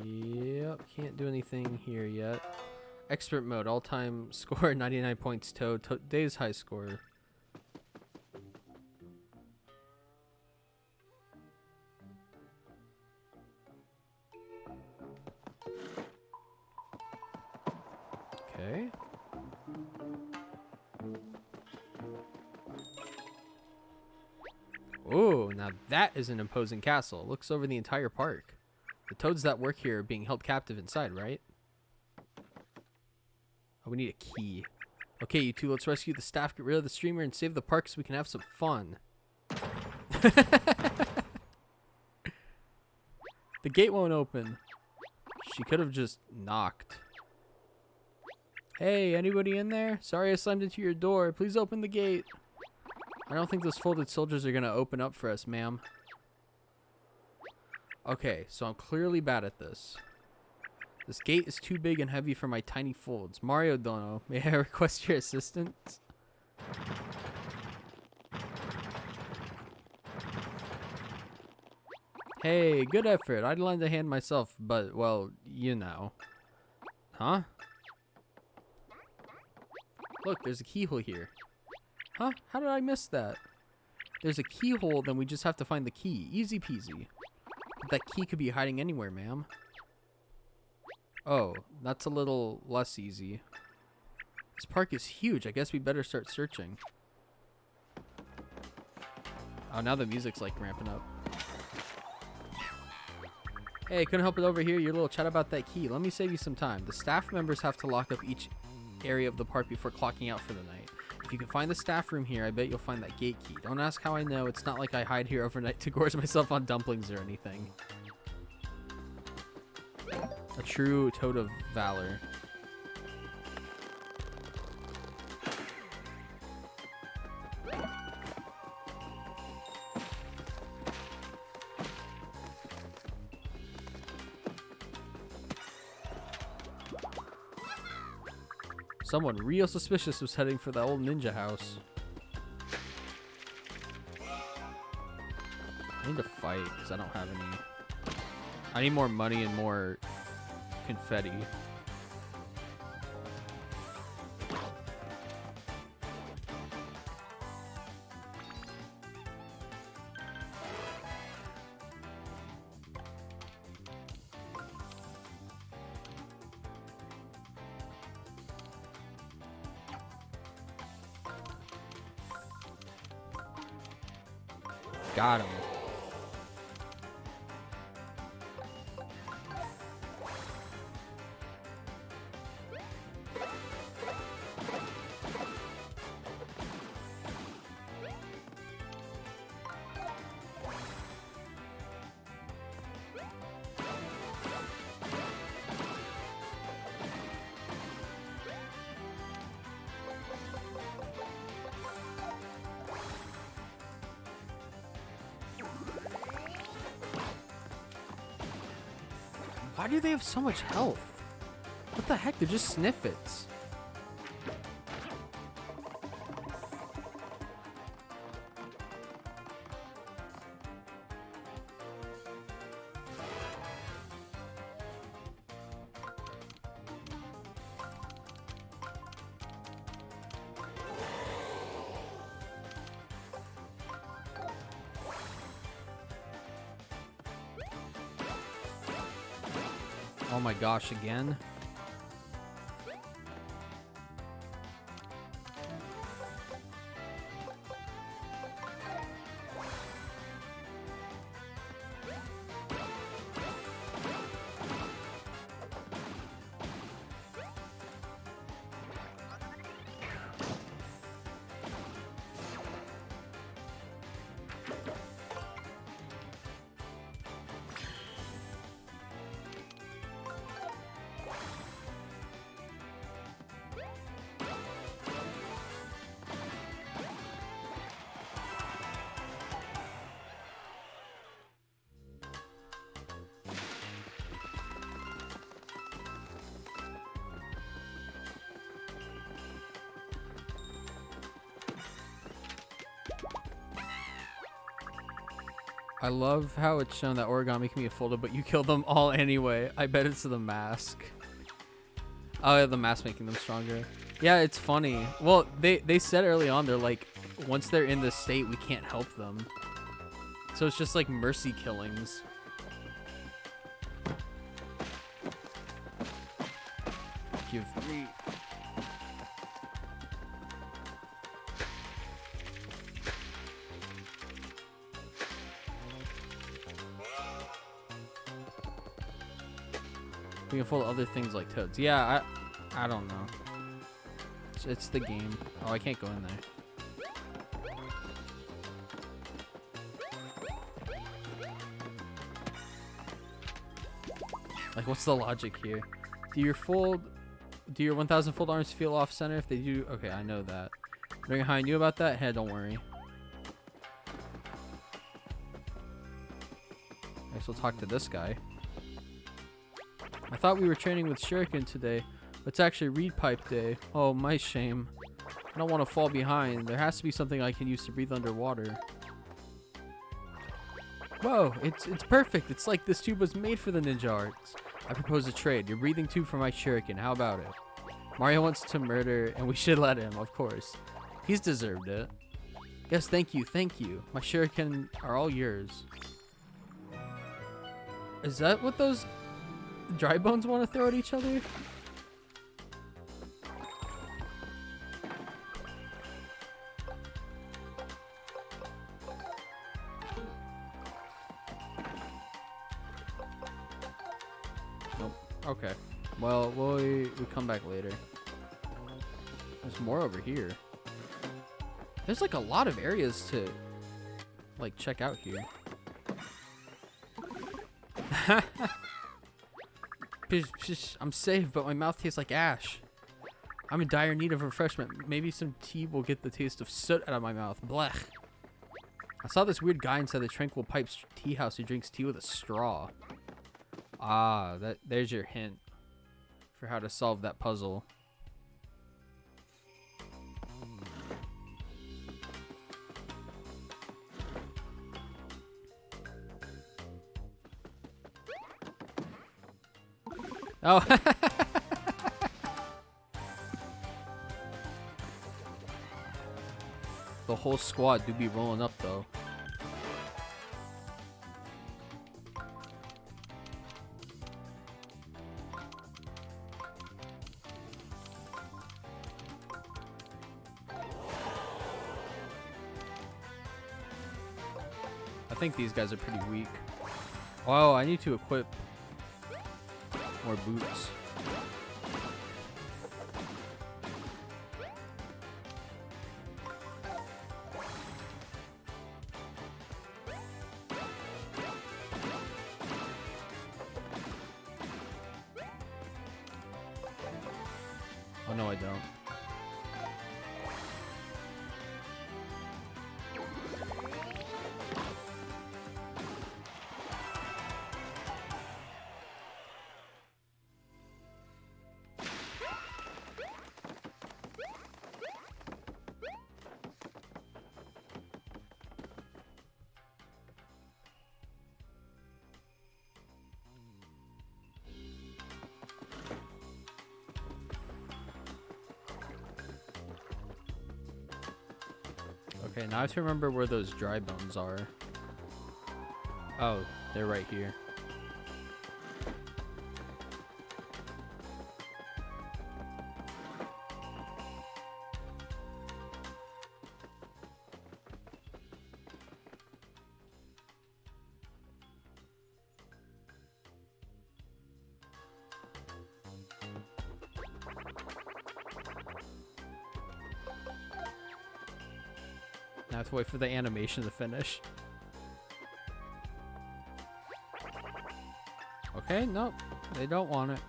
Yep, can't do anything here yet. Expert mode, all-time score 99 points. Today's high score. Okay. Oh, now that is an imposing castle. It looks over the entire park. The toads that work here are being held captive inside, right? Oh, we need a key. Okay, you two, let's rescue the staff, get rid of the streamer, and save the park so we can have some fun. The gate won't open. She could have just knocked. Hey, anybody in there? Sorry I slammed into your door. Please open the gate. I don't think those folded soldiers are going to open up for us, ma'am. Okay, so I'm clearly bad at this. This gate is too big and heavy for my tiny folds. Mario Dono, may I request your assistance? Hey, good effort. I'd lend a hand myself, but, well, you know. Huh? Look, there's a keyhole here. Huh? How did I miss that? There's a keyhole, then we just have to find the key. Easy peasy. But that key could be hiding anywhere, ma'am. Oh, that's a little less easy. This park is huge. I guess we better start searching. Oh, now the music's like ramping up. Hey, couldn't help it over here. Your little chat about that key. Let me save you some time. The staff members have to lock up each area of the park before clocking out for the night. If you can find the staff room here, I bet you'll find that gate key. Don't ask how I know. It's not like I hide here overnight to gorge myself on dumplings or anything. A true toad of valor. Someone real suspicious was heading for the old ninja house. I need to fight because I don't have any. I need more money and more confetti. Got him. Why do they have so much health? What the heck? They're just sniffits. Oh my gosh, again? I love how it's shown that origami can be folded, but you kill them all anyway. I bet it's the mask. Oh, yeah, the mask making them stronger. Yeah, it's funny. Well, they said early on, they're like, once they're in this state, we can't help them. So it's just like mercy killings. Give me... We can fold other things like toads. Yeah, I don't know. It's the game. Oh, I can't go in there. Like, what's the logic here? Do your 1,000 fold arms feel off center? If they do, okay, I know that. Wondering how I knew about that? Hey, don't worry. I guess we'll talk to this guy. I thought we were training with Shuriken today, but it's actually reed pipe day. Oh, my shame. I don't want to fall behind. There has to be something I can use to breathe underwater. Whoa, it's perfect. It's like this tube was made for the ninja arts. I propose a trade. Your breathing tube for my Shuriken. How about it? Mario wants to murder, and we should let him, of course. He's deserved it. Yes, thank you, thank you. My Shuriken are all yours. Is that what those... dry bones want to throw at each other? Okay. Well, we come back later. There's more over here. There's like a lot of areas to like check out here. I'm safe, but my mouth tastes like ash. I'm in dire need of refreshment. Maybe some tea will get the taste of soot out of my mouth. Blech. I saw this weird guy inside the Tranquil Pipes tea house who drinks tea with a straw. Ah, there's your hint for how to solve that puzzle. Oh. The whole squad do be rolling up though. I think these guys are pretty weak. Oh, I need to equip more boots. Oh no, I don't. Okay, now I have to remember where those dry bones are. Oh, they're right here. Now I have to wait for the animation to finish. Okay, nope. They don't want it.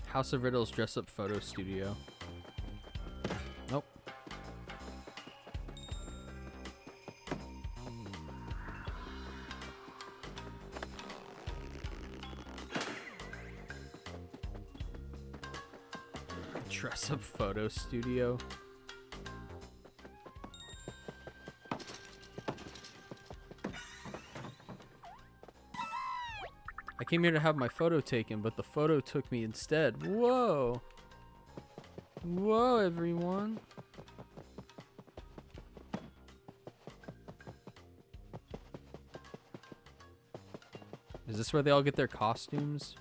House of Riddles dress-up photo studio. Nope. Dress-up photo studio. I came here to have my photo taken, but the photo took me instead. Whoa. Whoa, everyone. Is this where they all get their costumes?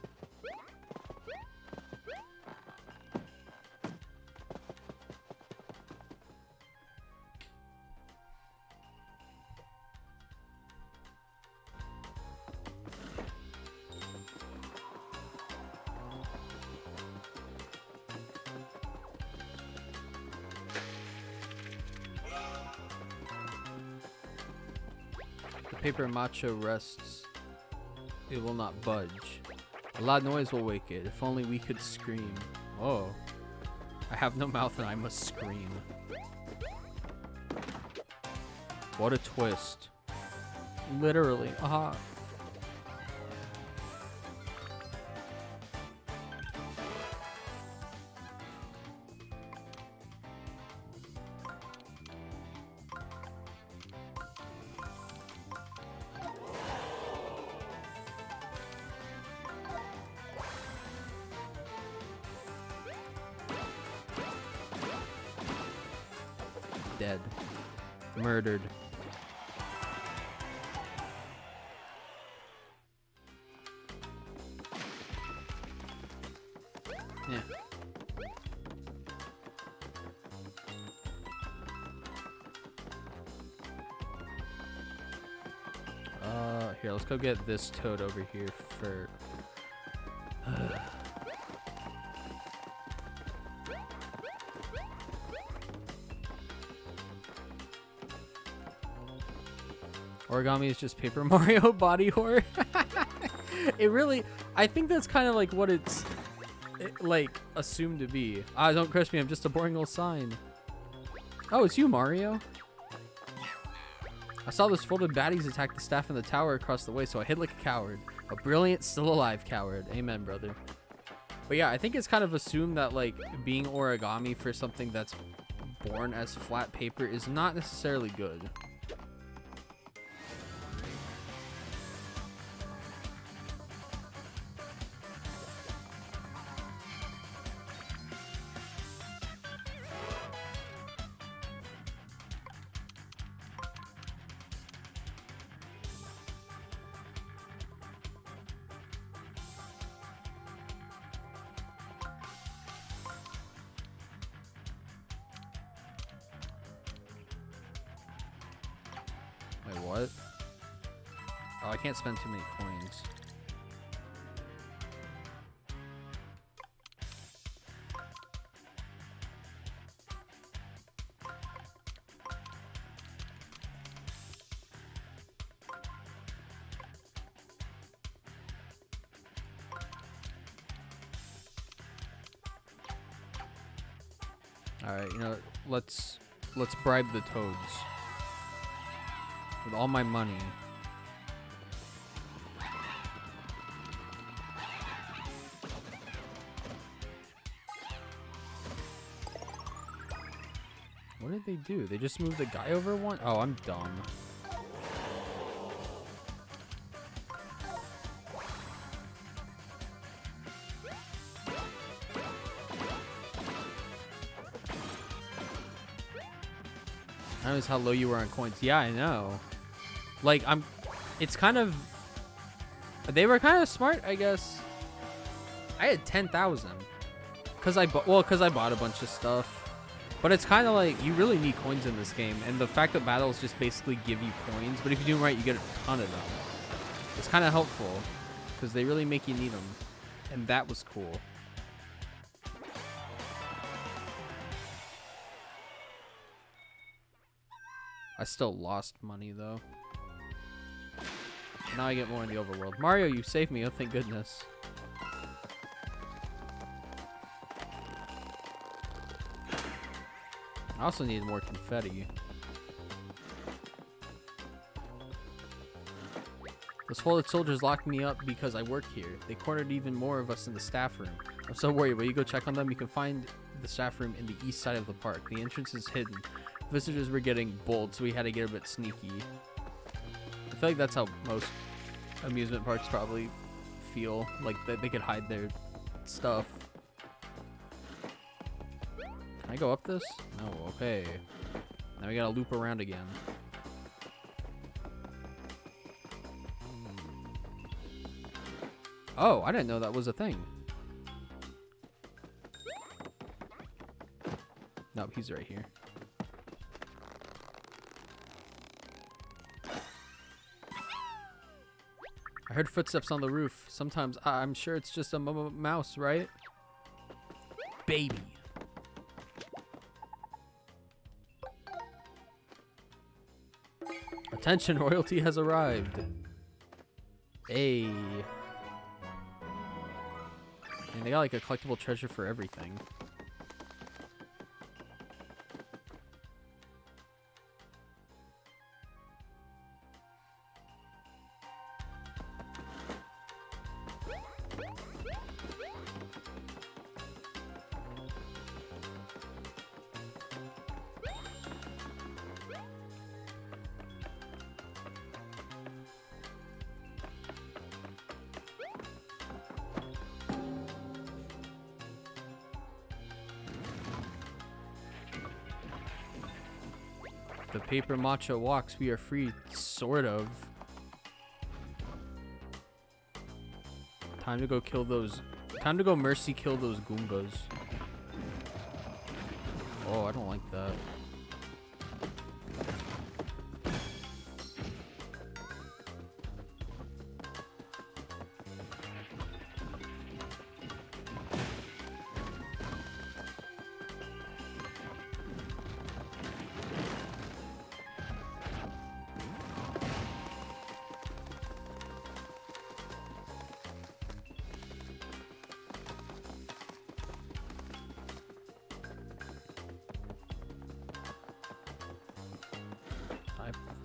Paper macho rests. It will not budge. A loud noise will wake it. If only we could scream. Oh. I have no mouth and I must scream. What a twist. Literally. Aha. dead. Murdered. Yeah. Here, let's go get this toad over here for... Origami is just Paper Mario body horror. It really... I think that's kind of like what it's... like, assumed to be. Ah, don't crush me, I'm just a boring old sign. Oh, it's you, Mario. I saw those folded baddies attack the staff in the tower across the way, so I hid like a coward. A brilliant, still alive coward. Amen, brother. But yeah, I think it's kind of assumed that, like, being origami for something that's born as flat paper is not necessarily good. Wait, what? Oh, I can't spend too many coins. All right, you know, let's bribe the toads. With all my money. What did they do? They just moved the guy over one? Oh, I'm dumb. I noticed how low you were on coins. Yeah, I know. Like, it's kind of, they were kind of smart, I guess. I had 10,000 because I bought a bunch of stuff, but it's kind of like you really need coins in this game, and the fact that battles just basically give you coins, but if you do them right, you get a ton of them. It's kind of helpful because they really make you need them, and that was cool. I still lost money though. Now I get more in the overworld. Mario, you saved me. Oh, thank goodness. I also need more confetti. Those folded soldiers locked me up because I work here. They cornered even more of us in the staff room. I'm so worried. Will you go check on them? You can find the staff room in the east side of the park. The entrance is hidden. Visitors were getting bold, so we had to get a bit sneaky. I feel like that's how most amusement parks probably feel, like that they could hide their stuff. Can I go up this? No, okay. Now we gotta loop around again. Oh, I didn't know that was a thing. Nope, he's right here. I heard footsteps on the roof. Sometimes I'm sure it's just a mouse, right? Baby. Attention, royalty has arrived. Hey. And they got like a collectible treasure for everything. The paper matcha walks, we are free, sort of. Time to go kill those. Time to go mercy kill those Goombas. Oh, I don't like that.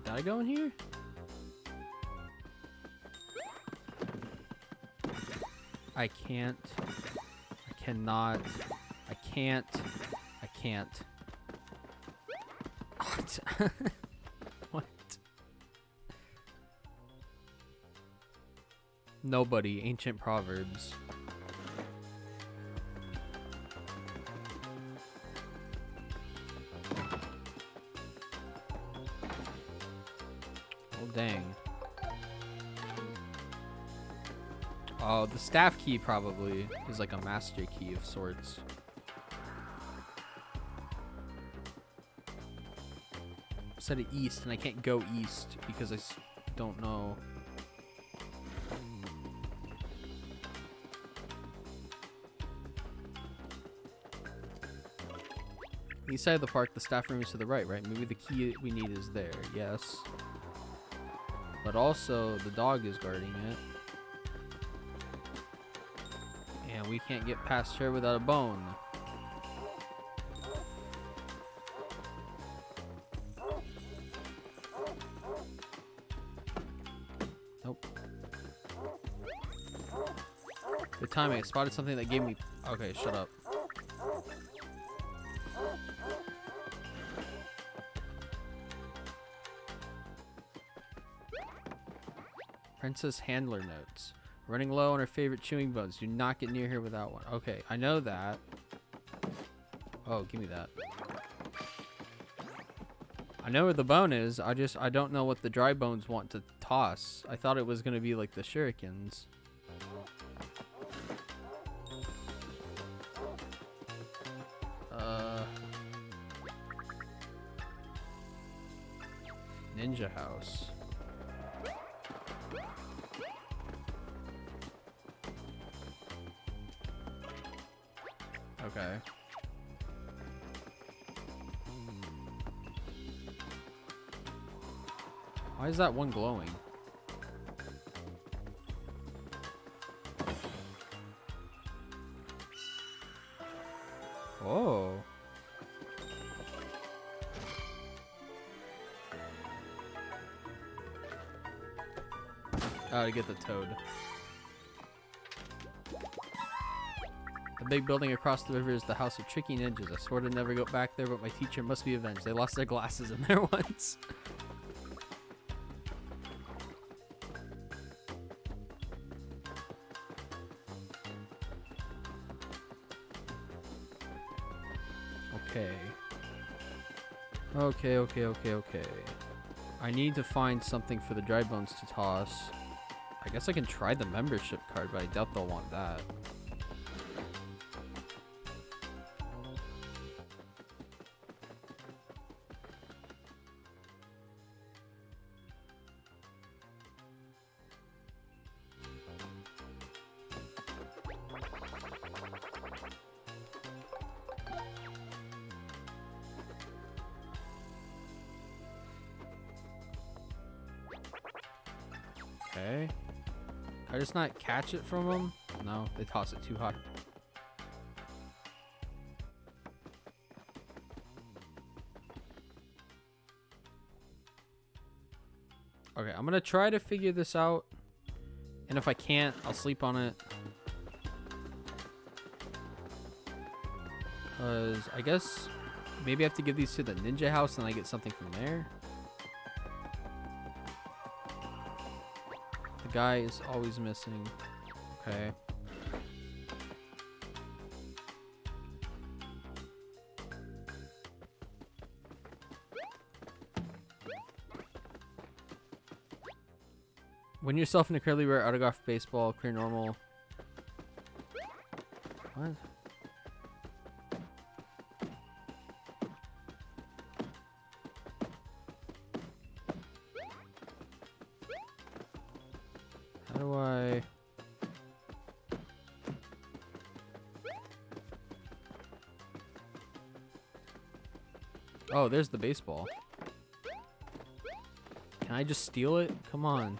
Did I go in here? I can't. I cannot. I can't. I can't. What? What? Nobody. Ancient Proverbs. Oh, dang. Oh, the staff key probably is like a master key of sorts. Set it east, and I can't go east because I don't know. East side of the park, the staff room is to the right, right? Maybe the key we need is there, yes. But also, the dog is guarding it. And we can't get past her without a bone. Nope. Good timing. I spotted something that gave me... Okay, shut up. Princess Handler notes. Running low on her favorite chewing buds. Do not get near her without one. Okay, I know that. Oh, give me that. I know where the bone is. I don't know what the dry bones want to toss. I thought it was going to be like the shurikens. Ninja house. Okay. Why is that one glowing? Oh. Oh, to get the toad. The big building across the river is the house of tricky ninjas. I swore to never go back there, but my teacher must be avenged. They lost their glasses in there once. Okay. I need to find something for the dry bones to toss. I guess I can try the membership card, but I doubt they'll want that. Okay. Can I just not catch it from them? No, they toss it too high. Okay, I'm gonna try to figure this out. And if I can't, I'll sleep on it. Because I guess maybe I have to give these to the ninja house and I get something from there. The guy is always missing. Okay. Win yourself an incredibly rare autograph baseball, clear normal. What? How do I... Oh, there's the baseball. Can I just steal it? Come on.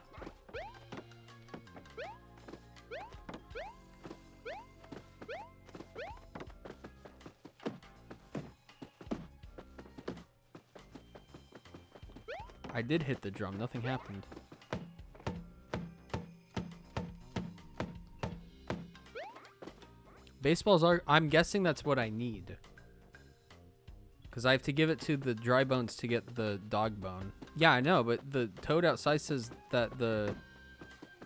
I did hit the drum. Nothing happened. Baseballs are... I'm guessing that's what I need. Because I have to give it to the dry bones to get the dog bone. Yeah, I know, but the toad outside says that the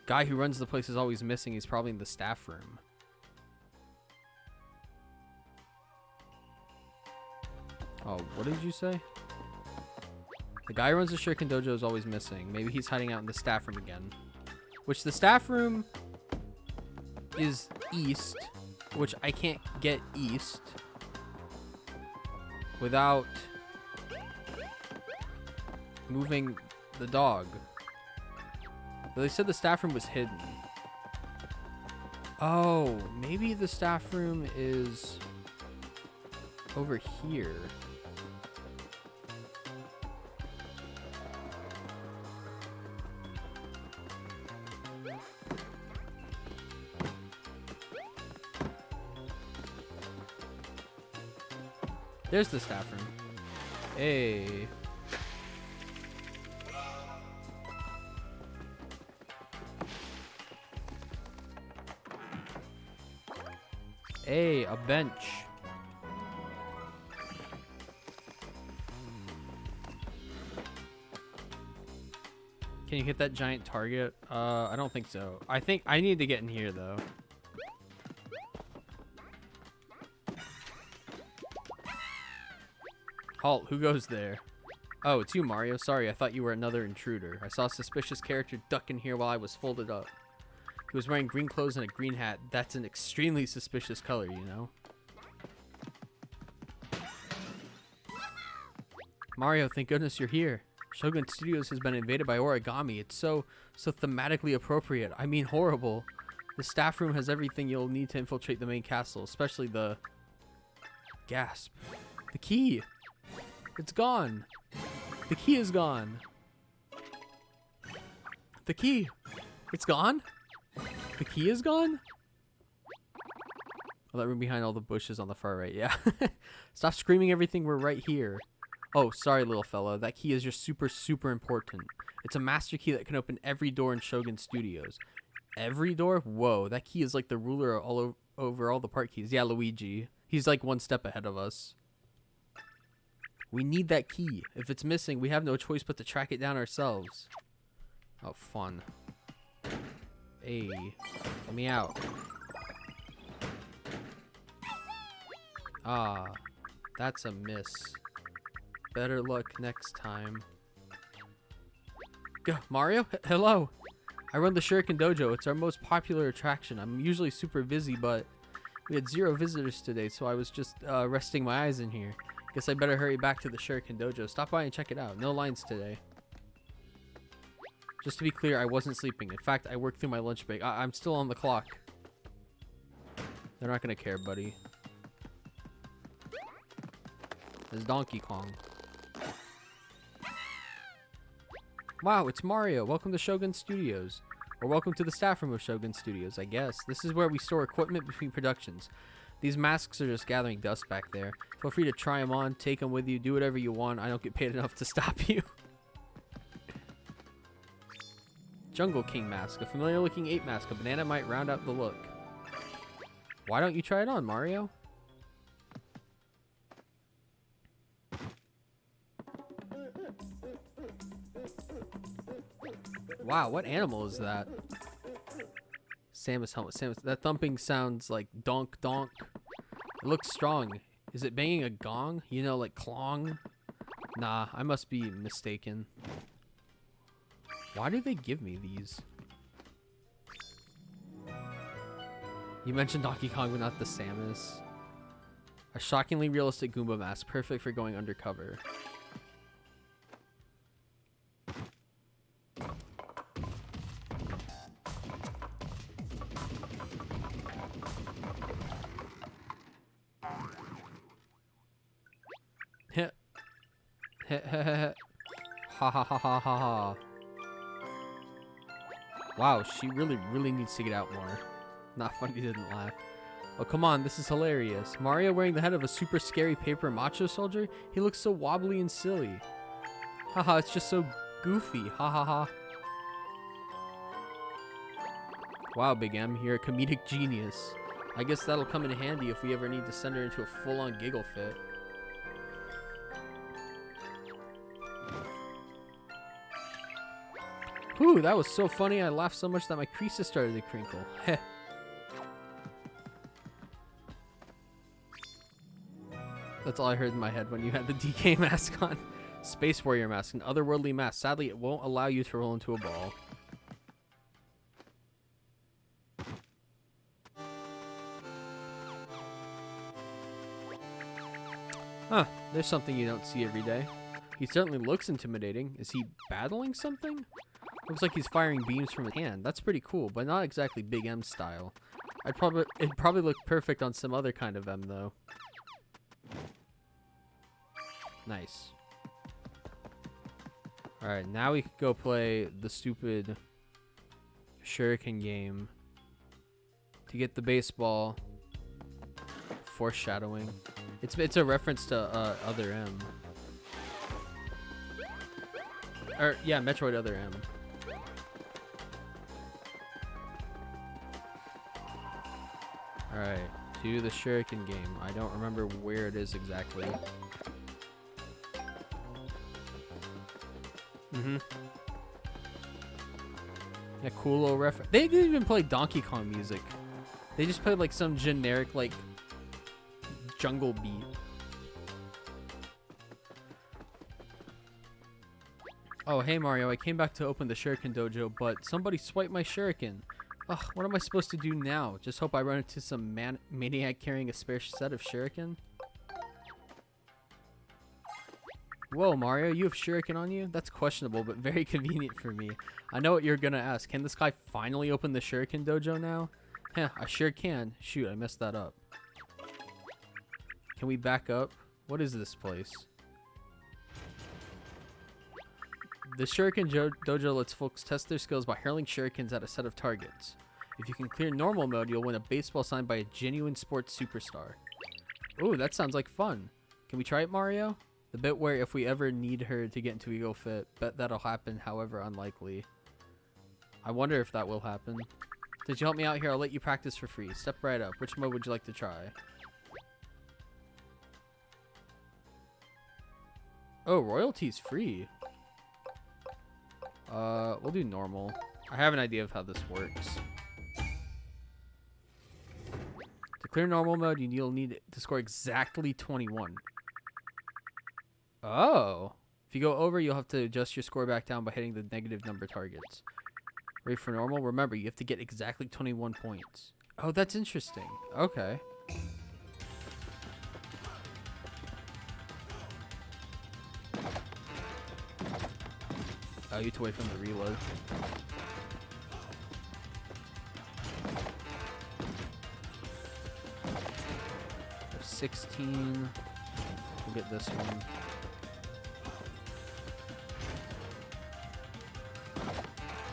guy who runs the place is always missing. He's probably in the staff room. Oh, what did you say? The guy who runs the Shuriken Dojo is always missing. Maybe he's hiding out in the staff room again. Which the staff room is east, which I can't get east without moving the dog. But they said the staff room was hidden. Oh, maybe the staff room is over here. There's the staff room. Hey. Hey, a bench. Can you hit that giant target? I don't think so. I think I need to get in here though. Halt, who goes there? Oh, it's you, Mario. Sorry, I thought you were another intruder. I saw a suspicious character duck in here while I was folded up. He was wearing green clothes and a green hat. That's an extremely suspicious color, you know? Mario, thank goodness you're here. Shogun Studios has been invaded by Origami. It's so thematically appropriate. I mean horrible. The staff room has everything you'll need to infiltrate the main castle, especially the... Gasp. The key! It's gone. The key is gone. The key. It's gone? The key is gone? Oh, that room behind all the bushes on the far right. Yeah. Stop screaming everything. We're right here. Oh, sorry, little fella. That key is just super important. It's a master key that can open every door in Shogun Studios. Every door? Whoa, that key is like the ruler over all the part keys. Yeah, Luigi. He's like one step ahead of us. We need that key. If it's missing, we have no choice but to track it down ourselves. Oh, fun. Hey, let me out. Ah, that's a miss. Better luck next time. Mario? Hello. I run the Shuriken Dojo. It's our most popular attraction. I'm usually super busy, but we had 0 visitors today, so I was just resting my eyes in here. Guess I better hurry back to the Shuriken Dojo. Stop by and check it out. No lines today. Just to be clear, I wasn't sleeping. In fact, I worked through my lunch break. I'm still on the clock. They're not gonna care, buddy. There's Donkey Kong. Wow, it's Mario. Welcome to Shogun Studios. Or welcome to the staff room of Shogun Studios, I guess. This is where we store equipment between productions. These masks are just gathering dust back there. Feel free to try them on, take them with you, do whatever you want. I don't get paid enough to stop you. Jungle King mask. A familiar looking ape mask. A banana might round out the look. Why don't you try it on, Mario? Wow, what animal is that? Samus helmet. Samus. That thumping sounds like donk donk. It looks strong. Is it banging a gong? You know, like clong? Nah, I must be mistaken. Why do they give me these? You mentioned Donkey Kong, but not the Samus. A shockingly realistic Goomba mask, perfect for going undercover. Heh. Heh heh heh. Ha ha ha ha ha ha. Wow, she really needs to get out more. Not funny, didn't laugh. Oh, come on, this is hilarious. Mario wearing the head of a super scary paper macho soldier? He looks so wobbly and silly. Haha, it's just so goofy. Ha ha ha. Wow, Big M, you're a comedic genius. I guess that'll come in handy if we ever need to send her into a full-on giggle fit. Whew, that was so funny. I laughed so much that my creases started to crinkle. Heh. That's all I heard in my head when you had the DK mask on. Space Warrior mask, an otherworldly mask. Sadly, it won't allow you to roll into a ball. Huh, there's something you don't see every day. He certainly looks intimidating. Is he battling something? Looks like he's firing beams from his hand. That's pretty cool, but not exactly Big M style. It'd probably look perfect on some other kind of M, though. Nice. Alright, now we can go play the stupid shuriken game to get the baseball. Foreshadowing. It's a reference to Other M. Or, yeah, Metroid Other M. Alright, to the shuriken game. I don't remember where it is exactly. Yeah, cool little reference. They didn't even play Donkey Kong music. They just played like some generic like jungle beat. Oh, hey Mario, I came back to open the Shuriken Dojo, but somebody swiped my Shuriken. Ugh, what am I supposed to do now? Just hope I run into some maniac carrying a spare set of Shuriken? Whoa, Mario, you have Shuriken on you? That's questionable, but very convenient for me. I know what you're gonna ask. Can this guy finally open the Shuriken Dojo now? Heh, I sure can. Shoot, I messed that up. Can we back up? What is this place? The Shuriken Dojo lets folks test their skills by hurling shurikens at a set of targets. If you can clear normal mode, you'll win a baseball signed by a genuine sports superstar. Ooh, that sounds like fun. Can we try it, Mario? The bit where if we ever need her to get into Ego Fit, bet that'll happen, however unlikely. I wonder if that will happen. Did you help me out here? I'll let you practice for free. Step right up. Which mode would you like to try? Oh, royalty's free. We'll do normal. I have an idea of how this works. To clear normal mode, you'll need to score exactly 21. Oh. If you go over, you'll have to adjust your score back down by hitting the negative number targets. Ready for normal? Remember, you have to get exactly 21 points. Oh, that's interesting. Okay. Oh, you have to wait for him to reload. There's 16. We'll get this one.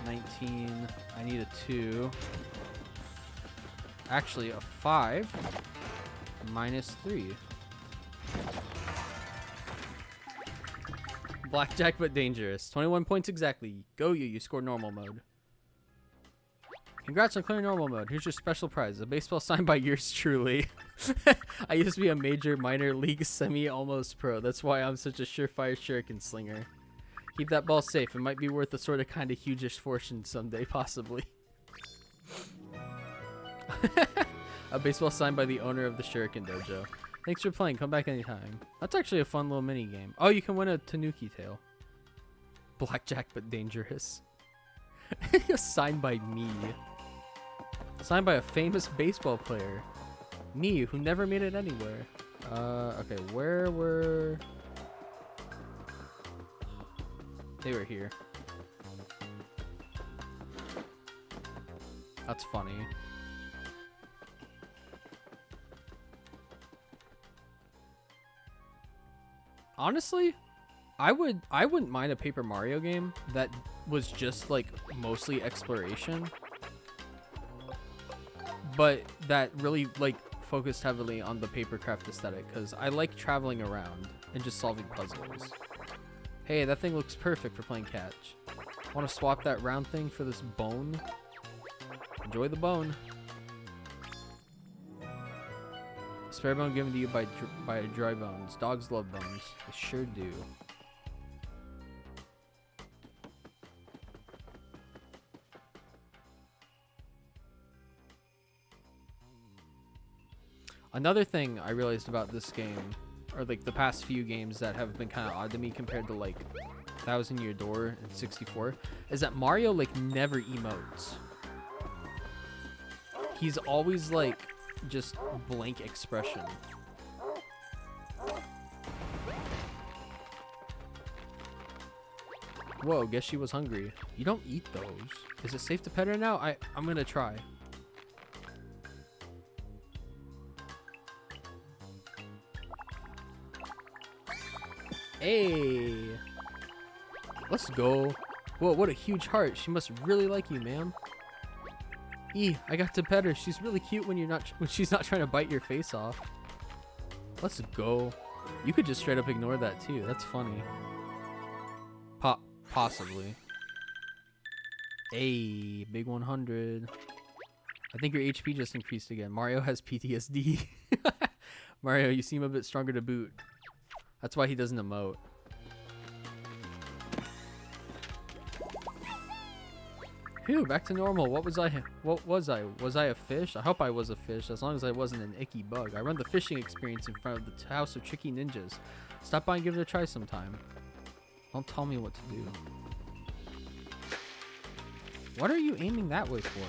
19. I need a 2. Actually, a 5 minus 3. Blackjack but dangerous. 21 points exactly. Go you scored normal mode. Congrats on clearing normal mode. Here's your special prize. A baseball signed by yours truly. I used to be a major minor league semi-almost pro. That's why I'm such a surefire shuriken slinger. Keep that ball safe. It might be worth a sort of kind of huge-ish fortune someday, possibly. A baseball signed by the owner of the Shuriken Dojo. Thanks for playing. Come back anytime. That's actually a fun little mini game. Oh, you can win a Tanuki tail. Blackjack but dangerous. Signed by me. Signed by a famous baseball player. Me, who never made it anywhere. Okay, where were... They were here. That's funny. Honestly, I wouldn't mind a Paper Mario game that was just like mostly exploration, but that really like focused heavily on the papercraft aesthetic, because I like traveling around and just solving puzzles. Hey, that thing looks perfect for playing catch. Want to swap that round thing for this bone? Enjoy the bone. Spare bone given to you by dry bones. Dogs love bones. They sure do. Another thing I realized about this game, or like the past few games that have been kind of odd to me compared to like Thousand Year Door and 64, is that Mario like never emotes. He's always like just blank expression. Whoa, guess she was hungry. You don't eat those. Is it safe to pet her now? I'm gonna try. Hey, let's go. Whoa, what a huge heart. She must really like you, ma'am. I got to pet her. She's really cute when she's not trying to bite your face off. Let's go. You could just straight up ignore that too. That's funny. Possibly. Hey, big 100. I think your HP just increased again. Mario has PTSD. Mario, you seem a bit stronger to boot. That's why he doesn't emote. Phew, back to normal. What was I? Was I a fish? I hope I was a fish, as long as I wasn't an icky bug. I run the fishing experience in front of the House of Tricky Ninjas. Stop by and give it a try sometime. Don't tell me what to do. What are you aiming that way for?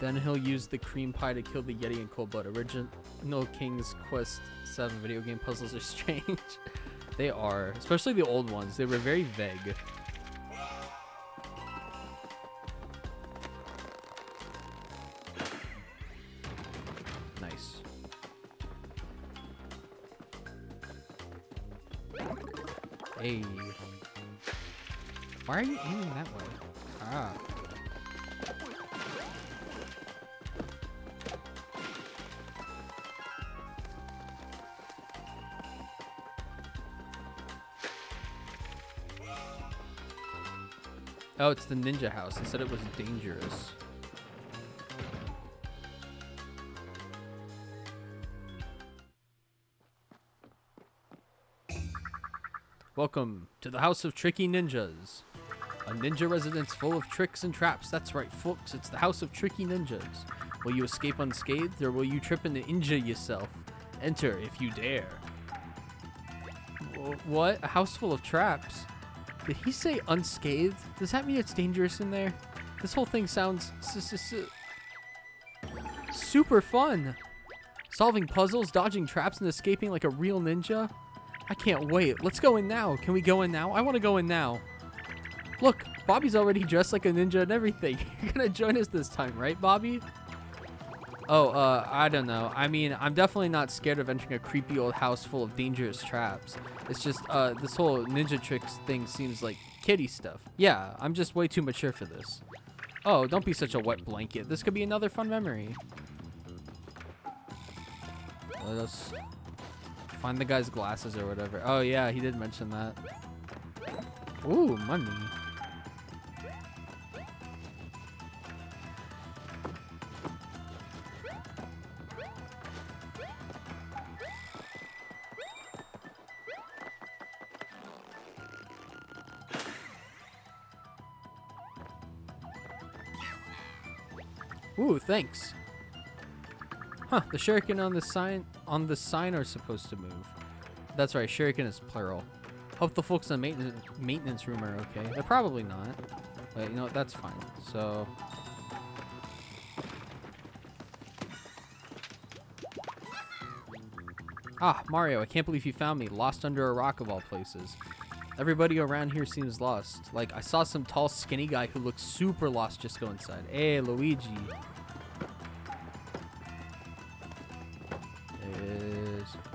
Then he'll use the cream pie to kill the Yeti in cold blood. Original King's Quest 7 video game puzzles are strange. They are, especially the old ones. They were very vague. Nice. Hey. Why are you aiming that way? Ah. Oh, it's the ninja house. They said it was dangerous. Welcome to the House of Tricky Ninjas. A ninja residence full of tricks and traps. That's right, folks. It's the House of Tricky Ninjas. Will you escape unscathed, or will you trip and injure yourself? Enter if you dare. What? A house full of traps? Did he say unscathed? Does that mean it's dangerous in there? This whole thing sounds super fun. Solving puzzles, dodging traps, and escaping like a real ninja. I can't wait. Let's go in now. Can we go in now? I want to go in now. Look, Bobby's already dressed like a ninja and everything. You're gonna join us this time, right, Bobby? Oh, I don't know. I mean, I'm definitely not scared of entering a creepy old house full of dangerous traps. It's just, this whole ninja tricks thing seems like kiddie stuff. Yeah, I'm just way too mature for this. Oh, don't be such a wet blanket. This could be another fun memory. Let us find the guy's glasses or whatever. Oh, yeah, he did mention that. Ooh, money. Ooh, thanks. Huh, the shuriken on the sign are supposed to move. That's right, shuriken is plural. Hope the folks in the maintenance room are okay. They're probably not. Wait, you know what? That's fine. So... Ah, Mario, I can't believe you found me, lost under a rock of all places. Everybody around here seems lost. Like, I saw some tall, skinny guy who looked super lost just go inside. Hey, Luigi.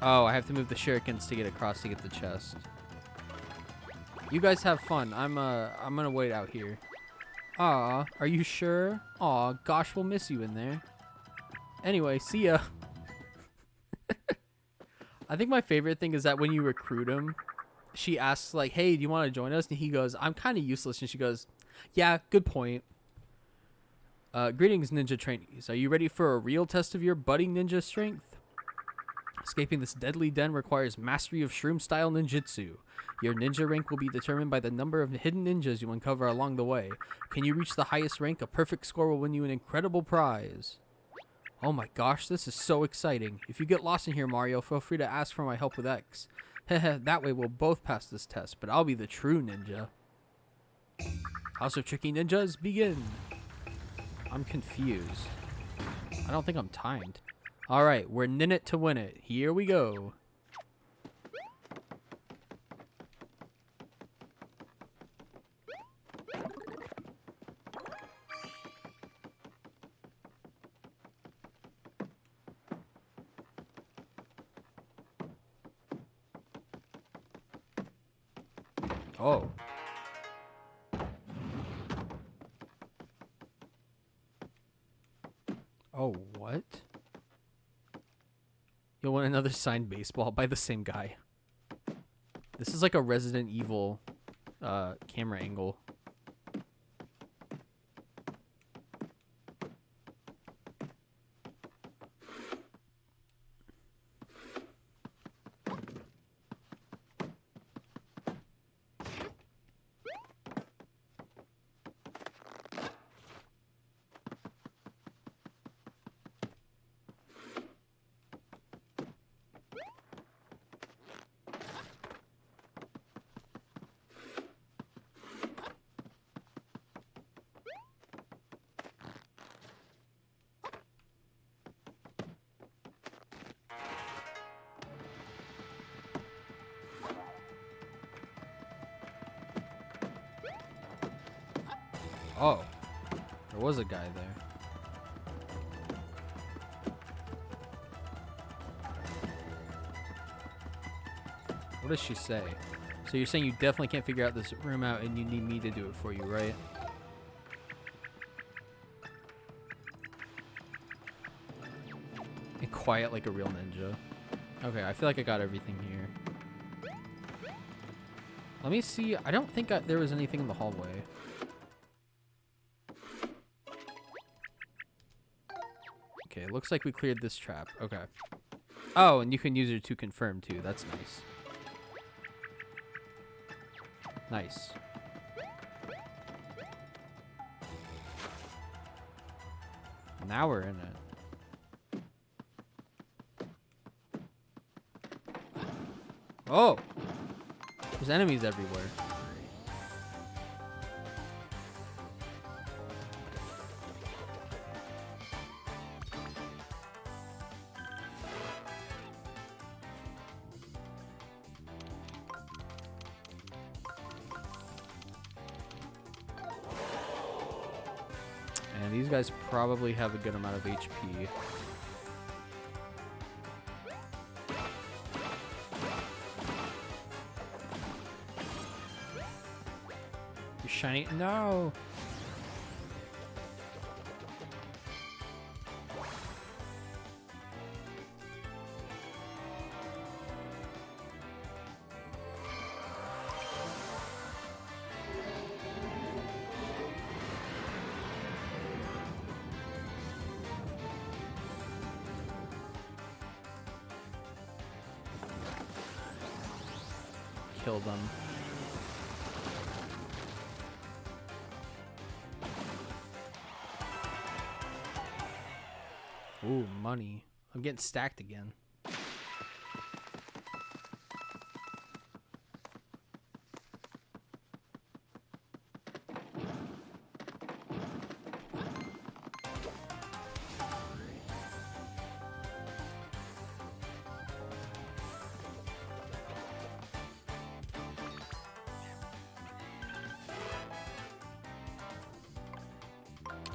Oh, I have to move the shurikens to get across to get the chest. You guys have fun. I'm gonna wait out here. Aw, are you sure? Aw, gosh, we'll miss you in there. Anyway, see ya. I think my favorite thing is that when you recruit him, she asks like, hey, do you want to join us? And he goes, I'm kind of useless. And she goes, yeah, good point. Greetings, ninja trainees. Are you ready for a real test of your budding ninja strength? Escaping this deadly den requires mastery of shroom-style ninjutsu. Your ninja rank will be determined by the number of hidden ninjas you uncover along the way. Can you reach the highest rank? A perfect score will win you an incredible prize. Oh my gosh, this is so exciting. If you get lost in here, Mario, feel free to ask for my help with X. Heh, that way we'll both pass this test, but I'll be the true ninja. House of Tricky Ninjas, begin. I'm confused. I don't think I'm timed. Alright, we're in it to win it. Here we go. Oh. Oh, what? You'll win another signed baseball by the same guy. This is like a Resident Evil camera angle. Oh, there was a guy there. What does she say? So you're saying you definitely can't figure out this room out and you need me to do it for you, right? And quiet like a real ninja. Okay, I feel like I got everything here. Let me see. I don't think there was anything in the hallway. Okay, looks like we cleared this trap. Okay. Oh, and you can use it to confirm too. That's nice. Nice. Now we're in it. Oh! There's enemies everywhere. And these guys probably have a good amount of HP. You're shiny. No! Kill them. Ooh, money. I'm getting stacked again.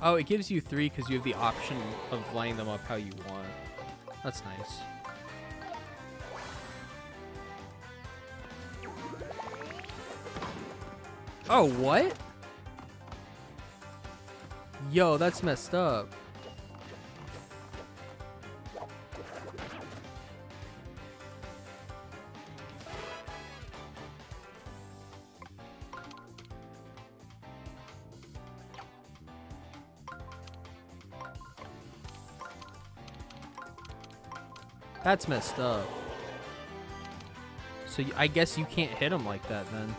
Oh, it gives you 3 because you have the option of lining them up how you want. That's nice. Oh, what? Yo, that's messed up. That's messed up. So I guess you can't hit him like that then.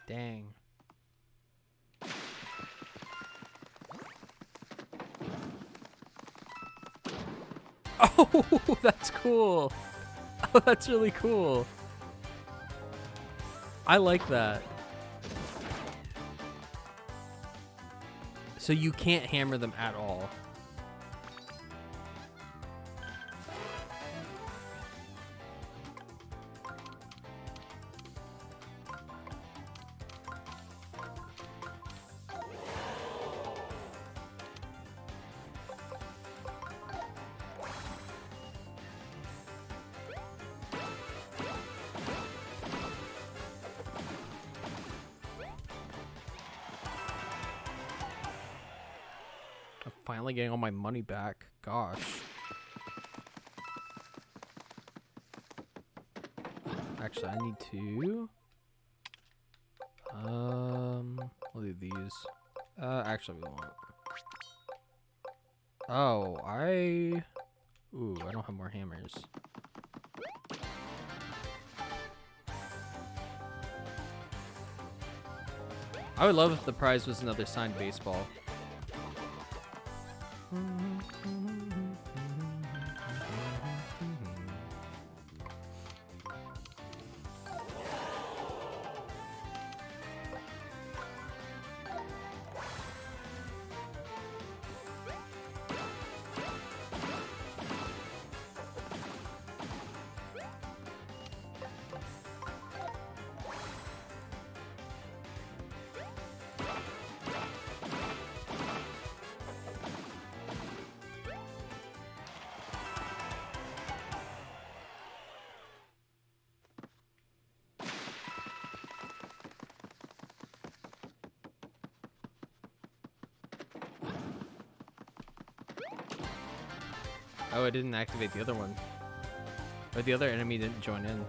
Dang. Oh, that's cool. Oh, that's really cool. I like that. So you can't hammer them at all. I'm finally getting all my money back. Gosh. Actually, I need to... we'll do these. Actually, we won't. Oh, Ooh, I don't have more hammers. I would love if the prize was another signed baseball. Oh, I didn't activate the other one. Or the other enemy didn't join in.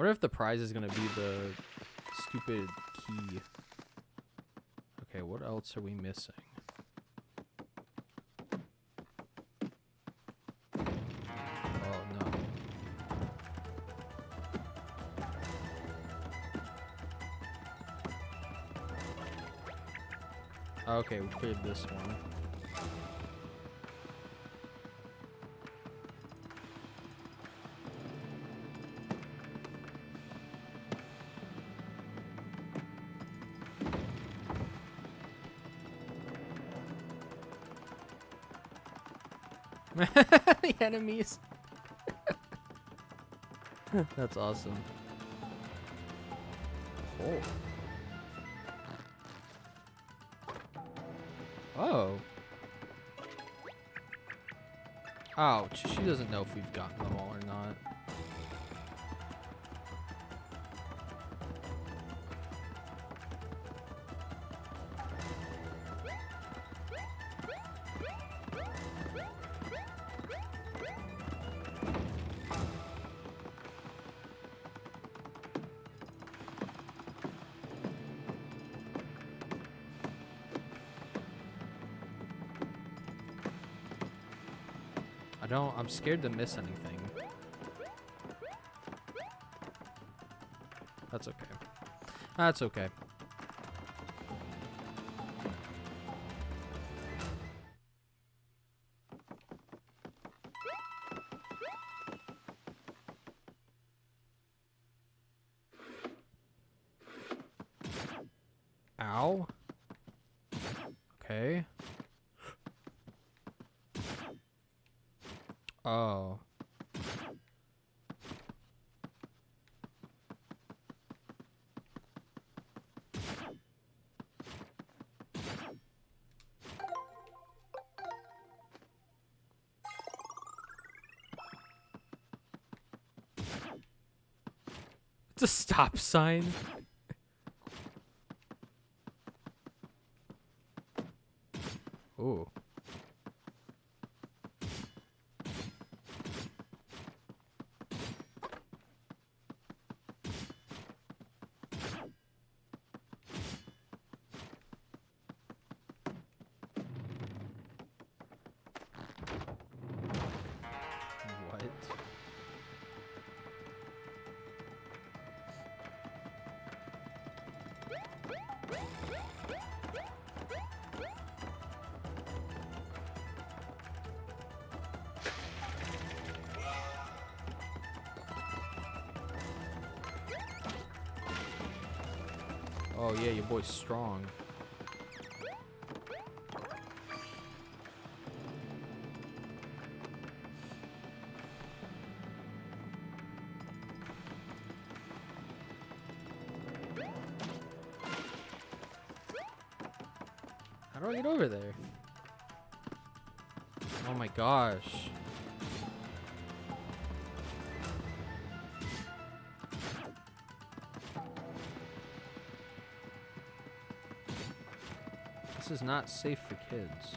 wonder if the prize is gonna be the stupid key. Okay, what else are we missing? Oh no. Okay, we cleared this one. The enemies. That's awesome. Oh. Oh. Ouch. She doesn't know if we've gotten them all or not. I'm scared to miss anything. That's okay. That's okay. Ow. Okay. Oh. It's a stop sign. Ooh. What? Oh yeah, your boy's strong. How do I get over there? Oh my gosh. This is not safe for kids.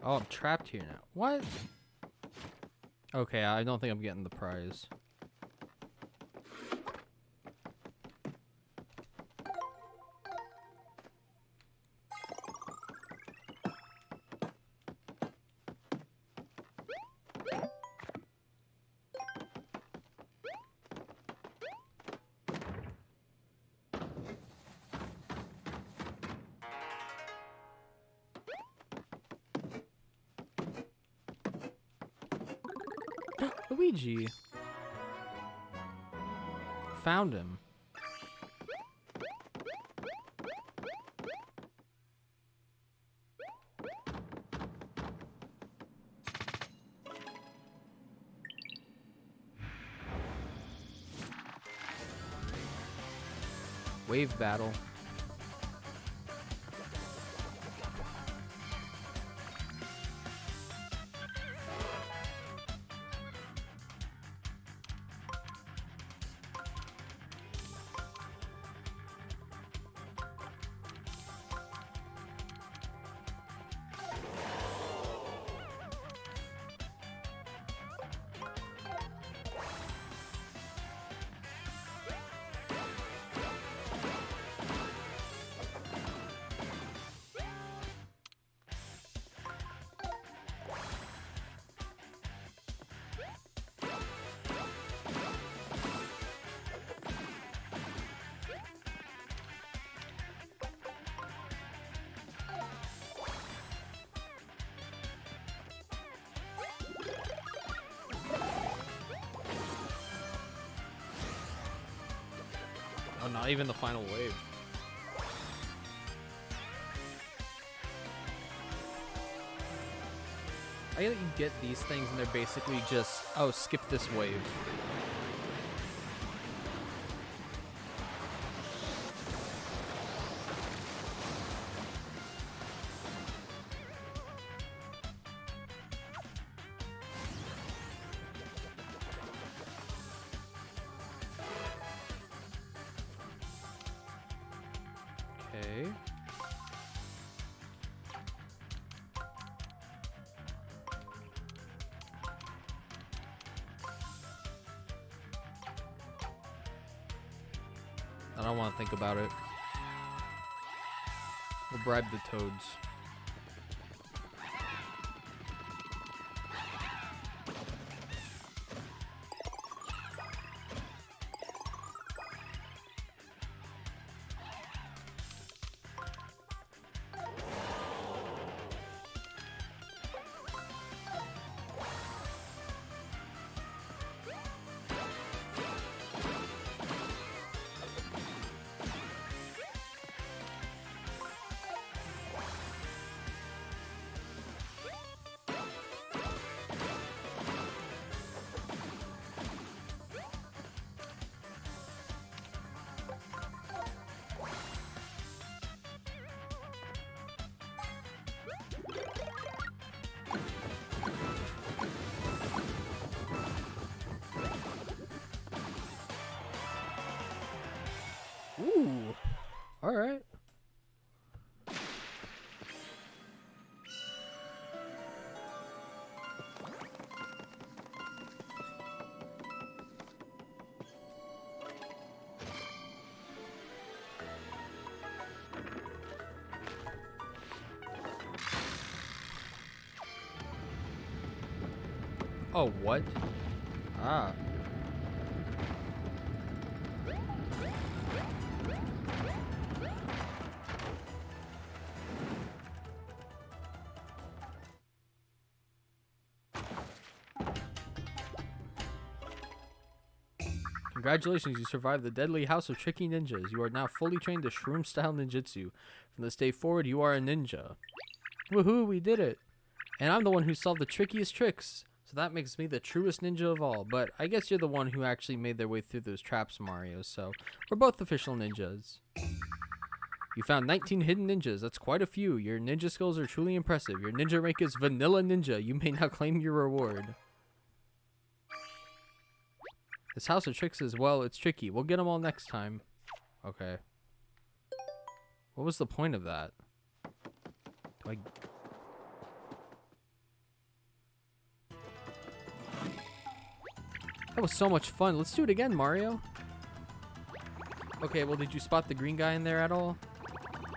Oh, I'm trapped here now. What? Okay, I don't think I'm getting the prize. Luigi. Found him. Wave battle. Oh, not even the final wave. I get that you get these things and they're basically just, oh, skip this wave. Okay. I don't want to think about it. We'll bribe the toads. Ooh. All right. Oh, what? Ah. Congratulations, you survived the deadly house of tricky ninjas. You are now fully trained to shroom-style ninjutsu. From this day forward, you are a ninja. Woohoo, we did it. And I'm the one who solved the trickiest tricks. So that makes me the truest ninja of all. But I guess you're the one who actually made their way through those traps, Mario. So we're both official ninjas. You found 19 hidden ninjas. That's quite a few. Your ninja skills are truly impressive. Your ninja rank is Vanilla Ninja. You may now claim your reward. This house of tricks as well, it's tricky. We'll get them all next time. Okay. What was the point of that? Do I... That was so much fun. Let's do it again, Mario. Okay, well, did you spot the green guy in there at all?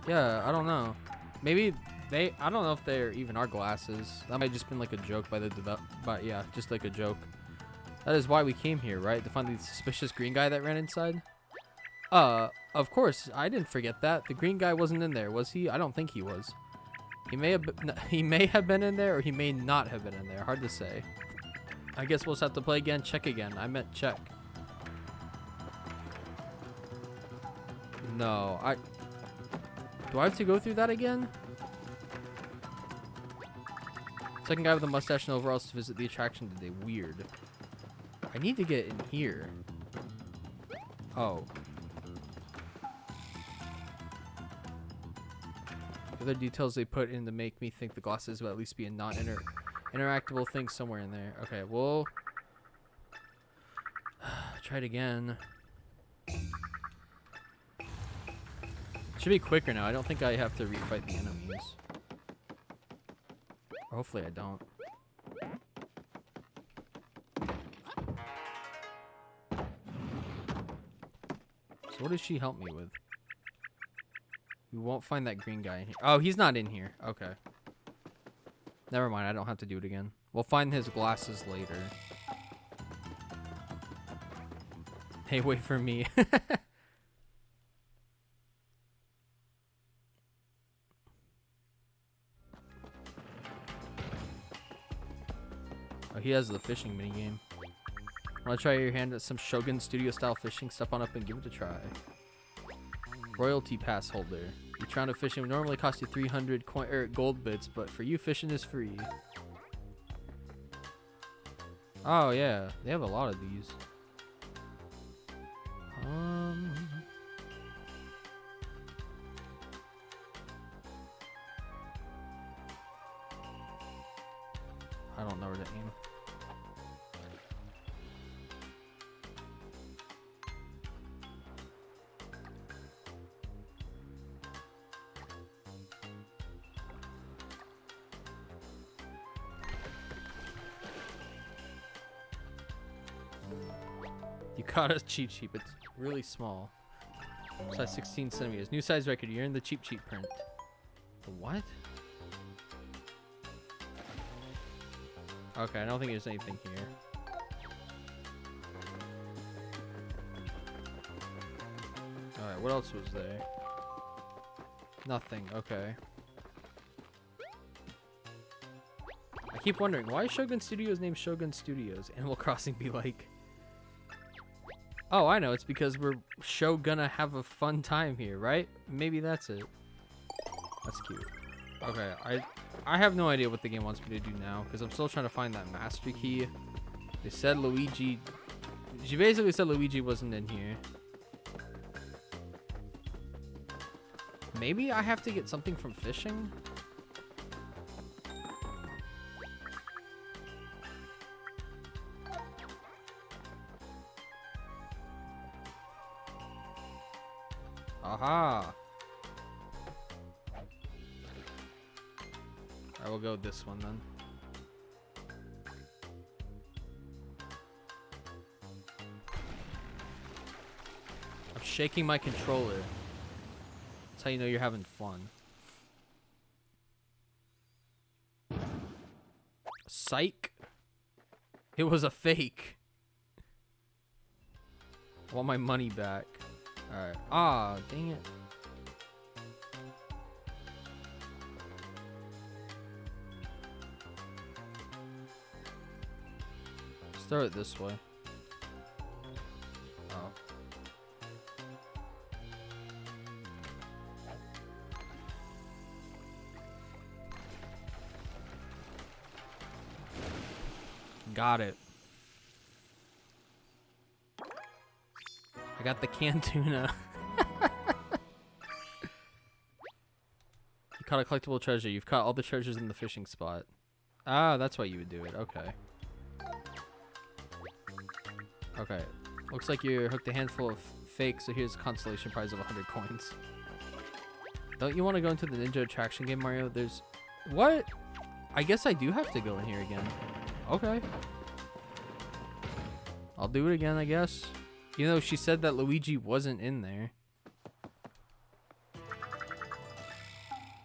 Yeah, I don't know. Maybe they... I don't know if there even are glasses. That might have just been like a joke by the but yeah, just like a joke. That is why we came here, right? To find the suspicious green guy that ran inside? Of course. I didn't forget that. The green guy wasn't in there, was he? I don't think he was. He may have been in there, or he may not have been in there. Hard to say. I guess we'll just have to play again. Check again. I meant check. No, do I have to go through that again? Second guy with a mustache and overalls to visit the attraction today. Weird. I need to get in here. Oh. Other details they put in to make me think the glasses will at least be a non-interactable thing somewhere in there. Okay, we'll try it again. Should be quicker now. I don't think I have to refight the enemies. Or hopefully I don't. So what does she help me with? We won't find that green guy in here. Oh, he's not in here. Okay. Never mind. I don't have to do it again. We'll find his glasses later. Hey, wait for me. Oh, he has the fishing minigame. Want to try your hand at some Shogun Studio style fishing? Step on up and give it a try. Royalty pass holder. Each round of fishing would normally cost you 300 gold bits, but for you, fishing is free. Oh yeah, they have a lot of these. I don't know where to aim. You caught a cheap sheep. It's really small. Size 16 centimeters. New size record. You're in the cheap sheep print. The what? Okay, I don't think there's anything here. Alright, what else was there? Nothing. Okay. I keep wondering, why is Shogun Studios named Shogun Studios? Animal Crossing be like... Oh, I know. It's because we're gonna have a fun time here, right? Maybe that's it. That's cute. Okay, I have no idea what the game wants me to do now because I'm still trying to find that master key. They said Luigi... She basically said Luigi wasn't in here. Maybe I have to get something from fishing? Aha! I will go this one then. I'm shaking my controller. That's how you know you're having fun. Psych! It was a fake. I want my money back. Alright. Ah, dang it. Let's throw it this way. Oh. Got it. I got the canned tuna. You caught a collectible treasure. You've caught all the treasures in the fishing spot. Ah, that's why you would do it. Okay. Okay. Looks like you hooked a handful of fakes, so here's a consolation prize of 100 coins. Don't you want to go into the ninja attraction game, Mario? There's... What? I guess I do have to go in here again. Okay. I'll do it again, I guess. You know, she said that Luigi wasn't in there.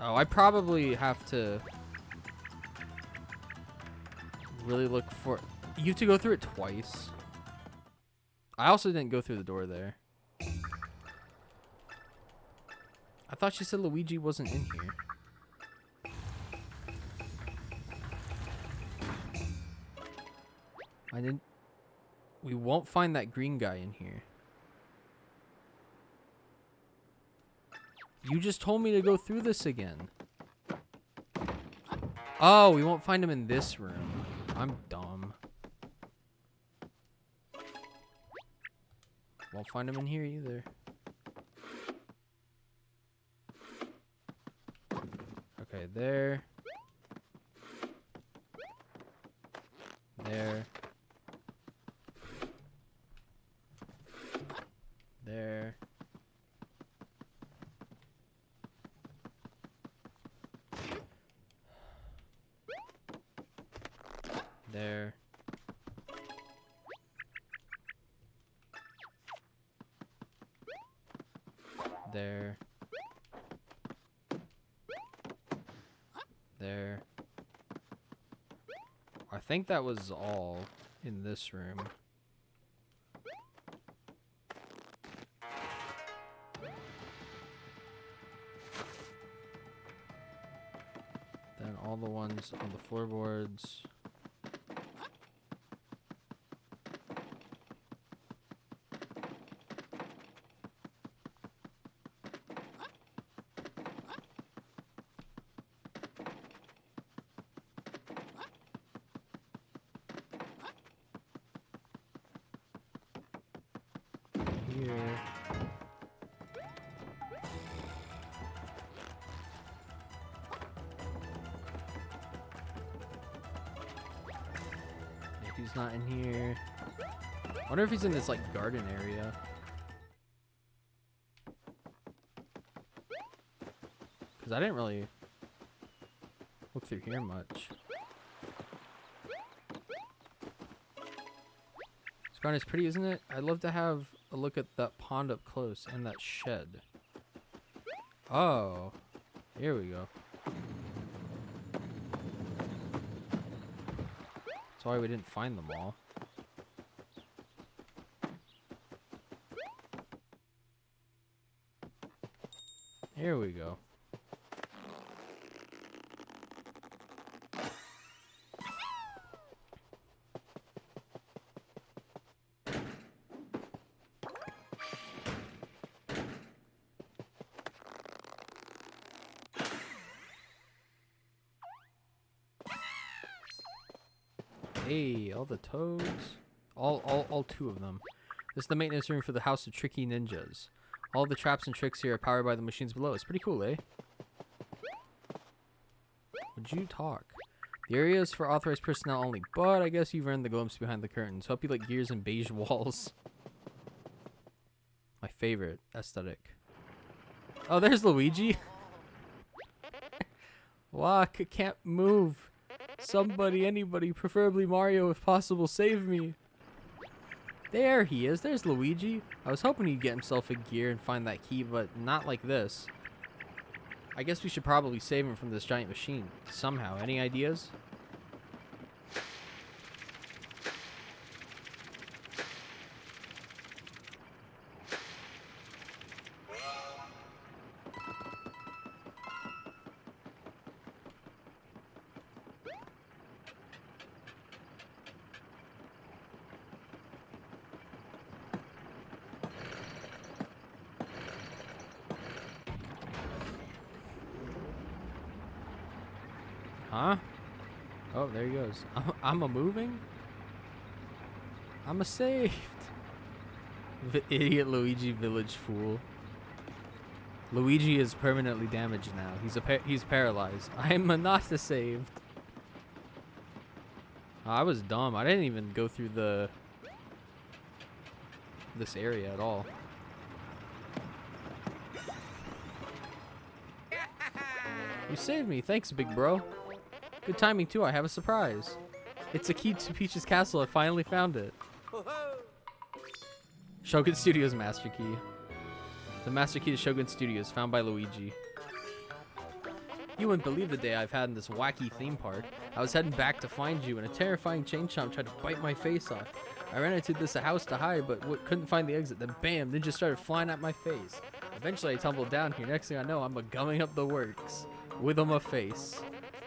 Oh, I probably have to really look for... You have to go through it twice. I also didn't go through the door there. I thought she said Luigi wasn't in here. I didn't... We won't find that green guy in here. You just told me to go through this again. Oh, we won't find him in this room. I'm dumb. Won't find him in here either. Okay, there. There. There. There. There. There. I think that was all in this room. Then all the ones on the floorboards. Here. Yeah, he's not in here. I wonder if he's in this like garden area. Because I didn't really look through here much. This garden is pretty, isn't it? I'd love to have a look at that pond up close and that shed. Oh, here we go. That's why we didn't find them all. Here we go. Hey, all the toads. All two of them. This is the maintenance room for the House of Tricky Ninjas. All the traps and tricks here are powered by the machines below. It's pretty cool, eh? Would you talk? The area is for authorized personnel only, but I guess you've earned the glimpse behind the curtains. Hope you like gears and beige walls. My favorite aesthetic. Oh, there's Luigi. Wow, can't move. Somebody, anybody, preferably Mario if possible, save me. There he is. There's Luigi. I was hoping he'd get himself a gear and find that key, but not like this. I guess we should probably save him from this giant machine somehow. Any ideas? Huh? Oh, there he goes. I'm a moving? I'm a saved. Idiot Luigi village fool. Luigi is permanently damaged now. He's paralyzed. I'm not a saved. Oh, I was dumb. I didn't even go through this area at all. You saved me. Thanks, big bro. Good timing, too. I have a surprise. It's a key to Peach's castle. I finally found it. Shogun Studios Master Key. The Master Key to Shogun Studios, found by Luigi. You wouldn't believe the day I've had in this wacky theme park. I was heading back to find you, and a terrifying chain chomp tried to bite my face off. I ran into this house to hide, but couldn't find the exit. Then bam, ninja started flying at my face. Eventually, I tumbled down here. Next thing I know, I'm gumming up the works. With my face.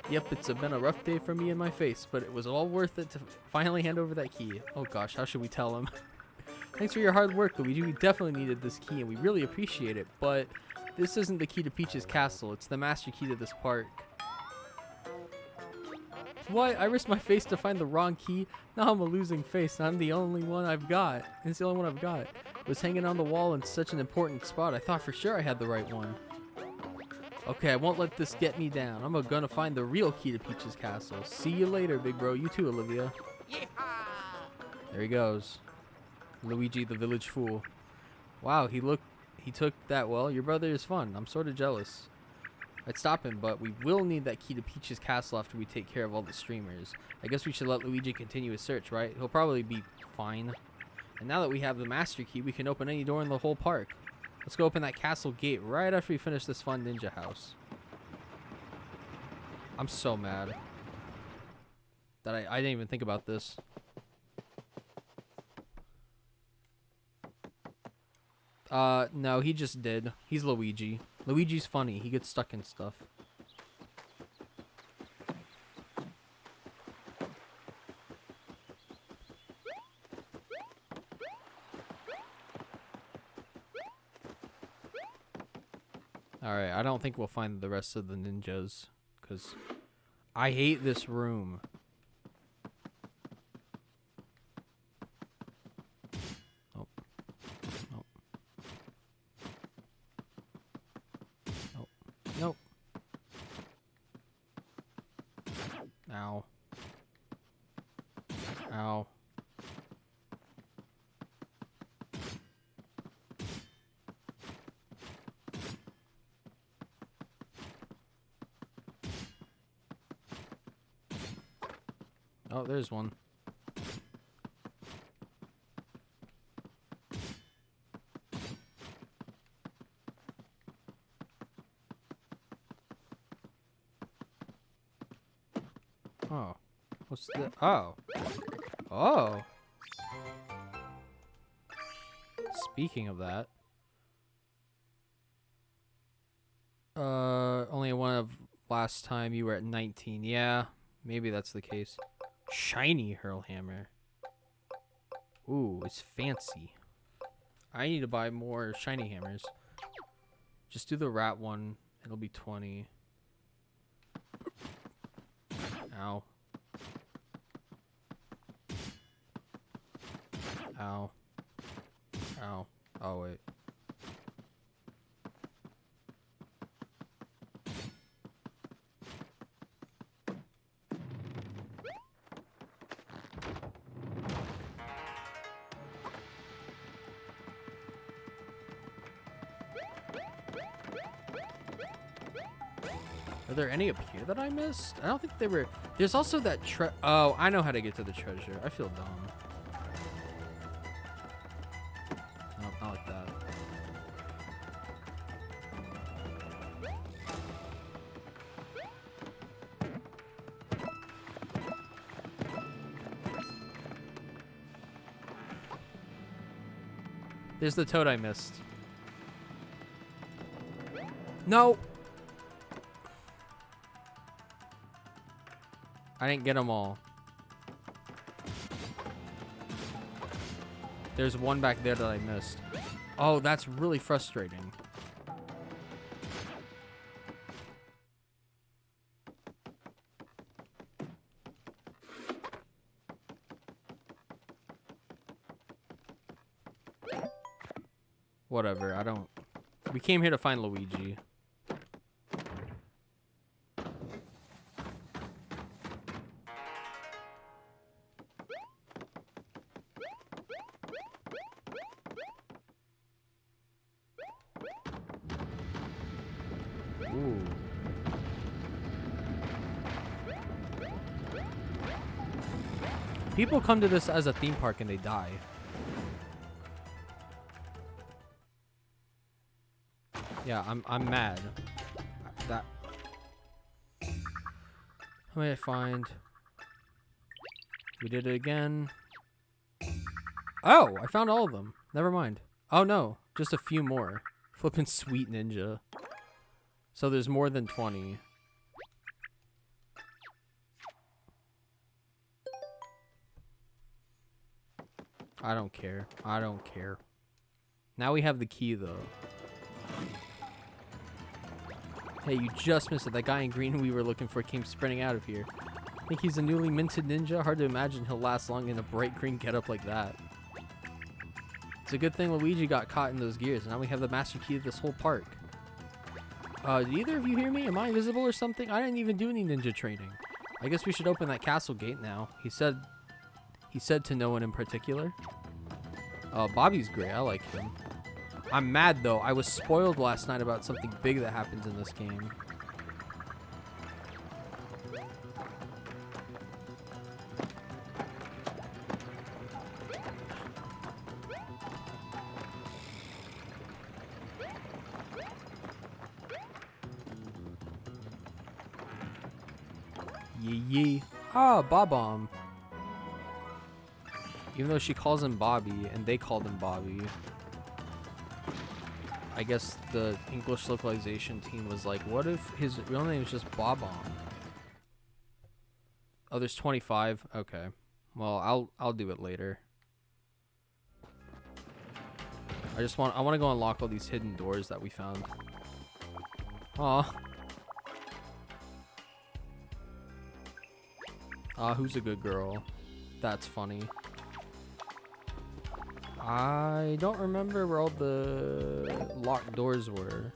Yep, it's been a rough day for me and my face, but it was all worth it to finally hand over that key. Oh gosh, how should we tell him? Thanks for your hard work, Luigi. We definitely needed this key, and we really appreciate it, but this isn't the key to Peach's castle. It's the master key to this park. What? I risked my face to find the wrong key? Now I'm a losing face, and I'm the only one I've got. It's the only one I've got. It was hanging on the wall in such an important spot. I thought for sure I had the right one. Okay, I won't let this get me down. I'm gonna find the real key to Peach's castle. See you later, big bro. You too, Olivia. There he goes. Luigi, the village fool. Wow, he took that well. Your brother is fun. I'm sort of jealous. I'd stop him, but we will need that key to Peach's castle after we take care of all the streamers. I guess we should let Luigi continue his search, right? He'll probably be fine. And now that we have the master key, we can open any door in the whole park. Let's go open that castle gate right after we finish this fun ninja house. I'm so mad that I didn't even think about this. No, he just did. He's Luigi. Luigi's funny. He gets stuck in stuff. Alright, I don't think we'll find the rest of the ninjas, because I hate this room. Nope. Nope. Nope. Nope. Ow. Ow. Oh, there's one. Oh. What's the... Oh. Oh. Speaking of that. Only one of last time you were at 19. Yeah, maybe that's the case. Shiny hurl hammer. Ooh, it's fancy. I need to buy more shiny hammers. Just do the rat one. It'll be 20. Ow. Ow. Ow. Oh, wait. Are there any up here that I missed? I don't think they were. There's also that oh, I know how to get to the treasure. I feel dumb. Nope, not like that. There's the toad I missed. No! I didn't get them all. There's one back there that I missed. Oh, that's really frustrating. Whatever, I don't... We came here to find Luigi. Ooh. People come to this as a theme park and they die. Yeah, I'm mad. That. How many I find? We did it again. Oh, I found all of them. Never mind. Oh no, just a few more. Flippin' sweet ninja. So there's more than 20. I don't care. I don't care. Now we have the key though. Hey, you just missed it. That guy in green we were looking for came sprinting out of here. Think he's a newly minted ninja? Hard to imagine he'll last long in a bright green getup like that. It's a good thing Luigi got caught in those gears, and now we have the master key to this whole park. Did either of you hear me? Am I invisible or something? I didn't even do any ninja training. I guess we should open that castle gate now. He said to no one in particular. Bobby's great. I like him. I'm mad though. I was spoiled last night about something big that happens in this game. Yee. Ah, Bob-omb. Even though she calls him Bobby and they called him Bobby, I guess the English localization team was like, what if his real name is just Bob-omb? Oh, there's 25. Okay. Well, I'll do it later. I want to go unlock all these hidden doors that we found. Aw. Who's a good girl? That's funny. I don't remember where all the locked doors were.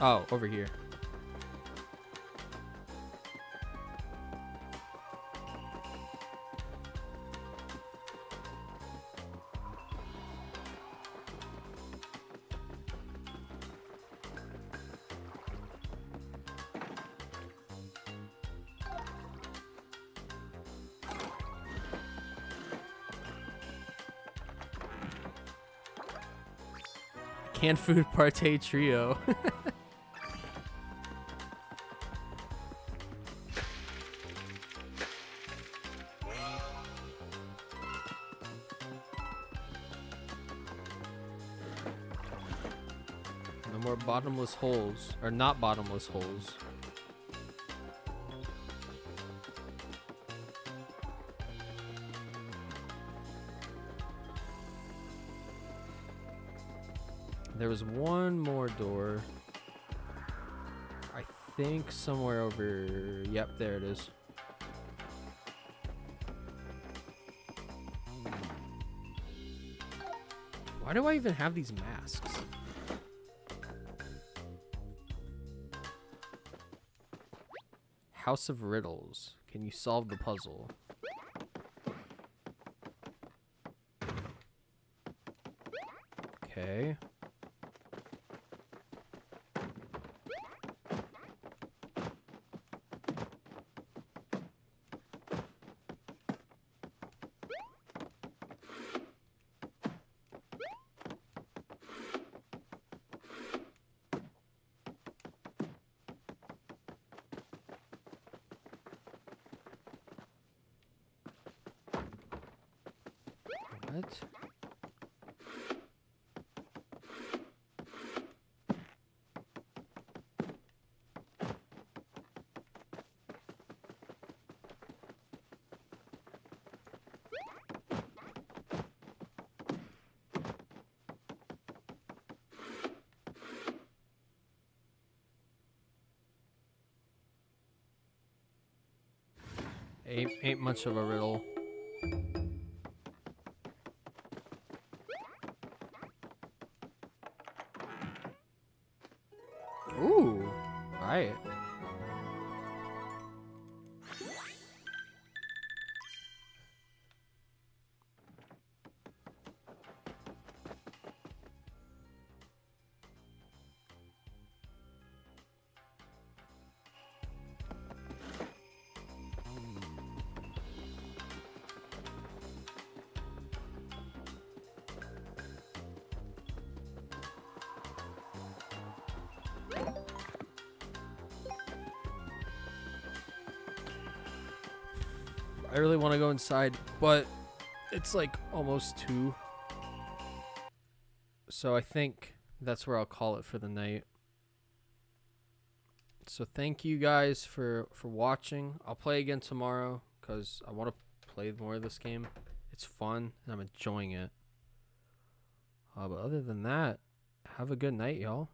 Oh, over here. Canned food partay trio. No more bottomless holes, or not bottomless holes. There was one more door. I think somewhere over... Yep, there it is. Why do I even have these masks? House of Riddles. Can you solve the puzzle? Okay. What? Ain't much of a riddle. Ooh, right. I really want to go inside, but it's like almost 2. So I think that's where I'll call it for the night. So thank you guys for watching. I'll play again tomorrow because I want to play more of this game. It's fun and I'm enjoying it. But other than that, have a good night, y'all.